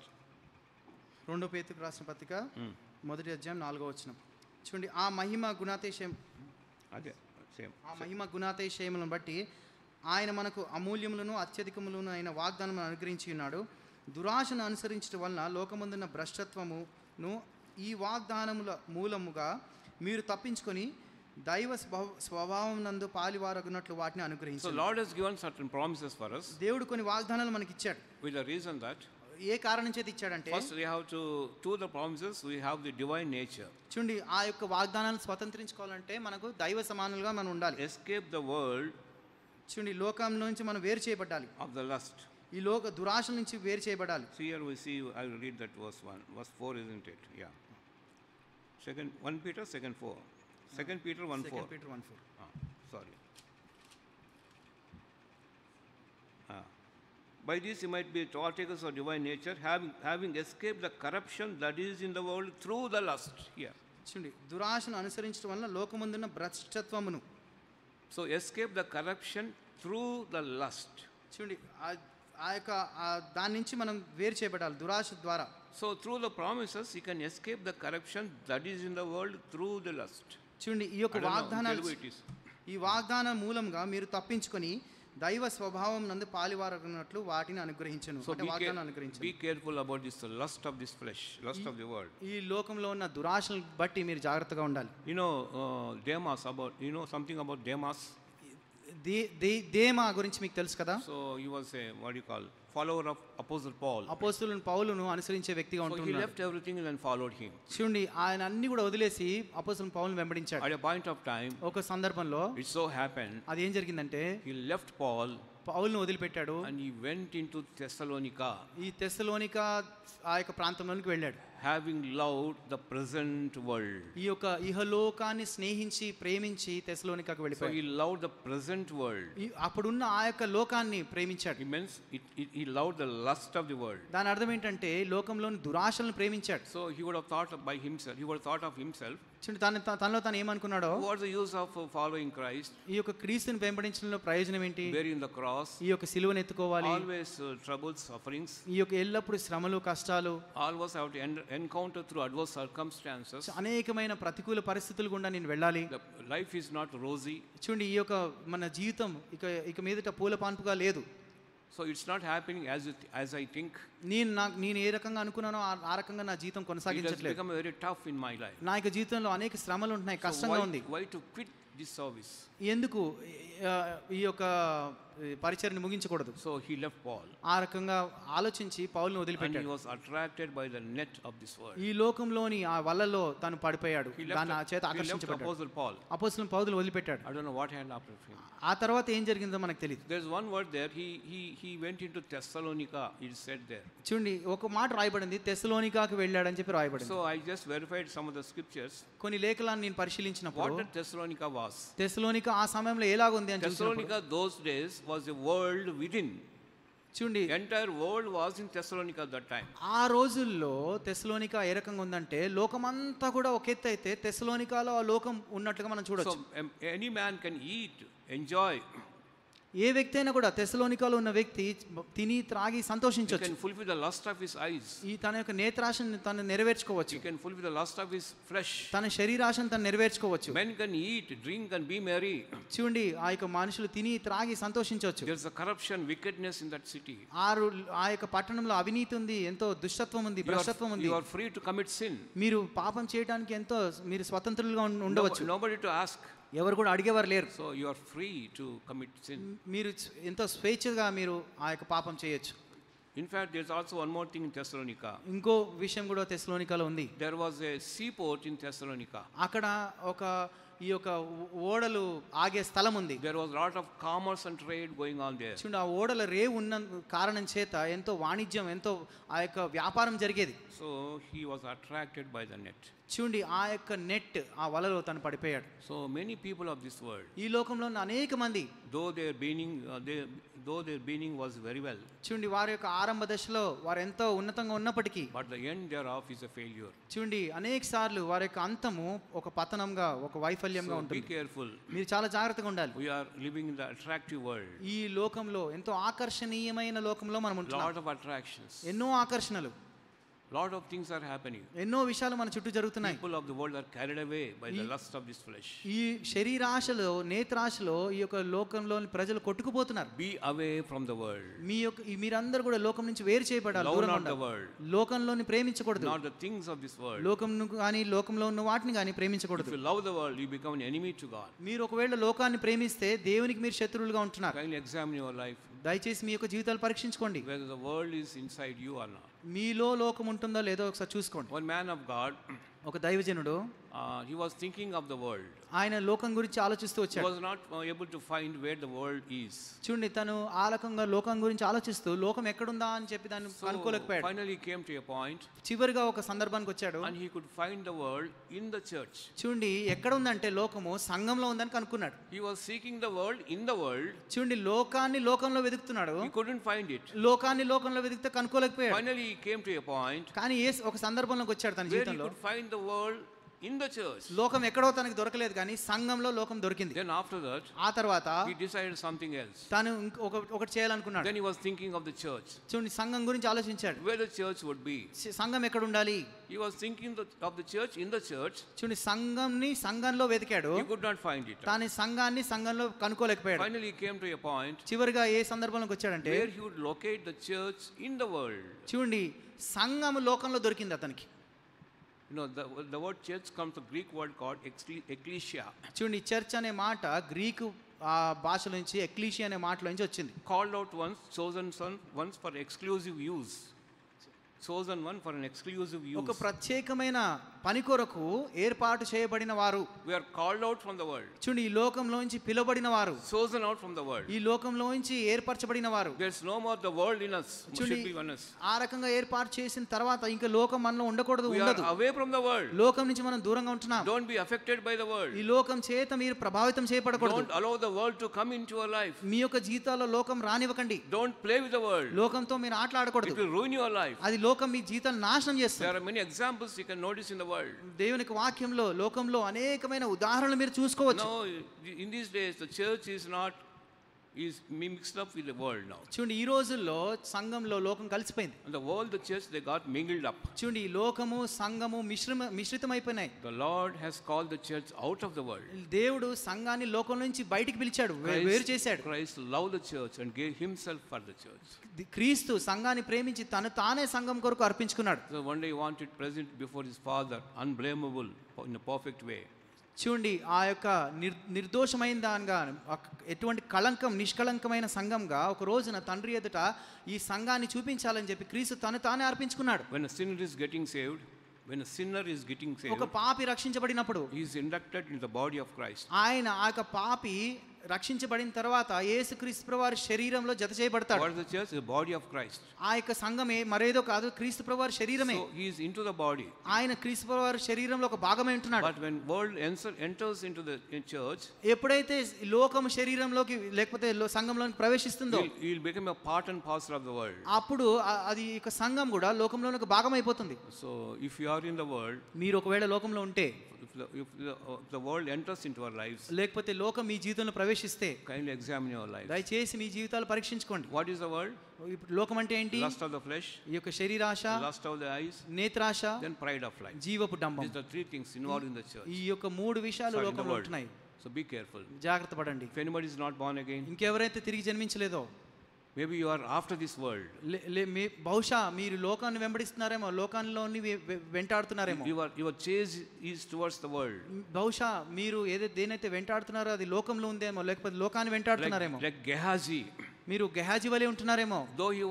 రెండో పేతురు రాసిన పత్రిక 1వ అధ్యాయం 4వ వచనం. చూడండి ఆ మహిమ గుణాతిశయం, అదే సేమ్, ఆ మహిమ గుణాతిశయములను బట్టి ఆయన మనకు అమూల్యములను అత్యధికములను అయిన వాగ్దానములను అనుగ్రహించి ఉన్నాడు. దురాశను అనుసరించడం వలన లోకమందున్న భ్రష్టత్వమును ఈ వాగ్దానముల మూలముగా మీరు తప్పించుకొని దైవ స్వభావం నందు పాలివారగునట్లు వాటిని అనుగ్రహించారు. So Lord has given certain promises for us. దేవుడు కొన్ని వాగ్దానాలు మనకి ఇచ్చాడు. With the reason that ఏ కారణం చేత ఇచ్చాడంటే, first we have to the promises we have the divine nature. చూడండి ఆ యొక్క వాగ్దానాలను స్వతంత్రించుకోవాలంటే మనకు దైవ సమానులుగా మనం ఉండాలి. Escape the world. చూడండి లోకం నుంచి మనం వేరు చేయబడాలి. Of the lust. ఈ లోక దురాశల నుంచి వేరు చేయబడాలి. So here we see, I will read that verse 1, verse 4, isn't it? Yeah. 1 Peter 2:4. 2 Peter 1:4. 2 Peter 1:4. Sorry. By this you might be partakers of divine nature, having escaped the corruption that is in the world through the lust. Here. చూడండి దురాశను అనుసరించడం వల్ల లోకమందున్న భ్రష్టత్వమును. So escape the corruption through the lust. చూడండి ఆ యొక్క దాని నుంచి మనం వేరు చేయబడాలి దురాశ ద్వారా. So through the promises you can escape the corruption that is in the world through the lust. చూడండి ఈ యొక్క వాగ్దానాలు, ఈ వాగ్దానం మూలంగా మీరు తప్పించుకొని దైవ స్వభావం నందు పాలివారగునట్లు వాటిని అనుగ్రహించను. So అంటే వాగ్దానం అనుగ్రహించను. be careful about this lust of this flesh, lust of the world. ఈ లోకంలో ఉన్న దురాశలను బట్టి మీరు జాగ్రత్తగా ఉండాలి. You know Demas, something about Demas? దేమా గురించి మీకు తెలుసు కదా. So he was a what do you call follower of Apostle Paul. అపోస్తలుని పౌలును అనుసరించే వ్యక్తిగా So he ఉంటున్నాడు. left everything and followed him. చూడండి ఆయన అన్ని కూడా వదిలేసి అపోస్తలుని పౌలును వెంబడించాడు. At a point of time, ఒక సందర్భంలో it so happened, అది ఏం జరిగిందంటే he left Paul పౌలును వదిలిపెట్టాడు. and he went into Thessalonica, ఈ తెస్సలోనిక ఆ యొక్క ప్రాంతంలోనికి వెళ్ళాడు. having loved the present world. ఈ యొక్క ఇహలోకాన్ని స్నేహించి ప్రేమించి తెస్సలోనికకు So వెళ్ళిపోయాడు. he loved the present world. అప్పుడున్న ఆ యొక్క లోకాన్ని ప్రేమించాడు. He means he loved the lust of the world. దాని అర్థం ఏంటంటే లోకంలోని దురాశలను ప్రేమించాడు. So he would have thought by himself. He would have thought of himself. చూడండి తనలో తాను ఏమనుకున్నాడో, What's the use of following Christ? ఈ యొక్క క్రీస్తుని వెంబడించడంలో ప్రయోజనం ఏంటి? Bearing the cross, ఈ యొక్క సిలువను ఎత్తుకోవాలి, always troubles, sufferings. ఈ యొక్క ఎల్లప్పుడు శ్రమలు కష్టాలు, Always have to encounter through adverse circumstances. అనేకమైన ప్రతికూల పరిస్థితులు గుండా నేను వెళ్ళాలి. The life is not rosy. చూడండి ఈ యొక్క మన జీవితం ఇక మీదట పూల పాన్పుగా లేదు. So it's not happening as I think. నేను ఏ రకంగా అనుకున్నానో ఆ రకంగా నా జీవితం It has కొనసాగించట్లేదు. become very tough in my life. నా యొక్క జీవితంలో అనేక శ్రమలు ఉంటున్నాయి, కష్టంగా ఉంది. Why to quit this service. ఎందుకు ఈ యొక్క పరిచర్ని ముగించకూడదు? So he left Paul. ఆ రకంగా ఆలోచించి పౌలును And he వదిలిపెట్టాడు. was attracted by the net of this world. ఈ లోకంలోని ఆ వలలో తను పడిపోయాడు, He దాని చేత left ఆకర్షించబడ్డాడు. Apostle Paul. అపోస్తలుని పౌలును వదిలిపెట్టాడు. I don't know what happened after him. ఆ తర్వాత ఏం జరిగిందో మనకు తెలియదు. There's one word there. He went into Thessalonica. It said there. చూడండి, ఒక మాట రాయబడింది, తెస్సలోనికాకు వెళ్ళాడని చెప్పి రాయబడింది. So I just verified some of the scriptures. కొన్ని లేఖలను నేను పరిశీలించినప్పుడు What did Thessalonica was? తెస్సలోనిక ఆ సమయంలో ఎలాగుంది అని చూసినప్పుడు, Thessalonica those days was a world within. చూడండి, Entire world was in Thessalonica at that time. ఆ రోజుల్లో తెస్సలోనిక ఏ రకంగా ఉందంటే లోకమంతా కూడా ఒక ఎత్తు అయితే తెస్సలోనికాలో ఆ లోకం ఉన్నట్లుగా మనం చూడొచ్చు. So any man can eat, enjoy. ఏ వ్యక్తి అయినా కూడా తెస్సలోనికాలో ఉన్న వ్యక్తి తిని త్రాగి He సంతోషించవచ్చు. can fulfill the lust of his eyes. ఈ తన యొక్క నేత్రాశను తను నెరవేర్చుకోవచ్చు. He can fulfill the lust of his flesh. తన శరీరాశను తను నెరవేర్చుకోవచ్చు. Men can eat, drink and be merry. చూడండి, ఆ యొక్క మనుషులు తిని త్రాగి సంతోషించవచ్చు. There's a corruption, wickedness in that city. ఆ యొక్క పట్టణంలో అవినీతి ఉంది, ఎంతో దుష్టత్వం ఉంది, భ్రష్టత్వం ఉంది. You are free to commit sin. మీరు పాపం చేయడానికి ఎంతో మీరు స్వతంత్రులుగా ఉండవచ్చు. Nobody to ask. ఎవరు కూడా అడిగేవారు లేరు. So you are free to commit sin. మీరు ఎంతో స్వేచ్ఛగా మీరు ఆ యొక్క పాపం చేయొచ్చు. In fact, there's also one more thing in Thessalonica. ఇంకో విషయం కూడా తెస్సలోనికాలో ఉంది. There was a seaport in Thessalonica. అక్కడ ఒక ఈ యొక్క ఓడలు ఆగే స్థలం ఉంది. There was a lot of commerce and trade going on there. చూడండి, ఆ ఓడల రేవు ఉన్న కారణం చేత ఎంతో వాణిజ్యం, ఎంతో ఆ యొక్క వ్యాపారం జరిగేది. So he was attracted by the net. చూడండి, ఆ యొక్క నెట్, ఆ వలలో తను పడిపోయాడు. So many people of this world, ఈ లోకంలో ఉన్న అనేక మంది, though their beginning was very well, చూడండి, వారి యొక్క ఆరంభ దశలో వారు ఎంతో ఉన్నతంగా ఉన్నప్పటికీ, but the end thereof is a failure. చూడండి, అనేక సార్లు వారి యొక్క అంతము ఒక పతనంగా, ఒక వైఫల్యంగా So be ఉంటుంది. careful. మీరు చాలా జాగ్రత్తగా ఉండాలి. We are living in the attractive world. ఈ లోకంలో, ఎంతో ఆకర్షణీయమైన లోకంలో మనం ఉంటున్నాం. Lot of attractions. ఎన్నో ఆకర్షణలు, Lot of things are happening. ఎన్నో విషయాలు మన చుట్టూ జరుగుతున్నాయి. People of the world are carried away by the lust of this flesh. ఈ శరీరాశలో, నేత్రాశలో ఈ యొక్క లోకంలోని ప్రజలు కొట్టుకుపోతున్నారు. Be away from the world. మీరందరూ కూడా లోకం నుంచి వేరు చేయబడాలి, Love దూరంగా not the ఉండాలి. world. లోకంలోని ప్రేమించకూడదు. Not the things of this world. లోకంను కానీ లోకంలో ఉన్న వాటిని కానీ If ప్రేమించకూడదు. you love the world, you become an enemy to God. మీరు ఒకవేళ లోకాన్ని ప్రేమిస్తే దేవునికి మీరు శత్రువులుగా ఉంటున్నారు. Kindly examine your life, దయచేసి మీ యొక్క జీవితాలు పరీక్షించుకోండి. whether the world is inside you or not. మీలో లోకం ఉంటుందో లేదో ఒకసారి చూసుకోండి. One man of God, ఒక దైవజనుడు he was thinking of the world. ఆయన లోకం గురించి ఆలోచిస్తూ He వచ్చాడు. was not able to find where the world is. చూడండి, తను ఆ రకంగా లోకం గురించి ఆలోచిస్తూ లోకం ఎక్కడుందా అని చెప్పి దాన్ని So కనుక్కోలేకపోయాడు. finally he came to a point చివరిగా ఒక సందర్భానికి వచ్చాడు. and he could find the world in the church. చూడండి, ఎక్కడ ఉందంటే లోకము సంఘంలో ఉందని కనుక్కున్నాడు. He was seeking the world in the world. చూడండి, లోకాన్ని లోకంలో వెతుకుతున్నాడు. He couldn't find it. లోకాన్ని లోకంలో వెతికితే కనుక్కోలేకపోయాడు. Finally he came to a point కానీ ఒక సందర్భంలోకి వచ్చాడు తన where he జీవితంలో. could find the world in the church. లోకం ఎక్కడో తనకి దొరకలేదు, కానీ సంఘంలో లోకం దొరికింది. Then after that, ఆ తర్వాత he decided something else. తను ఒకటి చేయాలనుకున్నాడు. Then he was thinking of the church, చూడండి, సంఘం గురించి ఆలోచించాడు. where the church would be. సంఘం ఎక్కడ ఉండాలి? He was thinking of the church in the church. చూడండి, సంఘంలో వెతికాడు. He could not find it. తాను సంఘంలో కనుక్కోలేకపోయాడు. Finally he came to a point చివరిగా ఏ సందర్భంలోకి వచ్చాడంటే, where he would locate the church in the world. చూడండి, సంఘం లోకంలో దొరికింది అతనికి. You know, the word church comes from the Greek word called ecclesia. చూడండి, చర్చ్ అనే మాట గ్రీకు భాషలో నుంచి ఎక్లీషియా అనే మాటలో నుంచి వచ్చింది. Called out once, chosen once for exclusive use. Chosen one for an exclusive use. ఒక ప్రత్యేకమైన పని కొరకు ఏర్పాటు చేయబడిన వారు. We are called out from the world. చూడండి, ఈ లోకంలోంచి పిలువబడిన వారు, Chosen out from the world. ఈ లోకంలోంచి ఏర్పరచబడిన వారు. There's no more the world in us. Should చూడండి, be in us. ఆ రకంగా ఏర్పాటు చేసిన తర్వాత ఇంకా లోకం మనలో ఉండకూడదు, We are ఉండదు. away from the world. లోకం నుంచి మనం దూరంగా ఉంటున్నాం. Don't be affected by the world. ఈ లోకం చేత మీరు ప్రభావితం చేయబడకూడదు. Don't allow the world to come into your life. మీ యొక్క జీవితాల్లో లోకం రానివ్వకండి. Don't play with the world. లోకంతో మీరు ఆటలాడకూడదు. It will ruin your life. అది లోకం మీ జీవితాన్ని నాశనం చేస్తుంది. There are many examples you can notice in the world. దేవునికి వాక్యంలో లోకంలో అనేకమైన ఉదాహరణలు మీరు చూసుకోవచ్చు. No, in these days the church is mixed up with the world now. చూడండి, ఈ రోజుల్లో సంఘంలో లోకం కలిసిపోయింది. And the world, the church, they got mingled up. చూడండి, ఈ లోకము సంఘము మిశ్రితమైపోయినాయి. The Lord has called the church out of the world. దేవుడు సంఘాన్ని లోకం నుంచి బయటికి పిలిచాడు, వేరు చేశాడు. Christ loved the church and gave himself for the church. క్రీస్తు సంఘాన్ని ప్రేమించి తానే సంఘం కొరకు అర్పించుకున్నాడు. So one day he wanted present before his Father, unblameable in a perfect way. చూడండి ఆ యొక్క నిర్దోషమైన దానిగా ఎటువంటి కళంకం నిష్కళంకమైన సంఘంగా ఒక రోజున తండ్రి ఎదుట ఈ సంఘాన్ని చూపించాలని చెప్పి క్రీస్తు తను తానే అర్పించుకున్నాడు. When a sinner is getting saved, ఒక పాపి రక్షించబడినప్పుడు he is inducted into the body of Christ. ఆయన ఆ యొక్క పాపి రక్షించబడిన తర్వాత యేసుక్రీస్తు ప్రభువారి శరీరంలో జత చేయబడతాడు. What is the church? The body of Christ. ఆ యొక్క సంఘమే మరేదో కాదు, క్రీస్తు ప్రభువారి శరీరమే. So he is into the body. ఆయన క్రీస్తు ప్రభువారి శరీరంలో ఒక భాగమే ఉంటున్నాడు. But when world enters into the church, ఎప్పుడైతే లోకం శరీరంలోకి లేకపోతే సంఘంలోకి ప్రవేశిస్తుందో, he will become a part and parcel of the world. అప్పుడు అది ఇక సంఘం కూడా లోకంలోని ఒక భాగం అయిపోతుంది. So if you are in the world, మీరు ఒకవేళ లోకంలో ఉంటే, if the world enters into our lives, లేకపోతే లోకం మీ జీవితంలో ప్రవేశిస్తే, kindly examine your life. దయచేసి మీ జీవితాలు పరీక్షించుకోండి. What is the world? ఇప్పుడు లోకం అంటే ఏంటి? Lust of the flesh, ఈ యొక్క శరీరాశ, lust of the eyes, నేత్రాశ, then pride of life. జీవపు డంబం. These are the three things involved in the church. ఈ యొక్క మూడు విషయాలు లోకంలో ఉంటున్నాయి. So be careful. జాగ్రత్త పడండి. If anybody is not born again, ఇంకెవరైతే తిరిగి జన్మించలేదో, maybe you are after this world. బహుశా మీరు లోకాన్ని వెంబడిస్తున్నారేమో, లోకాల్లోని వెంటాడుతున్నారేమో. Your chase is towards the world. బహుశా మీరు దేనైతే వెంటాడుతున్నారో అది లోకంలో ఉందేమో, లేకపోతే లోకాన్ని వెంటాడుతున్నారేమో. Like Gehazi, మీరు గెహాజీ వలె ఉంటున్నారేమో. though he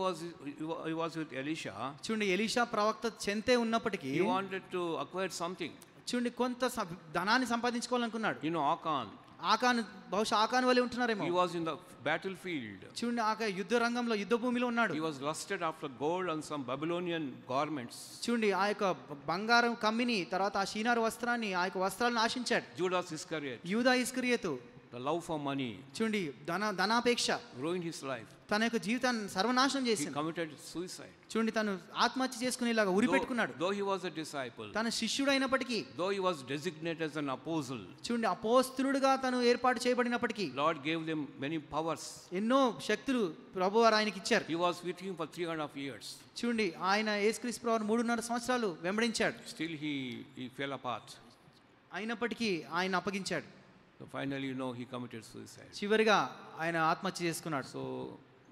was with Elisha, చూడండి ఎలీషా ప్రవక్త చెంతే ఉన్నప్పటికీ he wanted to acquire something. చూడండి కొంత ధనాన్ని సంపాదించుకోవాలనుకున్నాడు. ఆకాను బహుశా ఆకాను వలె ఉంటున్నారేమో. He was in the battlefield. చూడండి యుద్ధ రంగంలో, యుద్ధ భూమిలో ఉన్నాడు. He was lusted after gold and some Babylonian garments. చూడండి ఆ యొక్క బంగారం కమ్మిని, తర్వాత ఆ షీనారు వస్త్రాన్ని, ఆ యొక్క వస్త్రాలను ఆశించాడు. Judas Iscariot, యూదా ఇస్కరియోతు, the love for money, చూడండి ధనాపేక్ష ruined his life. తన యొక్క జీవితాన్ని సర్వనాశనం He చేసింది. committed suicide. చూడండి తను ఆత్మహత్య చేసుకునేలాగా ఉరి పెట్టుకున్నాడు. Though he was a disciple, తన శిష్యుడు అయినప్పటికీ, though he was designated as an apostle, చూడండి అపోస్తలుడుగా తను ఏర్పాటు చేయబడినప్పటికీ, Lord gave them many powers. ఎన్నో శక్తులు ప్రభువారు ఆయనకి ఇచ్చారు. He was with him for 3.5 years. చూడండి ఆయన యేసుక్రీస్తు ప్రభువారు 3.5 సంవత్సరాలు వెంబడించాడు. Still he fell apart. అయినప్పటికీ ఆయన అప్పగించాడు. So finally, he committed suicide. చివరిగా ఆయన ఆత్మహత్య చేసుకున్నాడు. So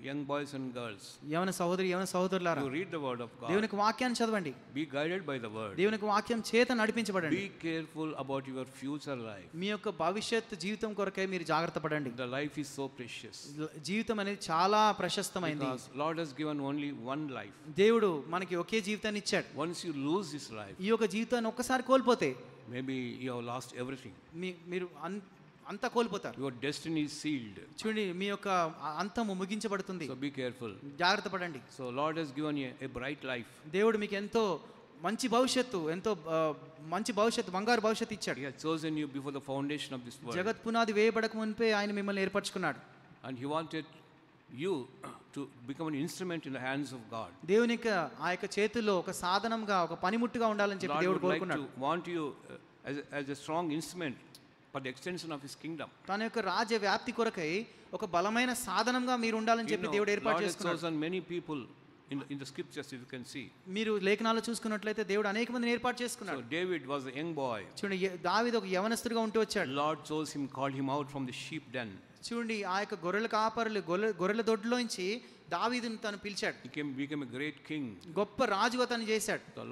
young boys and girls, యవన సహోదరులారా, you read the word of God. దేవునికి వాక్యాన్ని చదవండి. Be guided by the word. దేవునికి వాక్యం చేత నడిపించబడండి. Be careful about your future life. మీ యొక్క భవిష్యత్తు జీవితం కొరకై మీరు జాగ్రత్త పడండి. The life is so precious. జీవితం అనేది చాలా ప్రశస్తమైంది. Because Lord has given only one life. దేవుడు మనకి ఒకే జీవితాన్ని ఇచ్చాడు. Once you lose this life, ఈ యొక్క జీవితాన్ని ఒక్కసారి కోల్పోతే maybe you have lost everything. మీరు అంతా కోల్పోతారు. Your destiny is sealed. చూడండి మీ యొక్క అంతము ముగించబడుతుంది. So be careful. జాగ్రత్త పడండి. So Lord has given you a bright life. దేవుడు మీకు ఎంతో మంచి భవిష్యత్తు, బంగారు భవిష్యత్తు ఇచ్చాడు. He has chosen you before the foundation of this world. జగత్ పునాది వేయబడక మునిపే ఆయన మిమ్మల్ని ఏర్పరచుకున్నాడు. And he wanted you to become an instrument in the hands of God. దేవునికి ఆ యొక్క చేతుల్లో ఒక సాధనంగా, ఒక పనిముట్టుగా ఉండాలని చెప్పి దేవుడు కోరుకున్నాడు. Want you as a strong instrument for the extension of his kingdom. తన యొక్క రాజ్య వ్యాప్తి కొరకై ఒక బలమైన సాధనంగా మీరు ఉండాలని చెప్పి దేవుడు ఏర్పాటు చేసుకున్నాడు. Lord has chosen many people in the scriptures, if you can see. మీరు లేఖనాలు చూసుకున్నట్లయితే దేవుడు అనేక మందిని ఏర్పాటు చేసుకున్నాడు. So David was a young boy. చూడండి దావీదు ఒక యవనస్తుడిగా ఉంటూ వచ్చాడు. Lord chose him, called him out from the sheep den. చూడండి ఆ యొక్క గొర్రెల కాపరులు గొర్రెల దొడ్లోంచి దావీదును తను పిలిచాడు. He became a great king. గొప్ప రాజుగా తను చేశాడు. The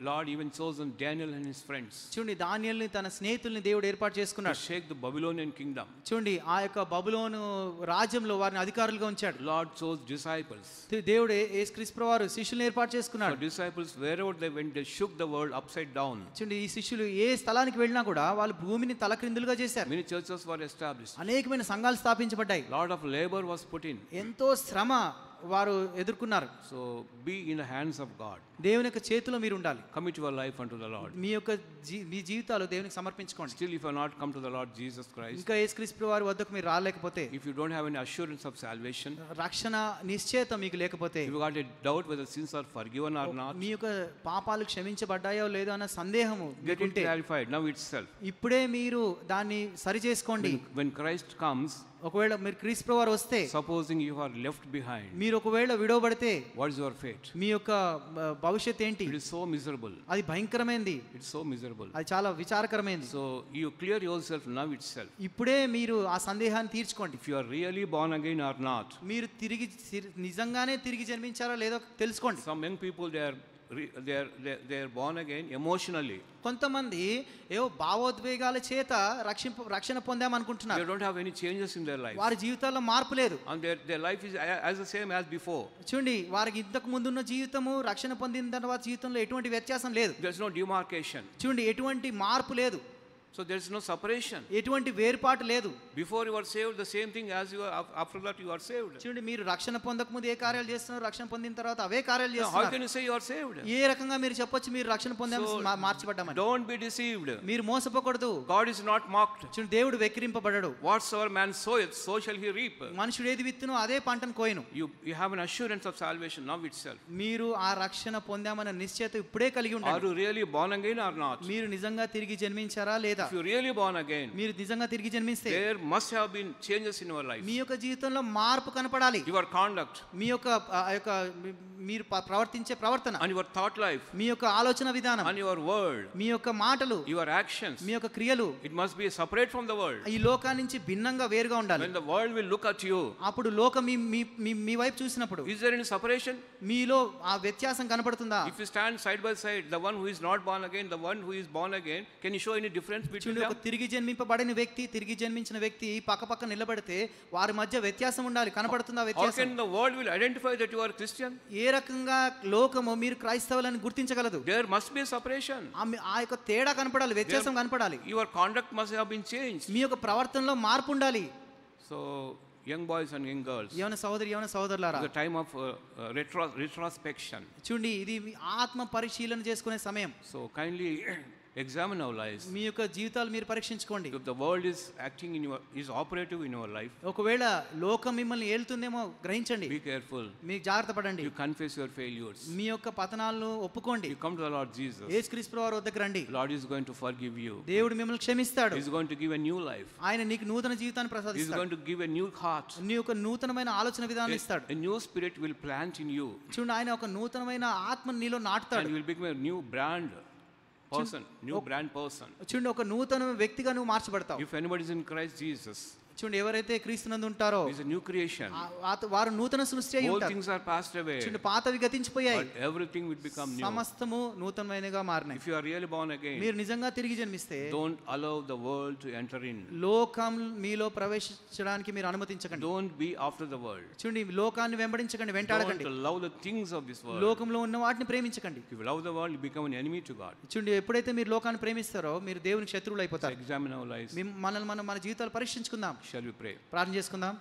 Lord even chosen Daniel and his friends. చూడండి దానియేలుని తన స్నేహితుల్ని దేవుడు ఏర్పాటు చేసుకున్నాడు. To shake the Babylonian kingdom. చూడండి ఆ యొక్క బబులోను రాజ్యంలో వారిని అధికారులుగా ఉంచాడు. Lord chose disciples. దేవుడు యేసుక్రీస్తు ప్రభువారు శిష్యుల్ని ఏర్పాటు చేసుకున్నాడు. So disciples, wherever they went, they shook the world upside down. చూడండి ఈ శిష్యులు ఏ స్థలానికి వెళ్ళినా కూడా వాళ్ళు భూమిని తలక్రిందులుగా చేశారు. Many churches were established. అనేకమైన సంఘాలు స్థాపించబడ్డాయి. Lot of labor was put in. ఎంతో శ్రమ వారు ఎదుర్కొన్నారు. So be in the hands of God. దేవుని యొక్క చేతిలో మీరు ఉండాలి. Commit your life unto the Lord. మీ యొక్క మీ జీవితాలు దేవునికి సమర్పించుకోండి. Still, if you have not come to the Lord Jesus Christ, ఇంకా యేసుక్రీస్తు ప్రభువారి వద్దకు మీరు రాలేకపోతే, if you don't have any assurance of salvation, రక్షణ నిశ్చయత మీకు లేకపోతే, if you got a doubt whether sins are forgiven or not, మీ యొక్క పాపాలు క్షమించబడ్డాయో లేదో అన్న సందేహము get it clarified now itself. ఇప్పుడే మీరు దాన్ని సరి చేసుకోండి. When Christ comes, ఒకవేళ మీరు క్రీస్తు ప్రభువారు వస్తే, supposing you are left behind, మీరు ఒకవేళ విడవబడితే, what is your fate? మీ యొక్క భవిష్యత్తు ఏంటి? It is so miserable. అది భయంకరమైనది. It's so miserable. అది చాలా విచారకరమైనది. So you clear yourself now itself. ఇప్పుడే మీరు ఆ సందేహాన్ని తీర్చుకోండి. If you are really born again or not. మీరు నిజంగానే తిరిగి జన్మించారా లేదో తెలుసుకోండి. Some young people, they are they are born again emotionally. కొంతమంది ఏవో భావోద్వేగాల చేత రక్షణ They పొందామనుకుంటున్నారు. don't have any changes in their life. వారి జీవితాల్లో మార్పు లేదు. And their life is as the same as before. చూడండి, వారికి ఇంతకు ముందున్న జీవితము రక్షణ పొందిన తర్వాత జీవితంలో ఎటువంటి వ్యత్యాసం లేదు. There's no demarcation. చూడండి, ఎటువంటి మార్పు లేదు, So there's no separation. ఎటువంటి వేర్పాటు లేదు. Before you are saved, the same thing as you are after that you are saved. చూడండి, మీరు రక్షణ పొందక ముందు ఏ కార్యాలు చేస్తున్నారు, రక్షణ పొందిన తర్వాత అవే కార్యాలు Now, how చేస్తున్నారు. can you say you are saved? ఏ రకంగా మీరు చెప్పొచ్చు మీరు రక్షణ పొందాము, మార్చబడ్డామని? Don't be deceived. మీరు మోసపోకూడదు. God is not mocked. చూడండి, దేవుడు వెక్కిరింపబడడు. Whatsoever man soweth, so shall he reap. మనుషుడు ఏది విత్తునో అదే పంటను కోయను. You have an assurance of salvation now itself. మీరు ఆ రక్షణ పొందామన్న నిశ్చయత ఇప్పుడే కలిగి Are ఉండండి. you really born again or not? మీరు నిజంగా తిరిగి జన్మించారా లేదా? If you really born again, మీరు నిజంగా తిరిగి జన్మిస్తే there must have been changes in your life. మీ యొక్క జీవితంలో మార్పు కనపడాలి. Your conduct మీ యొక్క మీరు ప్రవర్తించే ప్రవర్తన, and your thought life మీ యొక్క ఆలోచన విధానం, and your word, మీ యొక్క మాటలు, your actions, మీ యొక్క క్రియలు it must be separate from the world. ఈ లోకాన్ని నుంచి భిన్నంగా వేరుగా ఉండాలి. When the world will look at you, అప్పుడు లోకం మీ వైపు చూసినప్పుడు is there any separation? మీలో ఆ వ్యత్యాసం కనపడుతుందా? If you stand side by side, the one who is not born again, the one who is born again, can you show any difference between చూడండి, ఒక them? తిరిగి జన్మింపబడిన వ్యక్తి, తిరిగి జన్మించిన వ్యక్తి పక్క నిలబడితే వారి మధ్య వ్యత్యాసం ఉండాలి. కనపడుతుందా How వ్యత్యాసం? can the world will identify that you are a Christian? ఏ రకంగా లోకము మీరు క్రైస్తవులని గుర్తించగలదు? There must be a separation. ఆ యొక్క తేడా కనపడాలి, వ్యత్యాసం కనపడాలి. Your conduct must have been changed. మీ యొక్క ప్రవర్తనలో మార్పు ఉండాలి. So, young boys and young girls, యవన సహోదరులారా, the time of retrospection. చూడండి, ఇది మీ ఆత్మ పరిశీలన చేసుకునే సమయం. So, kindly examine our lives. మీ యొక్క జీవితాలు మీరు పరీక్షించుకోండి. If the world is acting is operative in your life, ఒకవేళ లోకం మిమ్మల్ని ఏలుతుందేమో గ్రహించండి. be careful. మీరు జాగ్రత్త పడండి. You confess your failures. మీ యొక్క పతనాలను ఒప్పుకోండి. You come to the Lord Jesus. యేసుక్రీస్తు వారి వద్దకు రండి. Lord is going to forgive you. దేవుడు మిమ్మల్ని క్షమిస్తాడు. He is going to give a new life. ఆయన నీకు నూతన జీవితాన్ని He is ప్రసాదిస్తాడు. going to give a new heart. నీ యొక్క నూతనమైన ఆలోచన విధానం ఇస్తాడు. A new spirit will plant in you. చూడండి, ఆయన ఒక నూతనమైన ఆత్మను నీలో And నాటుతాడు. you will become a new brand person, new brand person. చూడండి, ఒక నూతన వ్యక్తిగా నువ్వు మార్చబడతావు. If anybody is in Christ Jesus, చూడండి, ఎవరైతే క్రీస్తునందు ఉంటారో he is a new creation. వారు నూతన సృష్టి అయి All ఉంటారు. things are passed away, చూడండి, పాతవి గతించిపోయాయి, but everything will become new. సమస్తము నూతనమైనగా మారినాయి. If you are really born again, మీరు నిజంగా తిరిగి జన్మిస్తే don't allow the world to enter in. లోకం మీలో ప్రవేశించడానికి మీరు అనుమతించకండి. Don't be after the world. చూడండి, లోకాన్ని వెంబడించకండి, వెంటాడకండి. Don't love the things of this world. లోకంలో ఉన్న వాటిని ప్రేమించకండి. If you love the world, you become an enemy to God. చూడండి, ఎప్పుడైతే మీరు లోకాన్ని ప్రేమిస్తారో మీరు దేవునికి శత్రువులు So అయిపోతారు. examine our lives. మన జీవితాలు పరీక్షించుకుందాం. Shall we pray? ప్రార్థన చేసుకుందాం.